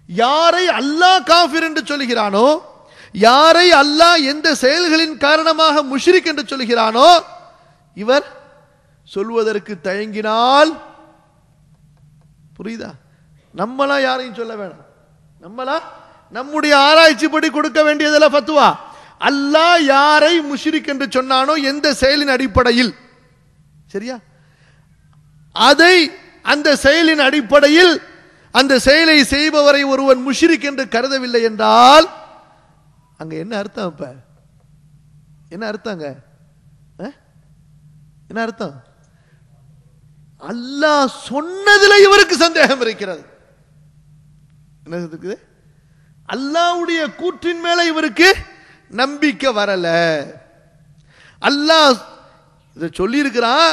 யாரை அல்லாஹ் காஃபிர் என்று சொல்கிறானோ, யாரை அல்லாஹ் எந்த செயல்களின் காரணமாக முஷ்ரிக் என்று சொல்கிறானோ, இவர் சொல்வதற்கு தயங்கினால், புரியுதா? நம்மளா யாரையும் சொல்ல வேணாம். நம்மளா நம்முடைய ஆராய்ச்சிப்படி கொடுக்க வேண்டியதில்லை ஃபத்வா. அல்லாஹ் யாரை முஷ்ரிக் என்று சொன்னானோ எந்த செயலின் அடிப்படையில், சரியா, அதை அந்த செயலின் அடிப்படையில் அந்த செயலை செய்பவரை ஒருவன் முஷ்ரிக் என்று கருதவில்லை என்றால் அங்க என்ன அர்த்தம்? இப்ப என்ன அர்த்தங்க? என்ன அர்த்தம்? அல்லாஹ் சொன்னதுல இவருக்கு சந்தேகம் இருக்கிறது. என்ன இருக்குது? அல்லாஹ்வுடைய கூற்றின் மேல இவருக்கு நம்பிக்கை வரல. அல்லாஹ் இதை சொல்லி இருக்கிறான்,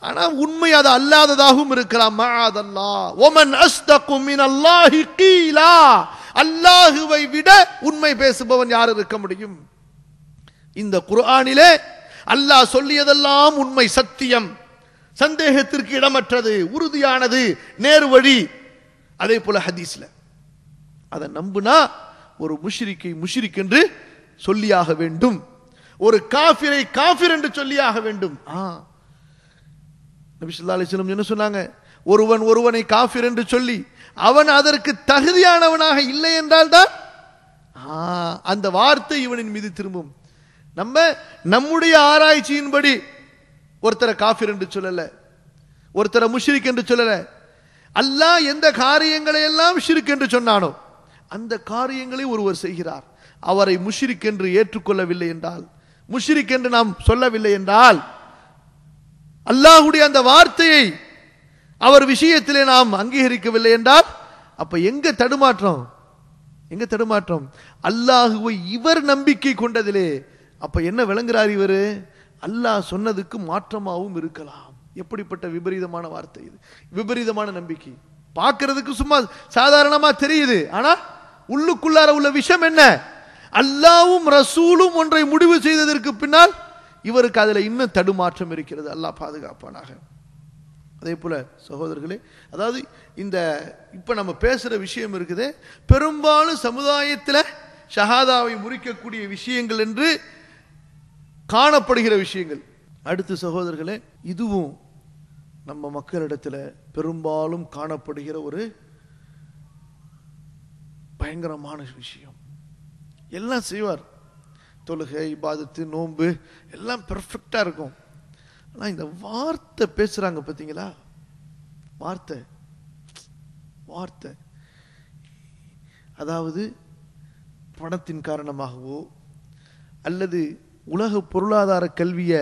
ஆனா உண்மை அது அல்லாததாகவும் இருக்கலாம். மஅதல்லாஹ் வமன் அஸ்தகு மினல்லாஹி கீலா, அல்லாஹ்வை விட உண்மை பேசுபவன் யார் இருக்க முடியும்? இந்த குர்ஆனிலே அல்லாஹ் சொல்லியதெல்லாம் உண்மை, சத்தியம், சந்தேகத்திற்கு இடமற்றது, உறுதியானது, நேர்வழி. அதே போல ஹதீஸ்ல அதை நம்புனா ஒரு முஷ்ரிக்கை முஷ்ரிக் என்று சொல்லியாக வேண்டும், ஒரு காஃபிரை காஃபிர் என்று சொல்லியாக வேண்டும். நபி ஸல்லல்லாஹு அலைஹி வஸல்லம் என்ன சொன்னாங்க? ஒருவன் ஒருவனை காஃபிர் என்று சொல்லி அவன் அதற்கு தகுதியானவனாக இல்லை என்றால் தான் அந்த வார்த்தை இவனின் மீது திரும்பும். நம்முடைய ஆராய்ச்சியின்படி ஒருத்தரை காஃபிர் என்று சொல்லல, ஒருத்தரை முஷ்ரிக் என்று சொல்லல. அல்லாஹ் எந்த காரியங்களை எல்லாம் ஷிர்க் என்று சொன்னானோ அந்த காரியங்களை ஒருவர் செய்கிறார், அவரை முஷ்ரிக் என்று ஏற்றுக்கொள்ளவில்லை என்றால், முஷ்ரிக் என்று நாம் சொல்லவில்லை என்றால், அல்லாஹ்வுடைய அந்த வார்த்தையை அவர் விஷயத்திலே நாம் அங்கீகரிக்கவில்லை என்றால், அப்ப எங்க தடுமாற்றம்? எங்க தடுமாற்றம்? அல்லாஹ்வை இவர் நம்பிக்கை கொண்டதிலே. அப்ப என்ன விளங்குறார் இவரு? அல்லாஹ் சொன்னதுக்கு மாற்றமாகவும் இருக்கலாம். எப்படிப்பட்ட விபரீதமான வார்த்தை இது, விபரீதமான நம்பிக்கை. பார்க்கிறதுக்கு சும்மா சாதாரணமா தெரியுது, ஆனா உள்ளுக்குள்ளார உள்ள விஷயம் என்ன? அல்லாஹ்வும் ரசூலும் ஒன்றை முடிவு செய்ததற்கு பின்னால் இவருக்கு அதுல இன்னும் தடுமாற்றம் இருக்கிறது. அல்லாஹ் பாதுகாப்பானாக. அதே போல சகோதரர்களே, அதாவது இந்த இப்ப நம்ம பேசுற விஷயம் இருக்குது, பெரும்பாலும் சமுதாயத்தில் ஷஹாதாவை முறிக்கக்கூடிய விஷயங்கள் என்று காணப்படுகிற விஷயங்கள். அடுத்து சகோதரர்களே, இதுவும் நம்ம மக்களிடத்தில் பெரும்பாலும் காணப்படுகிற ஒரு பயங்கரமான விஷயம். எல்லாம் செய்வார், தொழுகை, இபாதத்து, நோன்பு எல்லாம் பெர்ஃபெக்டா இருக்கும். ஆனா இந்த வார்த்தை பேசுறாங்க பாத்தீங்களா, வார்த்தை வார்த்தை அதாவது பணத்தின் காரணமாகவோ அல்லது உலக பொருளாதார கல்விய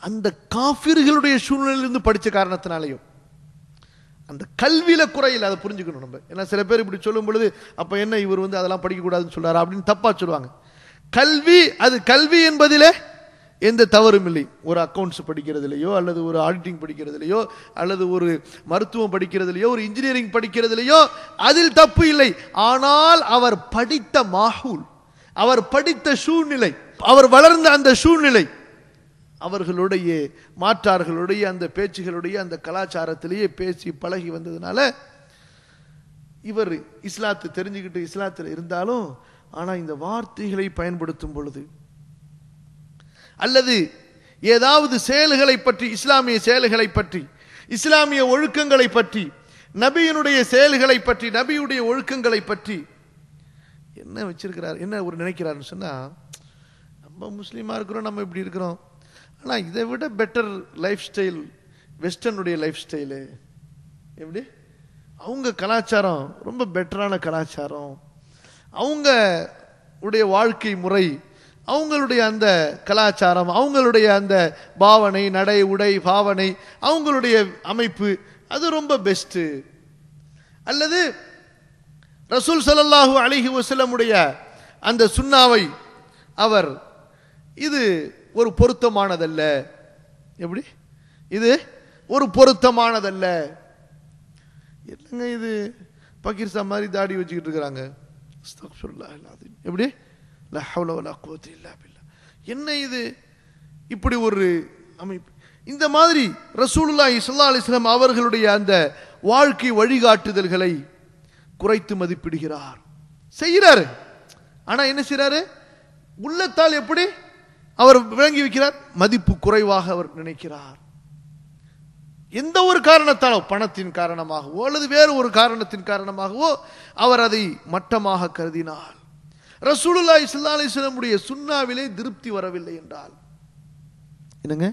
அந்த காஃபிர்களுடைய சூழ்நிலையிலிருந்து படிச்ச காரணத்தினாலையும், அந்த கல்வியில குறையில் அதை புரிஞ்சுக்கணும் நம்ம. ஏன்னா சில பேர் இப்படி சொல்லும் பொழுது அப்ப என்ன இவர் அதெல்லாம் படிக்க கூடாதுன்னு சொல்றாரு அப்படின்னு தப்பா சொல்லுவாங்க. கல்வி, அது கல்வி என்பதிலே எந்த தவறும் இல்லை. ஒரு அக்கவுண்ட்ஸ் படிக்கிறதுலையோ அல்லது ஒரு ஆடிட்டிங் படிக்கிறதுலையோ அல்லது ஒரு மருத்துவம் படிக்கிறதுலையோ ஒரு இன்ஜினியரிங் படிக்கிறதுலையோ அதில் தப்பு இல்லை. ஆனால் அவர் படித்த மாஹூல், அவர் படித்த சூழ்நிலை, அவர் வளர்ந்த அந்த சூழ்நிலை, அவர்களுடைய மாற்றார்களுடைய அந்த பேச்சுகளுடைய அந்த கலாச்சாரத்திலேயே பேசி பழகி வந்ததுனால இவர் இஸ்லாத்தை தெரிஞ்சுக்கிட்டு இஸ்லாத்தில் இருந்தாலும், ஆனா இந்த வார்த்தைகளை பயன்படுத்தும் பொழுது அல்லது ஏதாவது செயல்களை பற்றி, இஸ்லாமிய செயல்களை பற்றி, இஸ்லாமிய ஒழுக்கங்களை பற்றி, நபியினுடைய செயல்களை பற்றி, நபியுடைய ஒழுக்கங்களை பற்றி என்ன வச்சிருக்கிறார், என்ன ஒரு நினைக்கிறாருன்னு சொன்னா, நம்ம முஸ்லீமா இருக்கிறோம், நம்ம இப்படி இருக்கிறோம், ஆனா இதை விட பெட்டர் லைஃப் ஸ்டைல் வெஸ்டர்னுடைய லைஃப் ஸ்டைலு, எப்படி அவங்க கலாச்சாரம் ரொம்ப பெட்டரான கலாச்சாரம், அவங்க உடைய வாழ்க்கை முறை, அவங்களுடைய அந்த கலாச்சாரம், அவங்களுடைய அந்த பாவனை, நடை, உடை, பாவனை, அவங்களுடைய அமைப்பு அது ரொம்ப பெஸ்ட். அல்லது ரசூல் ஸல்லல்லாஹு அலைஹி வஸல்லம் உடைய அந்த சுன்னாவை அவர் இது ஒரு பொருத்தமானதல்ல, எப்படி இது ஒரு பொருத்தமானதல்ல, என்னங்க இது பாகிஸ்தான் மாதிரி தாடி வச்சுக்கிட்டு இருக்கிறாங்க, அஸ்தக்ஃபிருல்லாஹ் அல்-அஸீம், எப்படி லா ஹவ்ல வலா குவத்த இல்லா பில்லாஹ், என்ன இது இப்படி ஒரு அமைப்பு. இந்த மாதிரி ரசூலுல்லாஹி ஸல்லல்லாஹு அலைஹி வஸல்லம் அவர்களுடைய அந்த வாழ்க்கை வழிகாட்டுதல்களை குறைத்து மதிப்பிடுகிறார், செய்கிறாரு. ஆனா என்ன செய்யறாரு, உள்ளத்தால் எப்படி அவர் விளங்கி வைக்கிறார், மதிப்பு குறைவாக அவர் நினைக்கிறார். எந்த ஒரு காரணத்தாலோ, பணத்தின் காரணமாகவோ அல்லது வேறு ஒரு காரணத்தின் காரணமாகவோ அவர் அதை மட்டமாக கருதினார். ரசூலுல்லாஹி ஸல்லல்லாஹு அலைஹி வஸல்லமுடைய சுன்னாவிலே திருப்தி வரவில்லை என்றால் என்னங்க,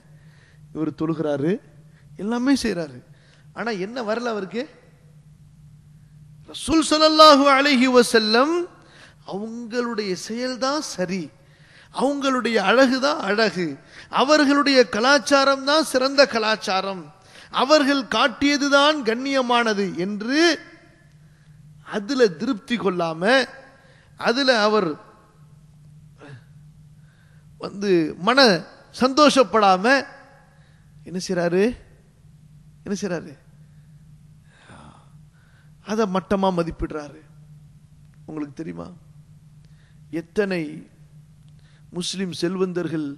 இவர் தொழுகிறாரு, எல்லாமே செய்றாரு, ஆனா என்ன வரல அவருக்கு? ரசூல் ஸல்லல்லாஹு அலைஹி வஸல்லம் அவங்களுடைய செயல்தான் சரி, அவங்களுடைய அழகுதான் அழகு, அவர்களுடைய கலாச்சாரம் தான் சிறந்த கலாச்சாரம், அவர்கள் காட்டியதுதான் கண்ணியமானது என்று அதுல திருப்தி கொள்ளாம, அதுல அவர் மன சந்தோஷப்படாம என்ன செய்றாரு? அதை மட்டமா மதிப்பிடுறாரு. உங்களுக்கு தெரியுமா எத்தனை முஸ்லிம் செல்வந்தர்கள்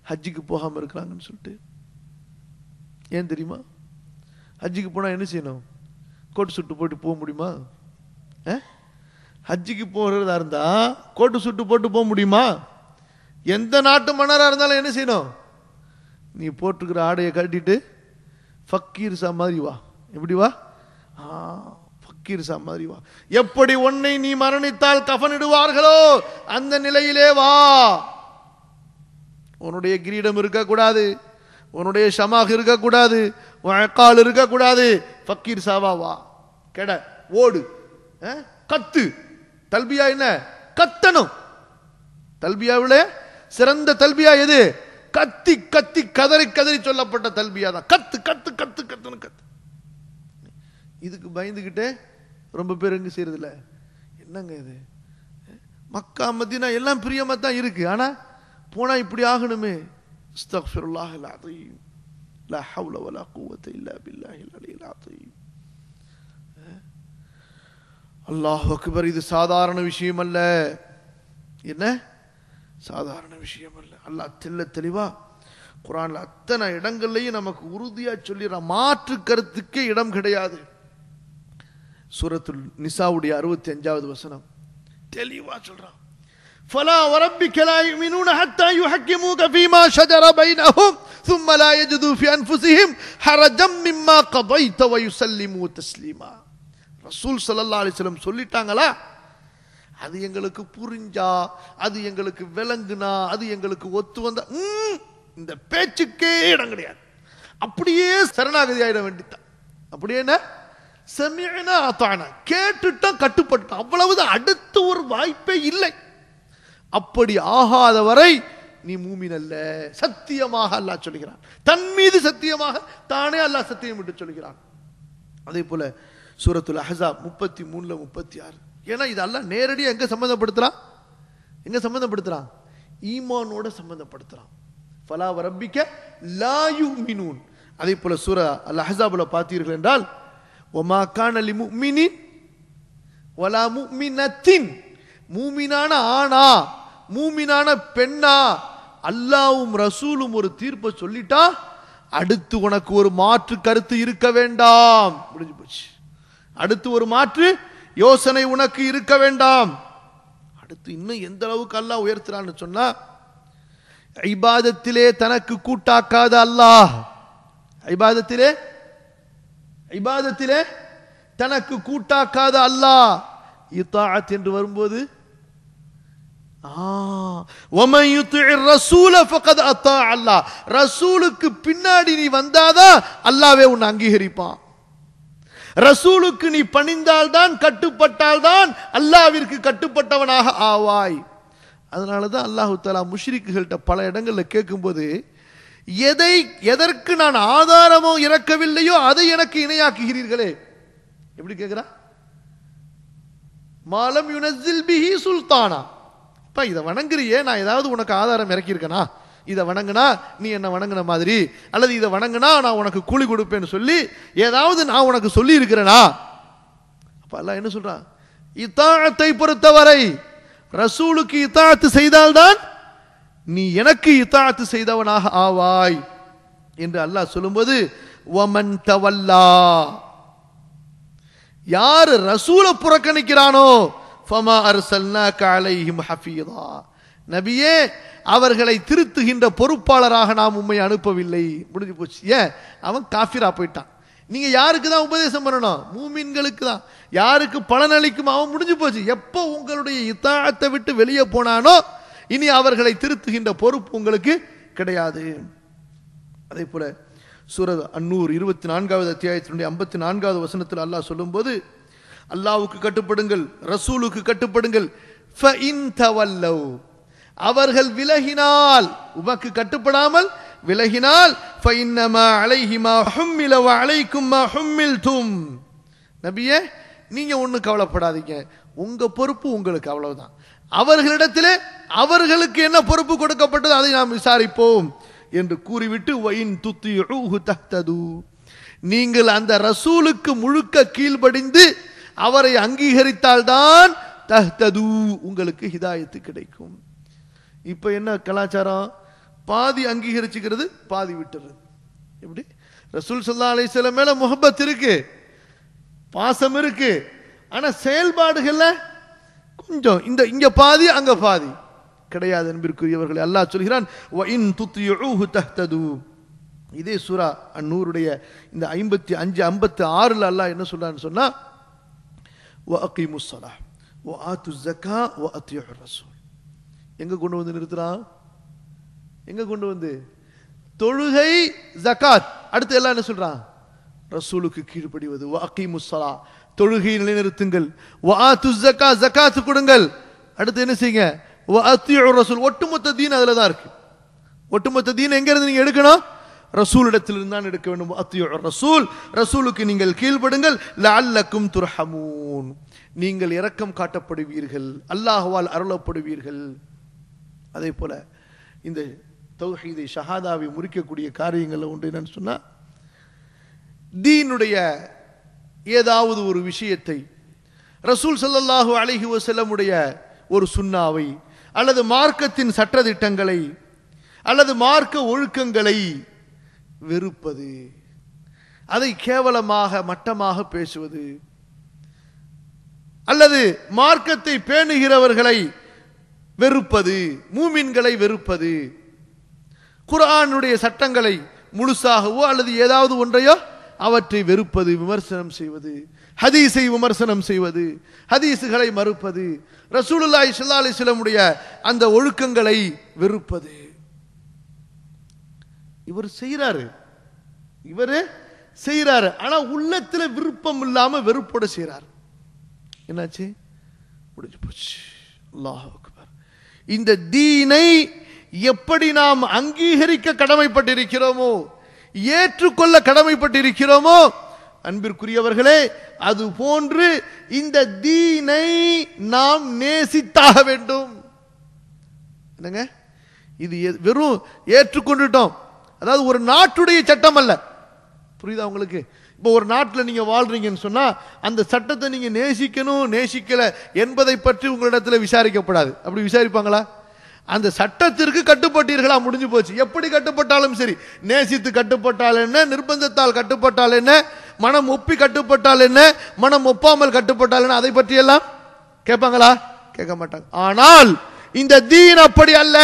ஹஜ்ஜுக்கு போகாம இருக்கிறாங்கன்னு சொல்லிட்டு? ஏன் தெரியுமா? ஹஜ்ஜுக்கு போனா என்ன செய்யணும்? கோட்டு சுட்டு போட்டு போக முடியுமா? ஹஜ்ஜுக்கு போறதா இருந்தா கோட்டு சுட்டு போட்டு போக முடியுமா? எந்த நாட்டு மன்னரா இருந்தாலும் என்ன செய்யணும்? நீ போட்டுக்கிற ஆடையை கட்டிட்டு ஃபக்கீர் சா மாதிரி வா. எப்படி வா? ஃபக்கீர் சா மாதிரி வா. எப்படி உன்னை நீ மரணித்தால் கஃனிடுவார்களோ அந்த நிலையிலே வா. உன்னுடைய கிரீடம் இருக்கக்கூடாது, உன்னுடைய ஷமாக இருக்கக்கூடாது, கால் இருக்கக்கூடாது, ஃபக்கீர் சாவா வா. கெட ஓடு, கத்து. தல்பியா என்ன? கத்தணும். தல்பியாவிலே சிறந்த தல்பியா எது? கத்தி கத்தி கதறி கதறி சொல்லப்பட்ட தல்பியா தான். கத்து கத்து கத்து கத்துன்னு கத்து. இதுக்கு பயந்துகிட்டே ரொம்ப பேர் எங்க செய்யறது இல்ல. என்னங்க இது? மக்கா மதீனா எல்லாம் பிரியமா தான் இருக்கு, ஆனா போனா இப்படி ஆகணுமே. அஸ்தக்ஃபிருல்லாஹில் அஸீம், லா ஹவ்ல வலா குவத்த இல்லா பில்லாஹில் அலியில் அஸீம். அல்லாஹ் அக்பர். இது சாதாரண விஷயம் அல்ல. என்ன சாதாரண விஷயம் அல்ல. அல்லாஹ் தெல்ல தெளிவா குர்ஆன்ல அத்தனை இடங்கள்லையும் நமக்கு உறுதியா சொல்லிடுற, மாற்று கருத்துக்கே இடம் கிடையாது. சூரத்துல் நிசாவுடைய 65வது வசனம் தெளிவா சொல்றான். فلا وربك لا يؤمنون حتى يحكموك فيما شجر بينهم ثم لا يجدوا في انفسهم حرجا مما قضيت ويسلموا تسليما. ரசூல் ஸல்லல்லாஹு அலைஹி வஸல்லம் சொல்லிட்டாங்களா, அது எங்களுக்கு புரிஞ்சா, அது எங்களுக்கு விளங்குனா, அது எங்களுக்கு ஒத்து வந்தா இந்த பேச்சுக்கே இடம் கிடையாது. அப்படியே சரணாகதி ஆயிட வேண்டியதான். அப்படியே என்ன? சமிஅனா அதானா, கேட்டுட்டோம் கட்டுப்பட்டோம், அவ்வளவுதான். அடுத்த ஒரு வாய்ப்பே இல்லை. அப்படி ஆகாத வரை நீ மூமின் அல்ல. சத்தியமாக அல்லாஹ் சொல்கிறான். தன் மீது சத்தியமாக தானே அல்லாஹ் சத்தியம் விட்டு சொல்கிறான். அதே போல சூரத்துல் அஹ்ஸாப் 33 36. ஏன்னா இது அல்லாஹ் நேரடியாக எங்க சம்பந்தப்படுத்துறான்? எங்க சம்பந்தப்படுத்துறான்? ஈமானோட சம்பந்தப்படுத்துறான். ஃபலா வரப்பிக்க லா யுமினூன். அதே போல சூரா அல் அஹ்ஸாப்ல பார்த்தீர்கள் என்றால், வமா கான லிமுமினின் வலா முமினத்தின், மூமினான ஆணா மூமினான பெண்ணா அல்லாஹ்வும் ரசூலும் ஒரு தீர்ப்பை சொல்லிட்டா அடுத்து உனக்கு ஒரு மாற்று கருத்து இருக்க வேண்டாம். முடிஞ்சு போச்சு. அடுத்து ஒரு மாற்று யோசனை உனக்கு இருக்க வேண்டாம். அடுத்து இன்னும் எந்த அளவுக்கு அல்லாஹ் உயர்த்துறான்னு சொன்னா, இபாதத்திலே தனக்கு கூட்டாக்காத அல்லாஹ், இபாதத்திலே தனக்கு கூட்டாக்காத அல்லாஹ். இத்தாஅத் என்று வரும்போது وَمَنْ يُطِعِ الرَّسُولَ فَقَدْ أَطَاعَ اللَّهَ. ரசூலுக்கு பின்னாடி நீ வந்தாதான் அல்லாஹ்வே உன்னை அங்கீகரிப்பான். ரசூலுக்கு நீ பணிந்தால்தான், கட்டுப்பட்டால்தான் அல்லாஹ்விற்கு கட்டுப்பட்டவனாக ஆவாய். அதனாலதான் அல்லாஹ் தஆலா முஷ்ரிக்குகள்கிட்ட பல இடங்கள்ல கேட்கும்போது, எதற்கு நான் ஆதாரமோ இறக்கவில்லையோ அதை எனக்கு இணையாக்குகிறீர்களே. எப்படி கேட்கிறா? மாலம் யுனஸ்ஸில் பிஹி சுல்தானா. இதை வணங்குறியே, நான் ஏதாவது உனக்கு ஆதாரம் இறக்கியிருக்கனா? இதை வணங்குனா நீ என்ன வணங்குன மாதிரி, அல்லது இதை வணங்குனா நான் உனக்கு கூலி கொடுப்பேன்னு சொல்லி ஏதாவது நான் உனக்கு சொல்லி இருக்கிறேனா? அப்ப அல்லாஹ் என்ன சொல்றான்? இத்தாஅத்தை பொறுத்தவரை ரசூலுக்கு இத்தாஅத்து செய்தால்தான் நீ எனக்கு இத்தாஅத்து செய்தவனாக ஆவாய் என்று அல்லாஹ் சொல்லும்போது, வமன் தவல்லா, யார் ரசூலை புறக்கணிக்கிறானோ, ஃபமா அர்சல்னாக அலைஹிம் ஹஃபீதா, நபியே அவர்களை திருத்துகின்ற பொறுப்பாளராக நாம் உம்மை அனுப்பவில்லை. முடிஞ்சு போச்சு. ஏன்? அவன் காஃபிரா போயிட்டான். நீங்க யாருக்கு தான் உபதேசம் பண்ணணும்? மூமின்களுக்கு தான். யாருக்கு பலனளிக்கும் அவன் முடிஞ்சு போச்சு. எப்போ உங்களுடைய இத்தாஅத்தை விட்டு வெளியே போனானோ இனி அவர்களை திருத்துகின்ற பொறுப்பு உங்களுக்கு கிடையாது. அதே போல சூரா அன்-நூர் 24வது அத்தியாயத்தினுடைய 54வது வசனத்தில் அல்லாஹ் சொல்லும்போது, அல்லாஹ்வுக்கு கட்டுப்படுங்கள், ரசூலுக்கு கட்டுப்படுங்கள். ஃபஇன் தவல்லவ், அவர்கள் விலகினால், உமக்கு கட்டுப்படாமல் விலகினால், ஃபஇன்னமா அலைஹி மா ஹும்மில வ அலைக்கும் மா ஹும்மில்தும். நபியே, நீங்க ஒன்றும் கவலைப்படாதீங்க, உங்க பொறுப்பு உங்களுக்கு, அவ்வளவுதான். அவர்களிடத்திலே அவர்களுக்கு என்ன பொறுப்பு கொடுக்கப்பட்டது அதை நாம் விசாரிப்போம் என்று கூறிவிட்டு, வயின் துத்தியூஹு தஹ்தது, நீங்கள் அந்த ரசூலுக்கு முழுக்க கீழ்ப்படிந்து அவரை அங்கீகரித்தால்தான் தஹ்தது, உங்களுக்கு ஹிதாயத்து கிடைக்கும். இப்ப என்ன கலாச்சாரம்? பாதி அங்கீகரிச்சுக்கிறது, பாதி விட்டுறது. எப்படி? ரசூல் ஸல்லல்லாஹு அலைஹி வஸல்லம் மேல முஹப்பத் இருக்கு, பாசம் இருக்கு, ஆனா செயல்பாடுகள்ல கொஞ்சம் இங்க பாதி அங்க பாதி கிடையாது. அன்பிற்குரியவர்களே, அல்லாஹ் சொல்கிறான் வ இன் துத்தியூஹு தஹ்தது. இதே சூரா அன்-நூருடைய இந்த 55 56ல அல்லாஹ் என்ன சொல்றான்னு சொன்னா, வ அகீமுஸ் ஸலாஹ் வ ஆத்துஸ் ஸக்கா வ அத்தியூர் ரசூல். எங்க கொண்டு வந்து நிறுத்துறான்? எங்க கொண்டு வந்து? தொழுகை, ஜகாத். அடுத்து எல்லாம் என்ன சொல்றான்? ரசூலுக்கு கீழ்ப்படிவது. வ அகீமுஸ் ஸலாஹ், தொழுகையை நிலைநிறுத்துங்கள். வ ஆத்துஸ் ஸக்கா, ஜகாத் கொடுங்கள். அடுத்து என்ன செய்யுங்க? வ அத்தியூர் ரசூல். ஒட்டுமொத்த தீன் அதுல தான் இருக்கு. ஒட்டுமொத்த தீன் எங்க இருந்து நீங்க எடுக்கணும்? ரசூலிடத்திலிருந்து தான் எடுக்க வேண்டும். அத்தியூர் ரசூல், ரசூலுக்கு நீங்கள் கீழ்ப்படுங்கள். லஅல்லக்கும் துர்ஹமூன், நீங்கள் இரக்கம் காட்டப்படுவீர்கள், அல்லாஹ்வால் அருளப்படுவீர்கள். அதே போல இந்த தௌஹீதை ஷஹாதாவை முறிக்கக்கூடிய காரியங்கள் ஒன்று என்னன்னு சொன்னா, தீனுடைய ஏதாவது ஒரு விஷயத்தை, ரசூல் ஸல்லல்லாஹு அலைஹி வஸல்லமுடைய ஒரு சுன்னாவை அல்லது மார்க்கத்தின் சட்டதிட்டங்களை அல்லது மார்க்க ஒழுக்கங்களை வெறுப்பது, அதை கேவலமாக மட்டமாக பேசுவது, அல்லது மார்க்கத்தை பேணுகிறவர்களை வெறுப்பது, மூமின்களை வெறுப்பது, குர்ஆனுடைய சட்டங்களை முழுசாகவோ அல்லது ஏதாவது ஒன்றையோ அவற்றை வெறுப்பது, விமர்சனம் செய்வது, ஹதீஸை விமர்சனம் செய்வது, ஹதீஸுகளை மறுப்பது, ரசூலுல்லாஹி ஸல்லல்லாஹு அலைஹி வஸல்லமுடைய அந்த ஒழுக்கங்களை வெறுப்பது. இவர் செய்யறாரு, ஆனா உள்ளத்துல விருப்பம் இல்லாம வெறுப்போட செய்யறாரு. என்னாச்சு? முடிஞ்சு போச்சு. அல்லாஹ் அக்பர். இந்த தீனை எப்படி நாம் அங்கீகரிக்க கடமைப்பட்டிருக்கிறோமோ, ஏற்றுக்கொள்ள கடமைப்பட்டிருக்கிறோமோ, அன்பிற்குரியவர்களே, அது போன்று இந்த தீனை நாம் நேசித்தாக வேண்டும். என்னங்க இது? வெறும் ஏற்றுக்கொண்டுட்டோம், அதாவது ஒரு நாட்டுடைய சட்டம் அல்ல. புரியுதா உங்களுக்கு? இப்போ ஒரு நாட்டில் நீங்க வாழ்றீங்கன்னு சொன்னா அந்த சட்டத்தை நீங்க நேசிக்கணும் நேசிக்கல என்பதை பற்றி உங்களிடத்தில் விசாரிக்கப்படாது. அப்படி விசாரிப்பாங்களா? அந்த சட்டத்திற்கு கட்டுப்பட்டீர்களா, முடிஞ்சு போச்சு. எப்படி கட்டுப்பட்டாலும் சரி, நேசித்து கட்டுப்பட்டால் என்ன, நிர்பந்தத்தால் கட்டுப்பட்டால் என்ன, மனம் ஒப்பி கட்டுப்பட்டால் என்ன, மனம் ஒப்பாமல் கட்டுப்பட்டால் என்ன, அதை பற்றி எல்லாம் கேட்பாங்களா? கேட்க மாட்டாங்க. ஆனால் இந்த தீன் அப்படி அல்ல.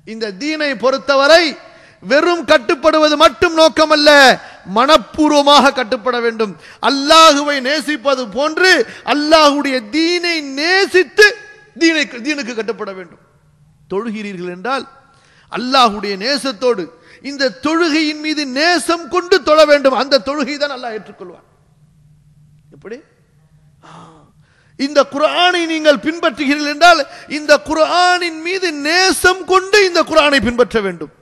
இந்த தீனை பொறுத்தவரை வெறும் கட்டுப்படுவது மட்டும் நோக்கம் அல்ல, மனப்பூர்வமாக கட்டுப்பட வேண்டும். அல்லாஹுவை நேசிப்பது போன்று அல்லாஹுடைய தீனை நேசித்து தீனுக்கு கட்டுப்பட வேண்டும். தொழுகிறீர்கள் என்றால் அல்லாஹுடைய நேசத்தோடு இந்த தொழுகையின் மீது நேசம் கொண்டு தொழ வேண்டும். அந்த தொழுகை தான் அல்லாஹ் ஏற்றுக்கொள்வார். எப்படி? இந்த குர்ஆனை நீங்கள் பின்பற்றுகிறீர்கள் என்றால் இந்த குர்ஆனின் மீது நேசம் கொண்டு இந்த குர்ஆனை பின்பற்ற வேண்டும்.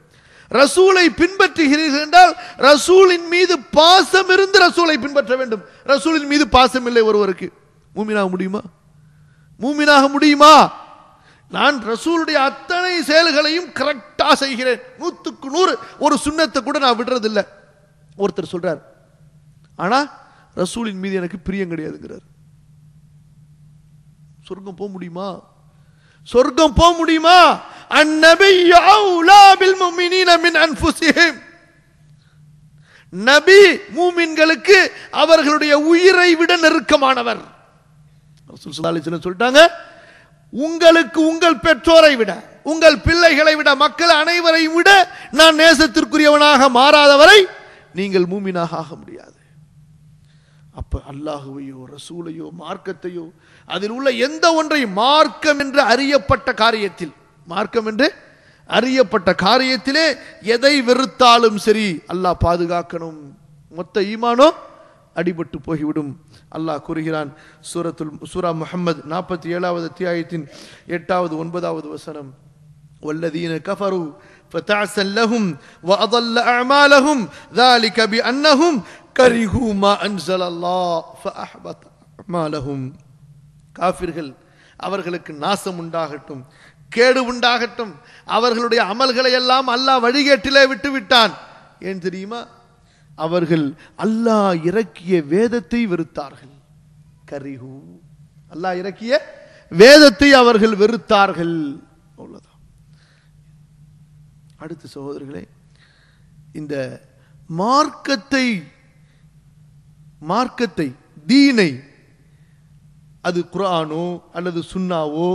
ரசூலை பின்பற்றுகிறீர்கள் என்றால் ரசூலின் மீது பாசம் இருந்து ரசூலை பின்பற்ற வேண்டும். ரசூலின் மீது பாசம் இல்லை ஒருவருக்கு, மூமினாக முடியுமா? மூமினாக முடியுமா? நான் ரசூலுடைய அத்தனை செயல்களையும் கரெக்டா செய்கிறேன், 100க்கு 100, ஒரு சுன்னத்தை கூட நான் விடுறது இல்லை. ஒருத்தர் சொல்றார், ஆனா ரசூலின் மீது எனக்கு பிரியம் கிடையாதுங்கிறார். சொர்க்கம் போக முடியுமா? சொர்க்கம் போக முடியுமா? அந்நபியு அவுலா பில் முஃமினீன மின் அன்ஃபுஸிஹிம். நபி மூமின்களுக்கு அவர்களுடைய உயிரை விட நெருக்கமானவர். ரசூல் ஸல்லல்லாஹு அலைஹி வஸல்லம் சொல்லிட்டாங்க, உங்களுக்கு உங்கள் பெற்றோரை விட, உங்கள் பிள்ளைகளை விட, மக்கள் அனைவரையும் விட நான் நேசத்திற்குரியவனாக மாறாதவரை நீங்கள் மூமினாக ஆக முடியாது. அப்ப அல்லாஹுவையோ ரசூலையோ மார்க்கத்தையோ அதில் உள்ள எந்த ஒன்றை மார்க்கம் என்று அறியப்பட்ட காரியத்திலே எதை வெறுத்தாலும் சரி அல்லாஹ் பாதுகாக்கணும். மொத்த ஈமானோ அடிபட்டு போய்விடும். அல்லாஹ் கூறுகிறான் சூரா முஹம்மது 47வது அத்தியாயத்தின் 8வது 9வது வசனம், வல்லதீன கஃபரு ஃபதஅஸல் லஹும் வஅضل அஅமாலஹும் ذلك بأنهم كرهوا ما أنزل الله فأحبط أعمالهم. காஃபிர்கள் அவர்களுக்கு நாசம் உண்டாகட்டும், கேடு உண்டாகட்டும், அவர்களுடைய அமல்களை எல்லாம் அல்லாஹ் வழிகேட்டிலே விட்டு விட்டான். ஏன் தெரியுமா? அவர்கள் அல்லாஹ் இறக்கிய வேதத்தை வெறுத்தார்கள். கரிஹு, அல்லாஹ் இறக்கிய வேதத்தை அவர்கள் வெறுத்தார்கள். அவ்வளவுதான். அடுத்த சகோதரர்களே, இந்த மார்க்கத்தை தீனை, அது குர்ஆனோ அல்லது சுன்னாவோ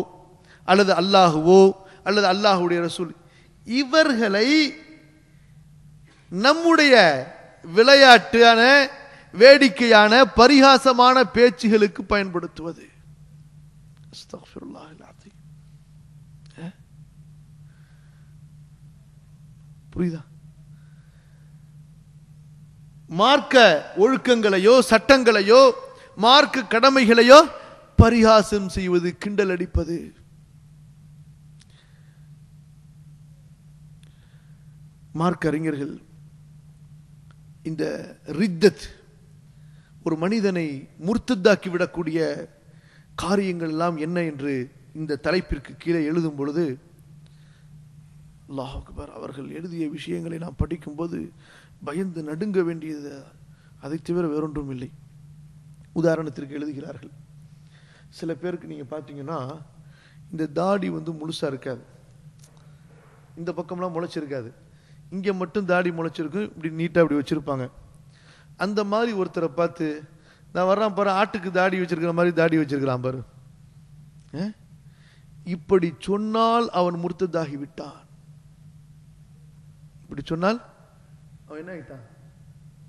அல்லது அல்லாஹுவோ அல்லது அல்லாஹுடைய ரசூல், இவர்களை நம்முடைய விளையாட்டான வேடிக்கையான பரிகாசமான பேச்சுகளுக்கு பயன்படுத்துவது. புரியுதா? மார்க்க ஒழுக்கங்களையோ சட்டங்களையோ மார்க்க கடமைகளையோ பரிகாசம் செய்வது, கிண்டல் அடிப்பது. மார்க்க அறிஞர்கள் இந்த ரித்தத், ஒரு மனிதனை முர்த்தத்தாக்கி விடக்கூடிய காரியங்கள் எல்லாம் என்ன என்று இந்த தலைப்பிற்கு கீழே எழுதும் பொழுது அல்லாஹ் அக்பர், அவர்கள் எழுதிய விஷயங்களை நாம் படிக்கும்போது பயந்து நடுங்க வேண்டியது, அதை தவிர வேறொன்றும் இல்லை. உதாரணத்திற்கு எழுதுகிறார்கள், சில பேருக்கு நீங்க பார்த்தீங்கன்னா இந்த தாடி முழுசா இருக்காது, இந்த பக்கம்லாம் முளைச்சிருக்காது, இங்க மட்டும் தாடி முளைச்சிருக்கு, இப்படி நீட்டா இப்படி வச்சிருப்பாங்க. அந்த மாதிரி ஒருத்தரை பார்த்து, நான் வர்றான் பாரு, ஆட்டுக்கு தாடி வச்சிருக்கிற மாதிரி தாடி வச்சிருக்கிறான் பாரு, இப்படி சொன்னால் அவன் முர்த்ததாகி விட்டான். இப்படி சொன்னால் அவன் என்ன ஆயிட்டான்?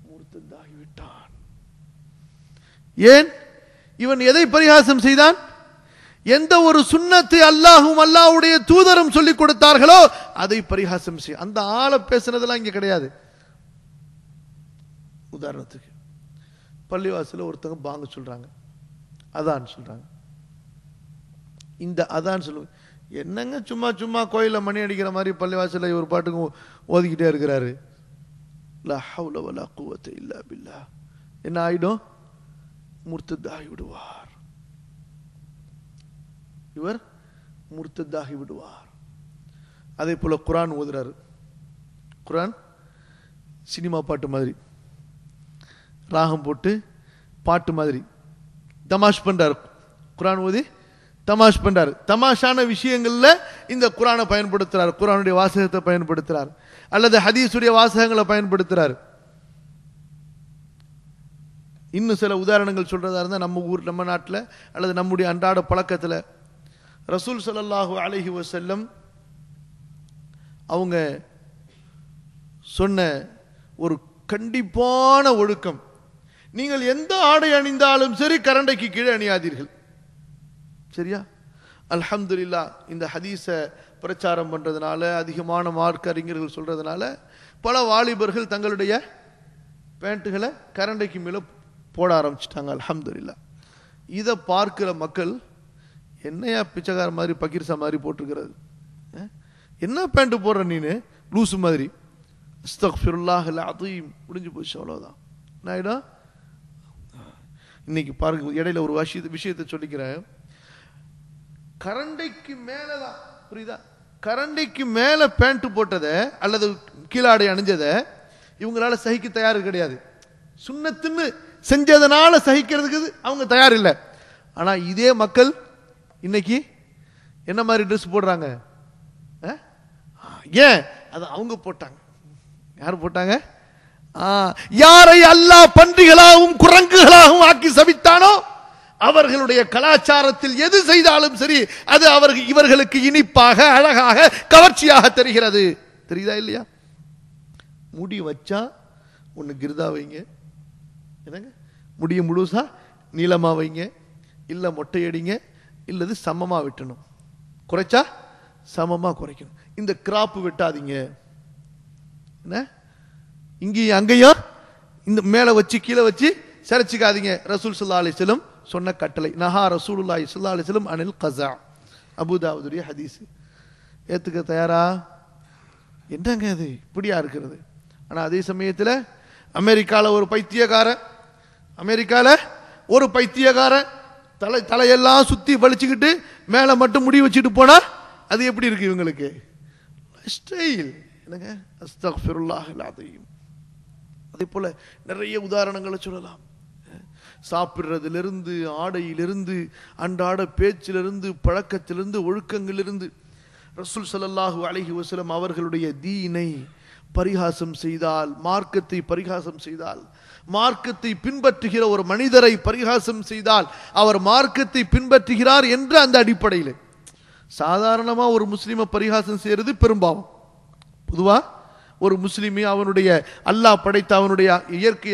முர்த்ததாகி விட்டான். ஏன்? இவன் எதை பரிகாசம் செய்தான்? எந்த ஒரு சுன்னத்தை அல்லாஹும் அல்லாஹ்வுடைய தூதரும் சொல்லிக் கொடுத்தார்களோ அதை பரிகாசம் செய். அந்த ஆளை பேசுனதெல்லாம் இங்க கிடையாது. உதாரணத்துக்கு பள்ளிவாசல ஒருத்தங்க பாங்க சொல்றாங்க, அதான் சொல்றாங்க. இந்த அதான் சொல்லுங்க, என்னங்க சும்மா சும்மா கோயில மணி அடிக்கிற மாதிரி பள்ளிவாசல ஒரு பாட்டுக்கு ஓதிக்கிட்டே இருக்கிறாரு. லா ஹவ்ல வலா குவத்த இல்லா பில்லாஹ். என்ன ஆயிடும்? முர்த்ததாகி விடுவார். இவர் முர்த்ததாகி விடுவார். அதே போல குர்ஆன் ஓதுறாரு. குர்ஆன் சினிமா பாட்டு மாதிரி, ராகம் போட்டு பாட்டு மாதிரி தமாஷ் பண்றாரு. குர்ஆன் ஓதி தமாஷ் பண்றாரு. தமாஷான விஷயங்கள்ல இந்த குர்ஆனை பயன்படுத்துறார், குர்ஆனுடைய வாசகத்தை பயன்படுத்துறார், அல்லது ஹதீஸுடைய வாசகங்களை பயன்படுத்துறார். இன்னும் சில உதாரணங்கள் சொல்றதா இருந்தா, நம்ம நாட்டில் அல்லது நம்முடைய அன்றாட பழக்கத்தில் ரசூல் ஸல்லல்லாஹு அலைஹி வஸல்லம் அவங்க சொன்ன ஒரு கண்டிப்பான ஒழுக்கம், நீங்கள் எந்த ஆடை அணிந்தாலும் சரி கரண்டைக்கு கீழே அணியாதீர்கள். சரியா? அல்ஹம்துலில்லாஹ், இந்த ஹதீஸ பிரச்சாரம் பண்றதுனால, அதிகமான மார்க்க அறிஞர்கள் சொல்றதுனால பல வாலிபர்கள் தங்களுடைய பேண்ட்டுகளை கரண்டைக்கு மேல போட ஆரம்பிச்சிட்டாங்க. அல்ஹம்துலில்லாஹ். இதை பார்க்கிற மக்கள், என்னையா பிச்சைக்கார மாதிரி பக்கீர்சா மாதிரி போட்டிருக்கிறது, என்ன பேண்ட் போடுற நீனு லூசு மாதிரி, அஸ்தக்ஃபிருல்லாஹல் அஸீம், முடிஞ்சு போச்சு, அவ்வளவுதான். நான் இன்னைக்கு பாருங்க, இடையில ஒரு விஷயத்தை சொல்லிக்கிறேன். கரண்டைக்கு மேலதான், புரியுதா, கரண்டைக்கு மேல பேண்ட் போட்டதை அல்லது கீழாடை அணிஞ்சதை இவங்களால சகிக்க தயாரு கிடையாது. சுன்னத்துன்னு செஞ்சதனால சகிக்கிறதுக்கு அவங்க தயார் இல்லை. ஆனா இதே மக்கள் இன்னைக்கு என்ன மாதிரி ட்ரெஸ் போடுறாங்க? ஏன்? அது அவங்க போட்டாங்க. யார் போட்டாங்க? யாரை அல்லாஹ் பன்றிகளாகவும் குரங்குகளாகவும் ஆக்கி சபித்தானோ அவர்களுடைய கலாச்சாரத்தில் எது செய்தாலும் சரி அது இவர்களுக்கு இனிப்பாக, அழகாக, கவர்ச்சியாக தெரிகிறது. தெரியுதா இல்லையா? முடி வச்சா ஒன்று கிருதா வைங்க, என்னங்க முடிய முழுசா நீளமாக வைங்க, இல்லை மொட்டையடிங்க, இல்லது சமமாக வெட்டணும். குறைச்சா சமமாக குறைக்கணும். இந்த கிராப்பு வெட்டாதீங்க, என்ன இங்கேயும் அங்கேயும் இந்த மேலே வச்சு கீழே வச்சு சிறைச்சிக்காதீங்க. ரசூல் ஸல்லல்லாஹு அலைஹி வஸல்லம் சொன்ன கட்டளை. நஹா ரசூலுல்லாஹி ஸல்லல்லாஹு அலைஹி வஸல்லம் அனில் கஸா. அபூதாவுதுடைய ஹதீஸ். ஏற்றுக்க தயாரா? என்னங்க அது இப்படியா இருக்கிறது? ஆனால் அதே சமயத்தில் அமெரிக்காவில் ஒரு பைத்தியக்காரன் தலையெல்லாம் சுற்றி வலிச்சுக்கிட்டு மேலே மட்டும் முடி வச்சுட்டு போனா அது எப்படி இருக்கு இவங்களுக்கு? ஸ்டைல் என்னங்க. அஸ்தக்ஃபிருல்லாஹில் அஸீம். அதே போல நிறைய உதாரணங்களை சொல்லலாம். சாப்பிட்றதிலிருந்து, ஆடையிலிருந்து, அன்றாட பேச்சிலிருந்து, பழக்கத்திலிருந்து, ஒழுக்கங்களிலிருந்து ரசூல் ஸல்லல்லாஹு அலைஹி வஸல்லம் அவர்களுடைய தீனை பரிகாசம் செய்தால், மார்க்கத்தை பரிகாசம் செய்தால், மார்க்கத்தை பின்பற்றுகிற ஒரு மனிதரை பரிகாசம் செய்தால் அவர் மார்க்கத்தை பின்பற்றுகிறார் என்ற அந்த அடிப்படையில் சாதாரணமா ஒரு முஸ்லிமை பரிகாசம் செய்யறது பெரும்பாவம். பொதுவா ஒரு முஸ்லிமே அவனுடைய அல்லாஹ் படைத்த அவனுடைய இயற்கை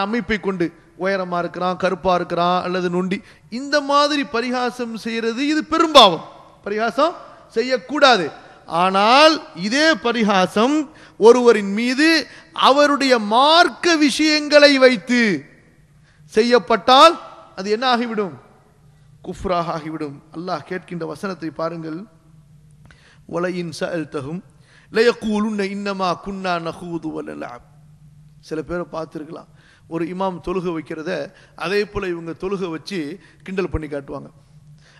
அமைப்பை கொண்டு உயரமா இருக்கிறான், கருப்பா இருக்கிறான், அல்லது நொண்டி, இந்த மாதிரி பரிகாசம் செய்யறது இது பெரும்பாவம். பரிகாசம் செய்யக்கூடாது. ஆனால் இதே பரிகாசம் ஒருவரின் மீது அவருடைய மார்க்க விஷயங்களை வைத்து செய்யப்பட்டால் அது என்ன ஆகிவிடும்? குஃப்ராக ஆகிவிடும். அல்லாஹ் கேட்கின்ற வசனத்தை பாருங்கள். வலையின் சஅல்தஹும் லயகூலுன்ன இன்னமா குன்னா நஹூது வலலஅப். சில பேரை பார்த்துருக்கலாம், ஒரு இமாம் தொழுகை வைக்கிறத அதே போல இவங்க தொழுகை வச்சு கிண்டல் பண்ணி காட்டுவாங்க.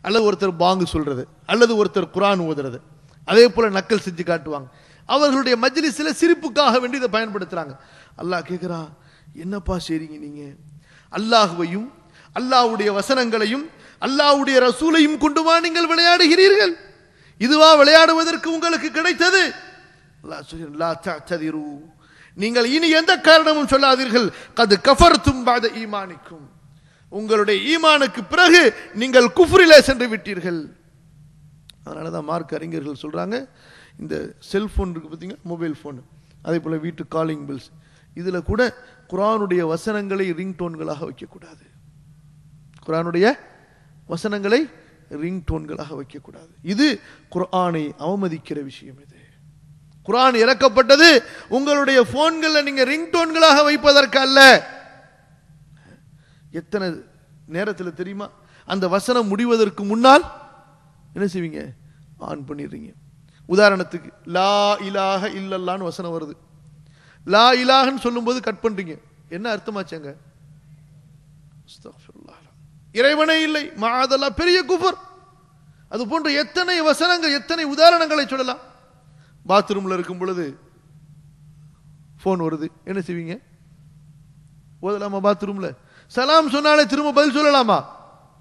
அல்லது ஒருத்தர் பாங்கு சொல்றது, அல்லது ஒருத்தர் குர்ஆன் ஓதுறது, அதே போல நக்கல் செஞ்சு காட்டுவாங்க. அவர்களுடைய மஜ்லிஸில் சிரிப்புக்காக வேண்டி இதை பயன்படுத்துறாங்க. அல்லாஹ் கேட்கிறான், என்னப்பா செய்றீங்க நீங்க? அல்லாஹ்வையும் அல்லாஹ்வுடைய வசனங்களையும் அல்லாஹ்வுடைய ரசூலையும் கொண்டுமா நீங்கள் விளையாடுகிறீர்கள்? இதுவா விளையாடுவதற்கு உங்களுக்கு கிடைத்தது? அல்லாஹ் சொல்கிறான், லா தஅ்ததிரு, நீங்கள் இனி எந்த காரணமும் சொல்லாதீர்கள். கத் கஃபர்தும் பஅத ஈமானிக்கும், உங்களுடைய ஈமானுக்கு பிறகு நீங்கள் குஃப்ரிலே சென்று விட்டீர்கள். அதனால தான் மார்க் அறிஞர்கள் சொல்றாங்க, இந்த செல்போன் இருக்கு பார்த்தீங்கன்னா, மொபைல் ஃபோன், அதே போல வீட்டு காலிங் பில்ஸ், இதில் கூட குர்ஆனுடைய வசனங்களை ரிங்டோன்களாக வைக்கக்கூடாது. குர்ஆனுடைய வசனங்களை ரிங்டோன்களாக வைக்கக்கூடாது. இது குர்ஆனை அவமதிக்கிற விஷயம். இது குர்ஆன் இறக்கப்பட்டது உங்களுடைய போன்களில் நீங்க ரிங்டோன்களாக வைப்பதற்கு அல்ல. எத்தனை நேரத்தில் தெரியுமா அந்த வசனம் முடிவதற்கு முன்னால் என்ன செய்வீங்க? ஆன் பண்ணிடுறீங்க. உதாரணத்துக்கு லா இலாஹ இல்லல்லான்னு வசனம் வருது. லா இலாஹன்னு சொல்லும்போது கட் பண்றீங்க. என்ன அர்த்தமாச்சாங்க? அஸ்தக்ஃபிருல்லாஹ், இறைவனே இல்லை, மஅதல்லாஹ், பெரிய குஃபர். அது போன்ற எத்தனை வசனங்கள், எத்தனை உதாரணங்களை சொல்லலாம். பாத்ரூம்ல இருக்கும் பொழுது போன் வருது, என்ன செய்வீங்க? ஓதலாமா? பாத்ரூம்ல சலாம் சொன்னாலே திரும்ப பதில் சொல்லலாமா?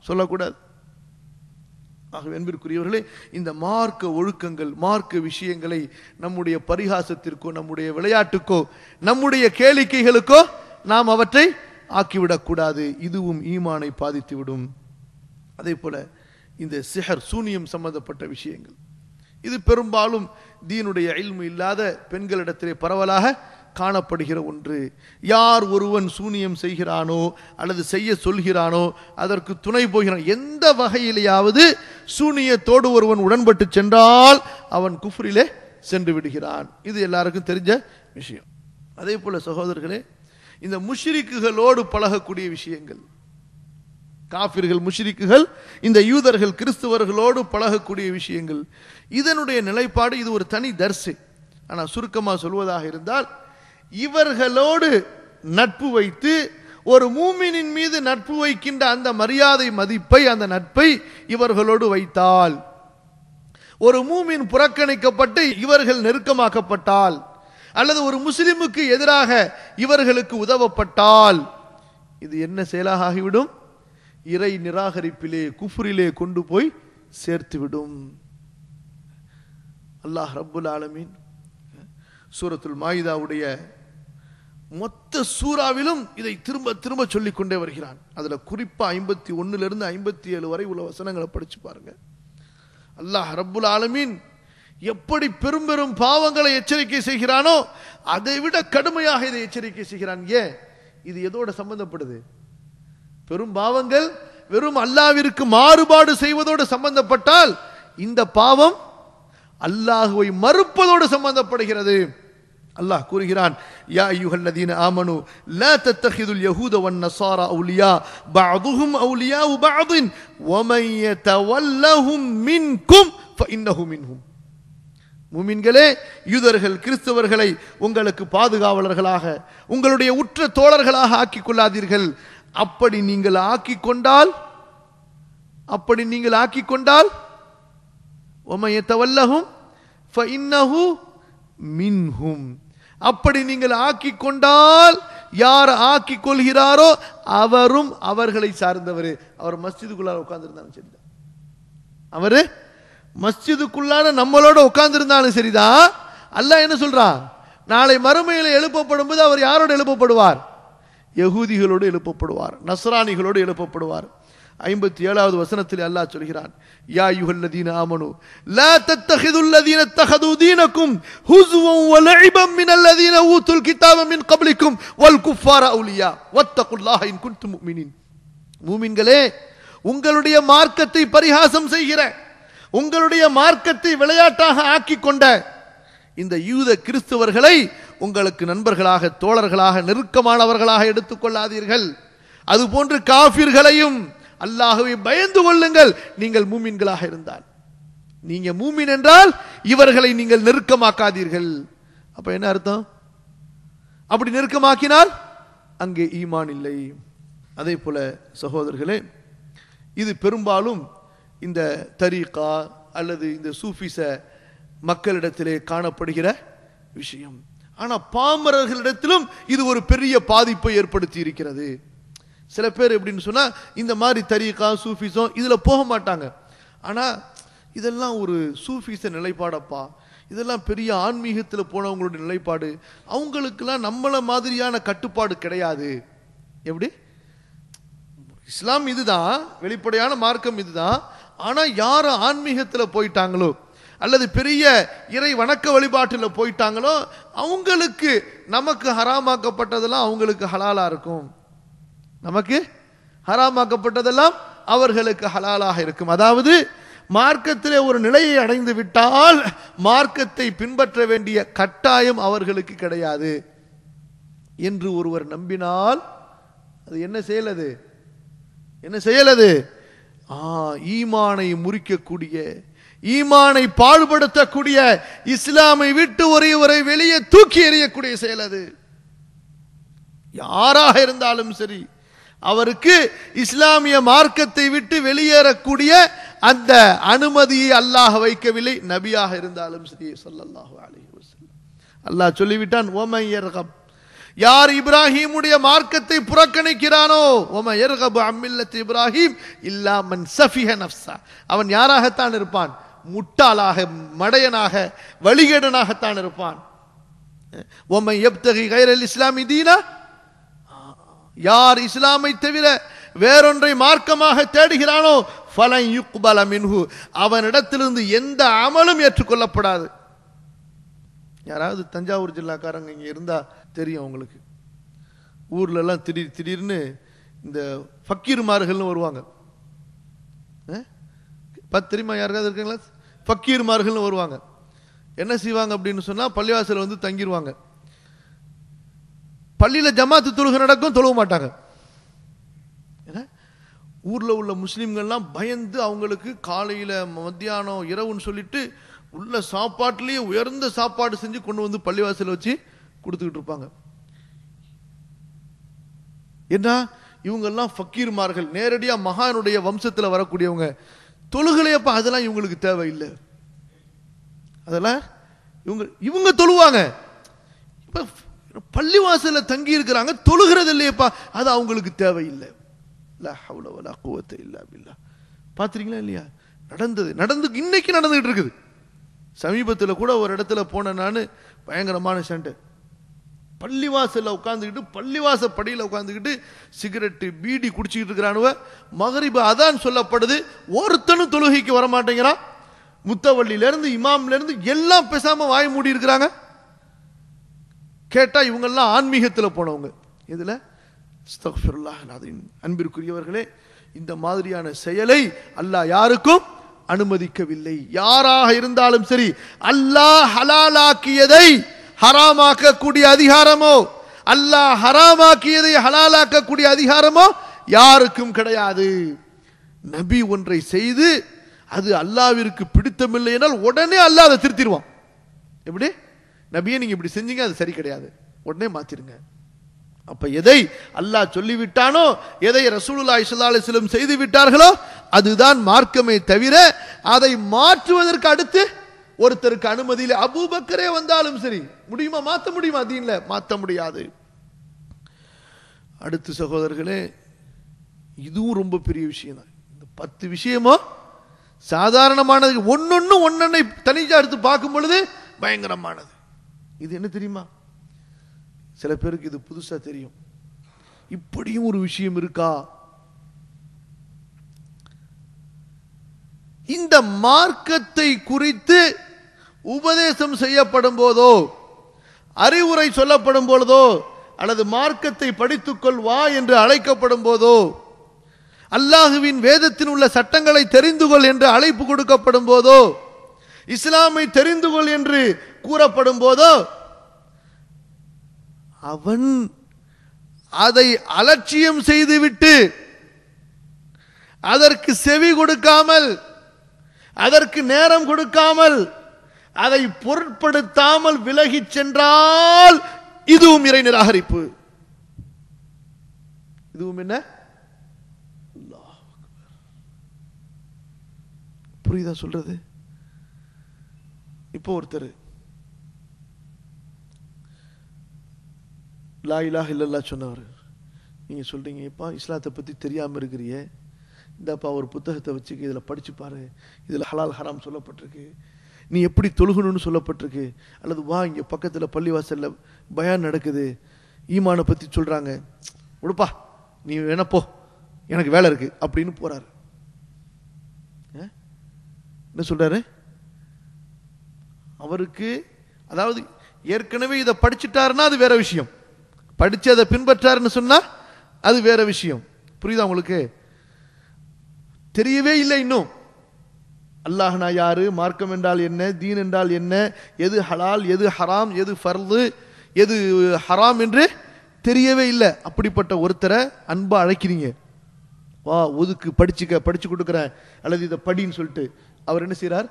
சொல்லக்கூடாது. ஆகவே அன்பிற்குரியவர்களே, இந்த மார்க்க ஒழுக்கங்கள், மார்க்க விஷயங்களை நம்முடைய பரிகாசத்திற்கோ, நம்முடைய விளையாட்டுக்கோ, நம்முடைய கேளிக்கைகளுக்கோ நாம் அவற்றை ஆக்கிவிடக்கூடாது. இதுவும் ஈமானை பாதித்துவிடும். அதே போல இந்த சிஹர், சூனியம் சம்பந்தப்பட்ட விஷயங்கள், இது பெரும்பாலும் தீனுடைய இல்மு இல்லாத பெண்களிடத்திலே பரவலாக காணப்படுகிற ஒன்று. யார் ஒருவன் சூனியம் செய்கிறானோ அல்லது செய்ய சொல்கிறானோ அதற்கு துணை போகிறான், எந்த வகையிலேயாவது சூனியத்தோடு ஒருவன் உடன்பட்டு சென்றால் அவன் குஃப்ரிலே சென்று விடுகிறான். இது எல்லாருக்கும் தெரிஞ்ச விஷயம். அதே போல சகோதரர்களே, இந்த முஷ்ரிக்குகளோடு பழகக்கூடிய விஷயங்கள், காஃபிர்கள், முஷ்ரிக்குகள், இந்த யூதர்கள், கிறிஸ்துவர்களோடு பழகக்கூடிய விஷயங்கள், இதனுடைய நிலைப்பாடு இது ஒரு தனி தர்சு. ஆனால் சுருக்கமாக சொல்வதாக இருந்தால், இவர்களோடு நட்பு வைத்து ஒரு மூமினின் மீது நட்பு வைக்கின்ற அந்த மரியாதை, மதிப்பை, அந்த நட்பை இவர்களோடு வைத்தால், ஒரு மூமின் புறக்கணிக்கப்பட்டு இவர்கள் நெருக்கமாக்கப்பட்டால், அல்லது ஒரு முஸ்லிமுக்கு எதிராக இவர்களுக்கு உதவப்பட்டால், இது என்ன செயலாக ஆகிவிடும்? இறை நிராகரிப்பிலே, குஃப்ரிலே கொண்டு போய் சேர்த்துவிடும். அல்லாஹ் ரப்புல் ஆலமீன் சூரத்துல் மாயிதாவுடைய மொத்த சூறாவிலும் இதை திரும்ப திரும்ப சொல்லிக் கொண்டே வருகிறான். அதுல குறிப்பா 51 57 வரை உள்ள வசனங்களை படிச்சு பாருங்க. அல்லாஹ் ரப்புல் ஆலமீன் எப்படி பெரும் பெரும் பாவங்களை எச்சரிக்கை செய்கிறானோ அதை விட கடுமையாக இதை எச்சரிக்கை செய்கிறான். ஏன்? இது எதோட சம்பந்தப்படுது? பெரும் பாவங்கள் வெறும் அல்லாஹ்விற்கு மாறுபாடு செய்வதோடு சம்பந்தப்பட்டால் இந்த பாவம் அல்லாஹ்வை மறுப்பதோடு சம்பந்தப்படுகிறது. அல்லாஹ் கூறுகிறான், யா அய்யுஹல்லதீன ஆமனு லா தத்தகிதுல் யஹூத வன் நஸாரா அவுலியா பஅதுஹும் அவுலியாஉ பஅதின் வமன் யதவல்லஹும் மின்கும் ஃபஇன்னஹு மின்ஹும். மூமின்களே, யூதர்கள் கிறிஸ்தவர்களை உங்களுக்கு பாதுகாவலர்களாக, உங்களுடைய உற்ற தோழர்களாக ஆக்கிக் கொள்ளாதீர்கள். அப்படி நீங்கள் ஆக்கிக் கொண்டால் வமன் யதவல்லஹும் ஃபஇன்னஹு மின்ஹும். அப்படி நீங்கள் ஆக்கிக் கொண்டால், யார் ஆக்கிக் கொள்கிறாரோ அவரும் அவர்களை சார்ந்தவர். அவர் மஸ்ஜிதுக்குள்ளார உட்கார்ந்திருந்தாலும் சரிதான், அவரு மஸ்ஜிதுக்குள்ளார நம்மளோட உட்கார்ந்திருந்தாலும் சரிதான். அல்லாஹ் என்ன சொல்றான்? நாளை மறுமையில் எழுப்பப்படும் போது அவர் யாரோடு எழுப்பப்படுவார்? யகூதிகளோடு எழுப்பப்படுவார், நஸ்ரானிகளோடு எழுப்பப்படுவார். 57வது வசனத்தில் அல்லாஹ் சொல்கிறான், யா அய்யுஹல்லதீன ஆமனு லா தத்தகிதுல்லதீன தஹது தீனக்கும் ஹுஸ்வன் வ லஇபன் மினல்லதீன ஊதுல் கிதாப மின் கப்லிக்கும் வல் குஃபார அவுலியா வத்தகுல்லாஹ இன் குன்தும் முஃமினீன். மூமின்களே, உங்களுடைய மார்க்கத்தை பரிகாசம் செய்கிற, உங்களுடைய மார்க்கத்தை விளையாட்டாக ஆக்கிக் கொண்ட இந்த யூத கிறிஸ்தவர்களை உங்களுக்கு நண்பர்களாக, தோழர்களாக, நெருக்கமானவர்களாக எடுத்துக்கொள்ளாதீர்கள். அதுபோன்று காஃபிர்களையும் அல்லாஹ்வை பயந்து கொள்ளுங்கள் நீங்கள் மூமின்களாக இருந்தால். நீங்க மூமின் என்றால் இவர்களை நீங்கள் நெருக்கமாக்காதீர்கள். அப்ப என்ன அர்த்தம்? அப்படி நெருக்கமாக்கினால் அங்கே ஈமான் இல்லை. அதே போல சகோதரர்களே, இது பெரும்பாலும் இந்த தரீகா அல்லது இந்த சூஃபிச மக்களிடத்திலே காணப்படுகிற விஷயம். ஆனா பாமரர்களிடத்திலும் இது ஒரு பெரிய பாதிப்பை ஏற்படுத்தி இருக்கிறது. சில பேர் எப்படின்னு சொன்னா, இந்த மாதிரி தரீகா சூஃபிசம் இதுல போக மாட்டாங்க. ஆனா இதெல்லாம் ஒரு சூஃபிச நிலைப்பாடப்பா, இதெல்லாம் பெரிய ஆன்மீகத்தில் போனவங்களுடைய நிலைப்பாடு, அவங்களுக்கெல்லாம் நம்மள மாதிரியான கட்டுப்பாடு கிடையாது. எப்படி? இஸ்லாம் இதுதான், வெளிப்படையான மார்க்கம் இதுதான். ஆனா யார ஆன்மீகத்தில் போயிட்டாங்களோ அல்லது பெரிய இறை வணக்க வழிபாட்டில் போயிட்டாங்களோ அவங்களுக்கு நமக்கு ஹராமாக்கப்பட்டதெல்லாம் அவங்களுக்கு ஹலாலா இருக்கும், நமக்கு ஹராமாக்கப்பட்டதெல்லாம் அவர்களுக்கு ஹலாலாக இருக்கும். அதாவது மார்க்கத்திலே ஒரு நிலையை அடைந்து விட்டால் மார்க்கத்தை பின்பற்ற வேண்டிய கட்டாயம் அவர்களுக்கு கிடையாது என்று ஒருவர் நம்பினால் அது என்ன செயலது? ஈமானை முறிக்கக்கூடிய, ஈமானை பாழ்படுத்தக்கூடிய, இஸ்லாமை விட்டு ஒருவரை வெளியே தூக்கி எறியக்கூடிய செயல் அது. யாராக இருந்தாலும் சரி, அவருக்கு இஸ்லாமிய மார்க்கத்தை விட்டு வெளியேறக்கூடிய அந்த அனுமதியை அல்லாஹ் வைக்கவில்லை, நபியாக இருந்தாலும் சரி ஸல்லல்லாஹு அலைஹி வஸல்லம். அல்லாஹ் சொல்லிவிட்டான், வமன் யர்கப், யார் இப்ராஹிமுடைய மார்க்கத்தை புறக்கணிக்கிறானோ, வமன் யர்கபு அன் மில்லத்தி இப்ராஹிம் இல்லா மன் ஸஃபிஹ நஃப்ஸா, அவன் யாராகத்தான் இருப்பான்? முட்டாளாக, மடையனாக, வழிகேடனாகத்தான் இருப்பான். வமன் யப்தகி கைரல் இஸ்லாமி தீனா, யார் இஸ்லாமை தவிர வேறொன்றை மார்க்கமாக தேடுகிறானோ ஃபலன் யுக்பல மின்ஹு, அவனிடத்திலிருந்து எந்த அமலும் ஏற்றுக்கொள்ளப்படாது. யாராவது தஞ்சாவூர் ஜில்லாக்காரங்க இங்க இருந்தா தெரியும் உங்களுக்கு, ஊர்ல எல்லாம் திடீர்னு இந்த ஃபக்கீர்மார்கள்னு வருவாங்க. தெரியுமா? யாருக்காவது இருக்காங்களா? ஃபக்கீர்மார்கள்னு வருவாங்க. என்ன செய்வாங்க அப்படின்னு சொன்னா, பள்ளிவாசல் வந்து தங்கிடுவாங்க. பள்ளியில ஜமாத்து தொழுகை நடக்கும், தொழுவ மாட்டாங்க. ஊர்ல உள்ள முஸ்லிம்கள்லாம் பயந்து அவங்களுக்கு காலையில மத்தியானம் இரவுன்னு சொல்லிட்டு உள்ள சாப்பாட்டிலேயே உயர்ந்த சாப்பாடு செஞ்சு கொண்டு வந்து பள்ளிவாசல் வச்சு கொடுத்துக்கிட்டு இருப்பாங்க. ஏன்னா இவங்கெல்லாம் ஃபக்கீர்மார்கள், நேரடியா மகானுடைய வம்சத்தில் வரக்கூடியவங்க. தொழுகலையப்பா அதெல்லாம் இவங்களுக்கு தேவையில்லை, அதெல்லாம் இவங்க தொழுவாங்க. பள்ளிவாசல்ல தங்கி இருக்கிறாங்க, தொழுகிறது இல்லையப்பா, அது அவங்களுக்கு தேவையில்லை. லா ஹவ்ல வலா குவத்த இல்லா பில்லாஹ். பாத்தீங்களா இல்லையா? நடந்து இன்னைக்கு நடந்துகிட்டு இருக்குது. சமீபத்தில் கூட ஒரு இடத்துல போன நான், பயங்கரமான சண்டை. பள்ளிவாசல்ல உட்காந்துக்கிட்டு, பள்ளிவாச படியில் உட்காந்துக்கிட்டு சிகரெட்டு பீடி குடிச்சிக்கிட்டு இருக்கிறானுவ. மகரிபு அதான் சொல்லப்படுது, ஒருத்தனும் தொழுகைக்கு வர மாட்டேங்கிறான். முத்தவள்ளியில இருந்து இமாம்ல இருந்து எல்லாம் பேசாம வாய் மூடி இருக்கிறாங்க. கேட்டா இவங்கெல்லாம் ஆன்மீகத்தில் போனவங்க. இதுல அஸ்தக்ஃபிருல்லாஹ் அலீம். அன்பிற்குரியவர்களே, இந்த மாதிரியான செயலை அல்லாஹ் யாருக்கும் அனுமதிக்கவில்லை. யாராக இருந்தாலும் சரி, அல்லாஹ் ஹலாலாக்கியதை ஹராமாக்கக்கூடிய அதிகாரமோ அல்லாஹ் ஹராமாக்கியதை ஹலாலாக்கக்கூடிய அதிகாரமோ யாருக்கும் கிடையாது. நபி ஒன்றை செய்து அது அல்லாஹ்விற்கு பிடித்தமில்லை என்றால் உடனே அல்லாஹ் அதை திருத்திடுவான். எப்படி? நபியே நீங்க இப்படி செஞ்சீங்க, அது சரி கிடையாது, உடனே மாத்திருங்க. அப்ப எதை அல்லாஹ் சொல்லிவிட்டானோ, எதை ரசூலுல்லாஹி ஸல்லல்லாஹு அலைஹி வஸல்லம் செய்து விட்டார்களோ அதுதான் மார்க்கமே தவிர அதை மாற்றுவதற்கு அடுத்து ஒருத்தருக்கு அனுமதி இல்லை. அபூபக்கரே வந்தாலும் சரி, முடியுமா? மாற்ற முடியுமா? தீன்ல மாற்ற முடியாது. அடுத்து சகோதரர்களே, இதுவும் ரொம்ப பெரிய விஷயம் தான். இந்த 10 விஷயமோ சாதாரணமானது, ஒன்னொன்னை தனிச்சா எடுத்து பார்க்கும் பொழுது பயங்கரமானது. இது என்ன தெரியுமா? சில பேருக்கு இது புதுசா தெரியும். இப்படியும் ஒரு விஷயம் இருக்கா? இந்த மார்க்கத்தை குறித்து உபதேசம் செய்யப்படும் போதோ, அறிவுரை சொல்லப்படும் பொழுதோ, அல்லது மார்க்கத்தை படித்துக்கொள் வா என்று அழைக்கப்படும் போதோ, அல்லாஹுவின் வேதத்தில் உள்ள சட்டங்களை தெரிந்து கொள் என்று அழைப்பு கொடுக்கப்படும் போதோ, இஸ்லாமை தெரிந்து கொள் என்று கூறப்படும் போதோ, அவன் அதை அலட்சியம் செய்துவிட்டு அதற்கு செவி கொடுக்காமல், அதற்கு நேரம் கொடுக்காமல், அதை பொருட்படுத்தாமல் விலகிச் சென்றால் இதுவும் இறை நிராகரிப்பு. இதுவும் என்ன? புரியுதா சொல்றது? இப்போ ஒருத்தர் லா இலாஹ இல்லல்லாஹ் சொன்னவர், நீங்க சொல்றீங்க இப்பா இஸ்லாத்தை பத்தி தெரியாம இருக்கிறிய, இந்தப்பா ஒரு புத்தகத்தை வச்சுக்க, இதுல படிச்சு பாரு, இதுல ஹலால் ஹராம் சொல்லப்பட்டிருக்கு, நீ எப்படி தொழுகணும்னு சொல்லப்பட்டிருக்கு, அல்லது வா இங்க பக்கத்துல பள்ளிவாசல்ல பயான் நடக்குது, ஈமான பத்தி சொல்றாங்க, விடுப்பா நீ வேணா போ, எனக்கு வேலை இருக்கு அப்படின்னு போறாரு. என்ன சொல்றாரு? அவருக்கு அதாவது ஏற்கனவே இதை படிச்சுட்டாருன்னா அது வேற விஷயம், படிச்சு அதை பின்பற்றாருன்னு சொன்னா அது வேற விஷயம். புரியுதா உங்களுக்கு? தெரியவே இல்லை இன்னும் அல்லாஹ்னா யாரு, மார்க்கம் என்றால் என்ன, தீன் என்றால் என்ன, எது ஹலால் எது ஹராம், எது ஃபர்து எது ஹராம் என்று தெரியவே இல்லை. அப்படிப்பட்ட ஒருத்தரை அன்பா அழைக்கிறீங்க, வா ஒதுக்கு படிச்சுக்க, படிச்சு கொடுக்குறேன், அல்லது இதை படின்னு சொல்லிட்டு அவர் என்ன செய்யறார்?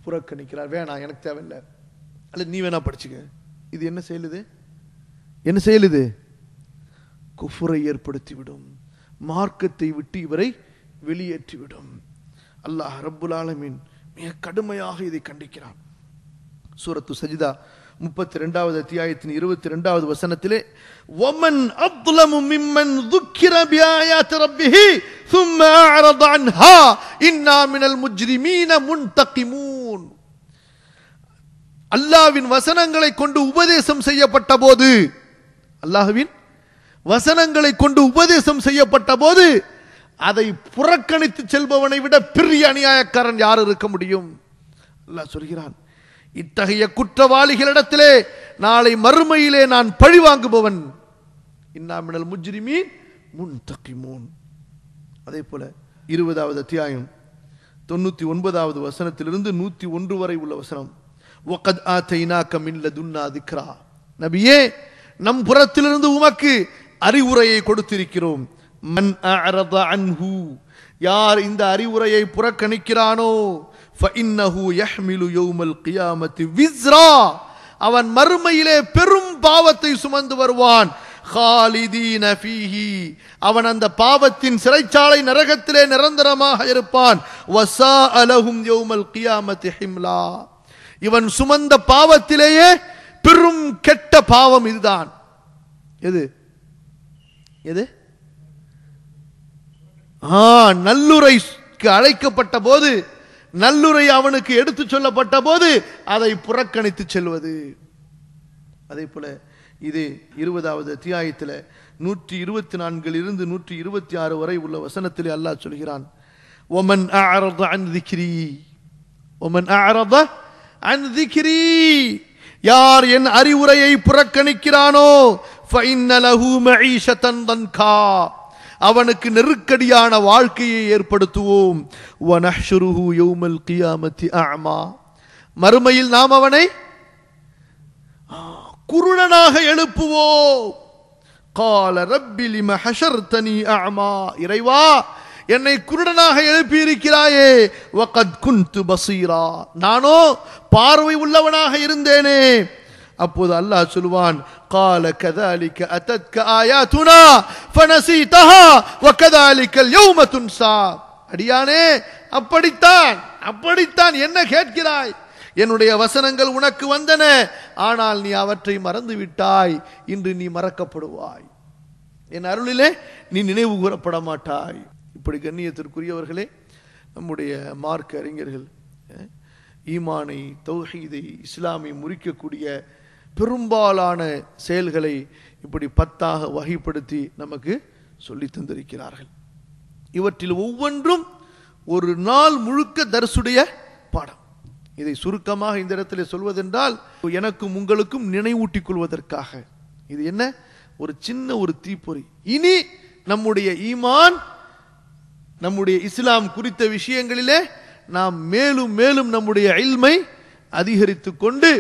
புறக்கணிக்கிறார். வேணாம் எனக்கு தேவையில்லை, அல்லது நீ வேணா படிச்சுக்க. இது என்ன செயலுது? என்ன செயலுது? குஃபுரை ஏற்படுத்திவிடும், மார்க்கத்தை விட்டு இவரை வெளியேற்றிவிடும். அல்லாஹ் ரப்புல் ஆலமீன் மிக கடுமையாக இதை கண்டிக்கிறான். சூரத்து சஜிதா 32வது அத்தியாயத்தின் 22வது வசனத்திலே, وَمَنْ أَظْلَمُ مِمَّنْ ذُكِّرَ بِآيَاتِ رَبِّهِ ثُمَّ أَعْرَضَ عَنْهَا إِنَّا مِنَ الْمُجْرِمِينَ مُنْتَقِمُونَ. அல்லாஹ்வின் வசனங்களை கொண்டு உபதேசம் செய்யப்பட்ட போது, அல்லாஹ்வின் வசனங்களை கொண்டு உபதேசம் செய்யப்பட்ட போது அதை புறக்கணித்து செல்பவனை விட பெரிய அநியாயக்காரன் யார் இருக்க முடியும்? அல்லாஹ் சொல்கிறான், இத்தகைய குற்றவாளிகளிடத்திலே நாளை மறுமையிலே நான் பழி வாங்குபவன். இன்னா மினல் முஜ்ரிமீன் முன்தகிமூன். அதே போல 20வது அத்தியாயம் 99வது வசனத்திலிருந்து 101 வரை உள்ள வசனம், وَقَدْ آتَيْنَاكَ مِنْ لَدُنَّا ذِكْرًا. நபியே, நம் புறத்திலிருந்து உமக்கு அறிவுரையை கொடுத்திருக்கிறோம். மன் அஅரத அன்ஹு, யார் இந்த அறிவுரையை புறக்கணிக்கிறானோ, فَإِنَّهُ يَحْمِلُ يَوْمَ الْقِيَامَةِ وِزْرًا, அவன் மறுமையிலே பெரும் பாவத்தை சுமந்து வருவான். خَالِدِينَ فِيهِ, அவன் அந்த பாவத்தின் சிறைச்சாலை நரகத்திலே நிரந்தரமாக இருப்பான். وَسَاءَ لَهُمْ يَوْمَ الْقِيَامَةِ حِمْلًا, இவன் சுமந்த பாவத்திலேயே பெரும் கெட்ட பாவம் இதுதான். எது எது? நல்லுரைக்கு அழைக்கப்பட்ட போது, நல்லுரை அவனுக்கு எடுத்து சொல்லப்பட்ட போது அதை புறக்கணித்து செல்வது. அதே போல இது 20வது அத்தியாயத்தில் 124 இருந்து 126 வரை உள்ள வசனத்திலே அல்லாஹ் சொல்கிறான், وَمَنْ أَعْرَضَ عَنْ ذِكْرِي ومن أعرض عن ذكري யார் என் அறிவுரையை புறக்கணிக்கிறானோ فإن له معيشة ضنكا அவனுக்கு நெருக்கடியான வாழ்க்கையை ஏற்படுத்துவோம் ونحشره يوم القيامة أعمى மறுமையில் நாம் அவனை குருடனாக எழுப்புவோம் قال رب لما حشرتني أعمى இறைவா என்னை குருடனாக எழுப்பி இருக்கிறாயே وقد كنت بصيرا நானோ பார்வை உள்ளவனாக இருந்தேனே அப்போது அல்லாஹ் சொல்வான் قال كذلك أتتك آياتنا فنسيتها وكذلك اليوم تنسى அடியானே அப்படித்தான் என்ன கேட்கிறாய் என்னுடைய வசனங்கள் உனக்கு வந்தன ஆனால் நீ அவற்றை மறந்து விட்டாய் இன்று நீ மறக்கப்படுவாய் என் அருளிலே நீ நினைவு கூறப்பட மாட்டாய் இப்படி கண்ணியத்திற்குரியவர்களே நம்முடைய மார்க்க அறிஞர்கள் ஈமானை தௌஹீதை இஸ்லாமை முறிக்கக்கூடிய பெரும்பாலான செயல்களை இப்படி 10ஆக வகைப்படுத்தி நமக்கு சொல்லி தந்திருக்கிறார்கள் இவற்றில் ஒவ்வொன்றும் ஒரு நாள் முழுக்க தர்சுடைய பாடம் இதை சுருக்கமாக இந்த இடத்துல சொல்வதென்றால் எனக்கும் உங்களுக்கும் நினைவூட்டிக் கொள்வதற்காக இது என்ன ஒரு சின்ன ஒரு தீப்பொறி இனி நம்முடைய ஈமான் நம்முடைய இஸ்லாம் குறித்த விஷயங்களிலே நாம் மேலும் மேலும் நம்முடைய இல்மை அதிகரித்துக் கொண்டு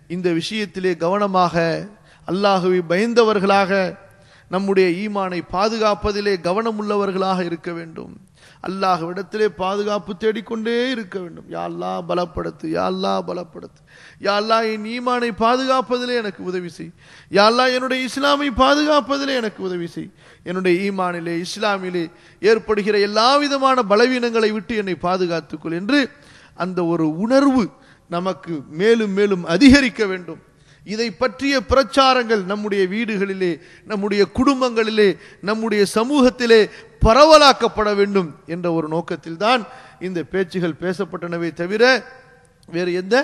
இந்த விஷயத்திலே கவனமாக அல்லாஹ்வை பயந்தவர்களாக நம்முடைய ஈமானை பாதுகாப்பதிலே கவனமுள்ளவர்களாக இருக்க வேண்டும் அல்லாஹ்விடத்திலே பாதுகாப்பு தேடிக்கொண்டே இருக்க வேண்டும் யா அல்லாஹ் பலப்படுத்து யா அல்லாஹ் பலப்படுத்து யா அல்லாஹ் என் ஈமானை பாதுகாப்பதிலே எனக்கு உதவி செய் யா அல்லாஹ் என்னுடைய இஸ்லாமை பாதுகாப்பதிலே எனக்கு உதவி செய் என்னுடைய ஈமானிலே இஸ்லாமிலே ஏற்படுகிற எல்லா விதமான பலவீனங்களை விட்டு என்னை பாதுகாத்துக்கொள் என்று அந்த ஒரு உணர்வு நமக்கு மேலும் மேலும் அதிகரிக்க வேண்டும் இதை பற்றிய பிரச்சாரங்கள் நம்முடைய வீடுகளிலே நம்முடைய குடும்பங்களிலே நம்முடைய சமூகத்திலே பரவலாக்கப்பட வேண்டும் என்ற ஒரு நோக்கத்தில் தான் இந்த பேச்சுகள் பேசப்பட்டனவே தவிர வேறு எந்த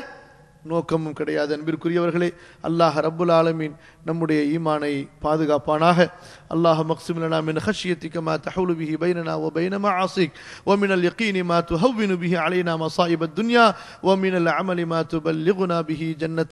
நோக்கமும் கிடையாது அன்பிற்குரியவர்களே அல்லாஹ் ரப்புல் ஆலமீன் நம்முடைய ஈமானை பாதுகாப்பானாக அல்லாஹ் மக்ஸிம் லனா மின் خشيتك ما تحول به بيننا وبين معاصيك ومن اليقين ما تهون به علينا مصائب الدنيا ومن العمل ما تبلغنا به جنة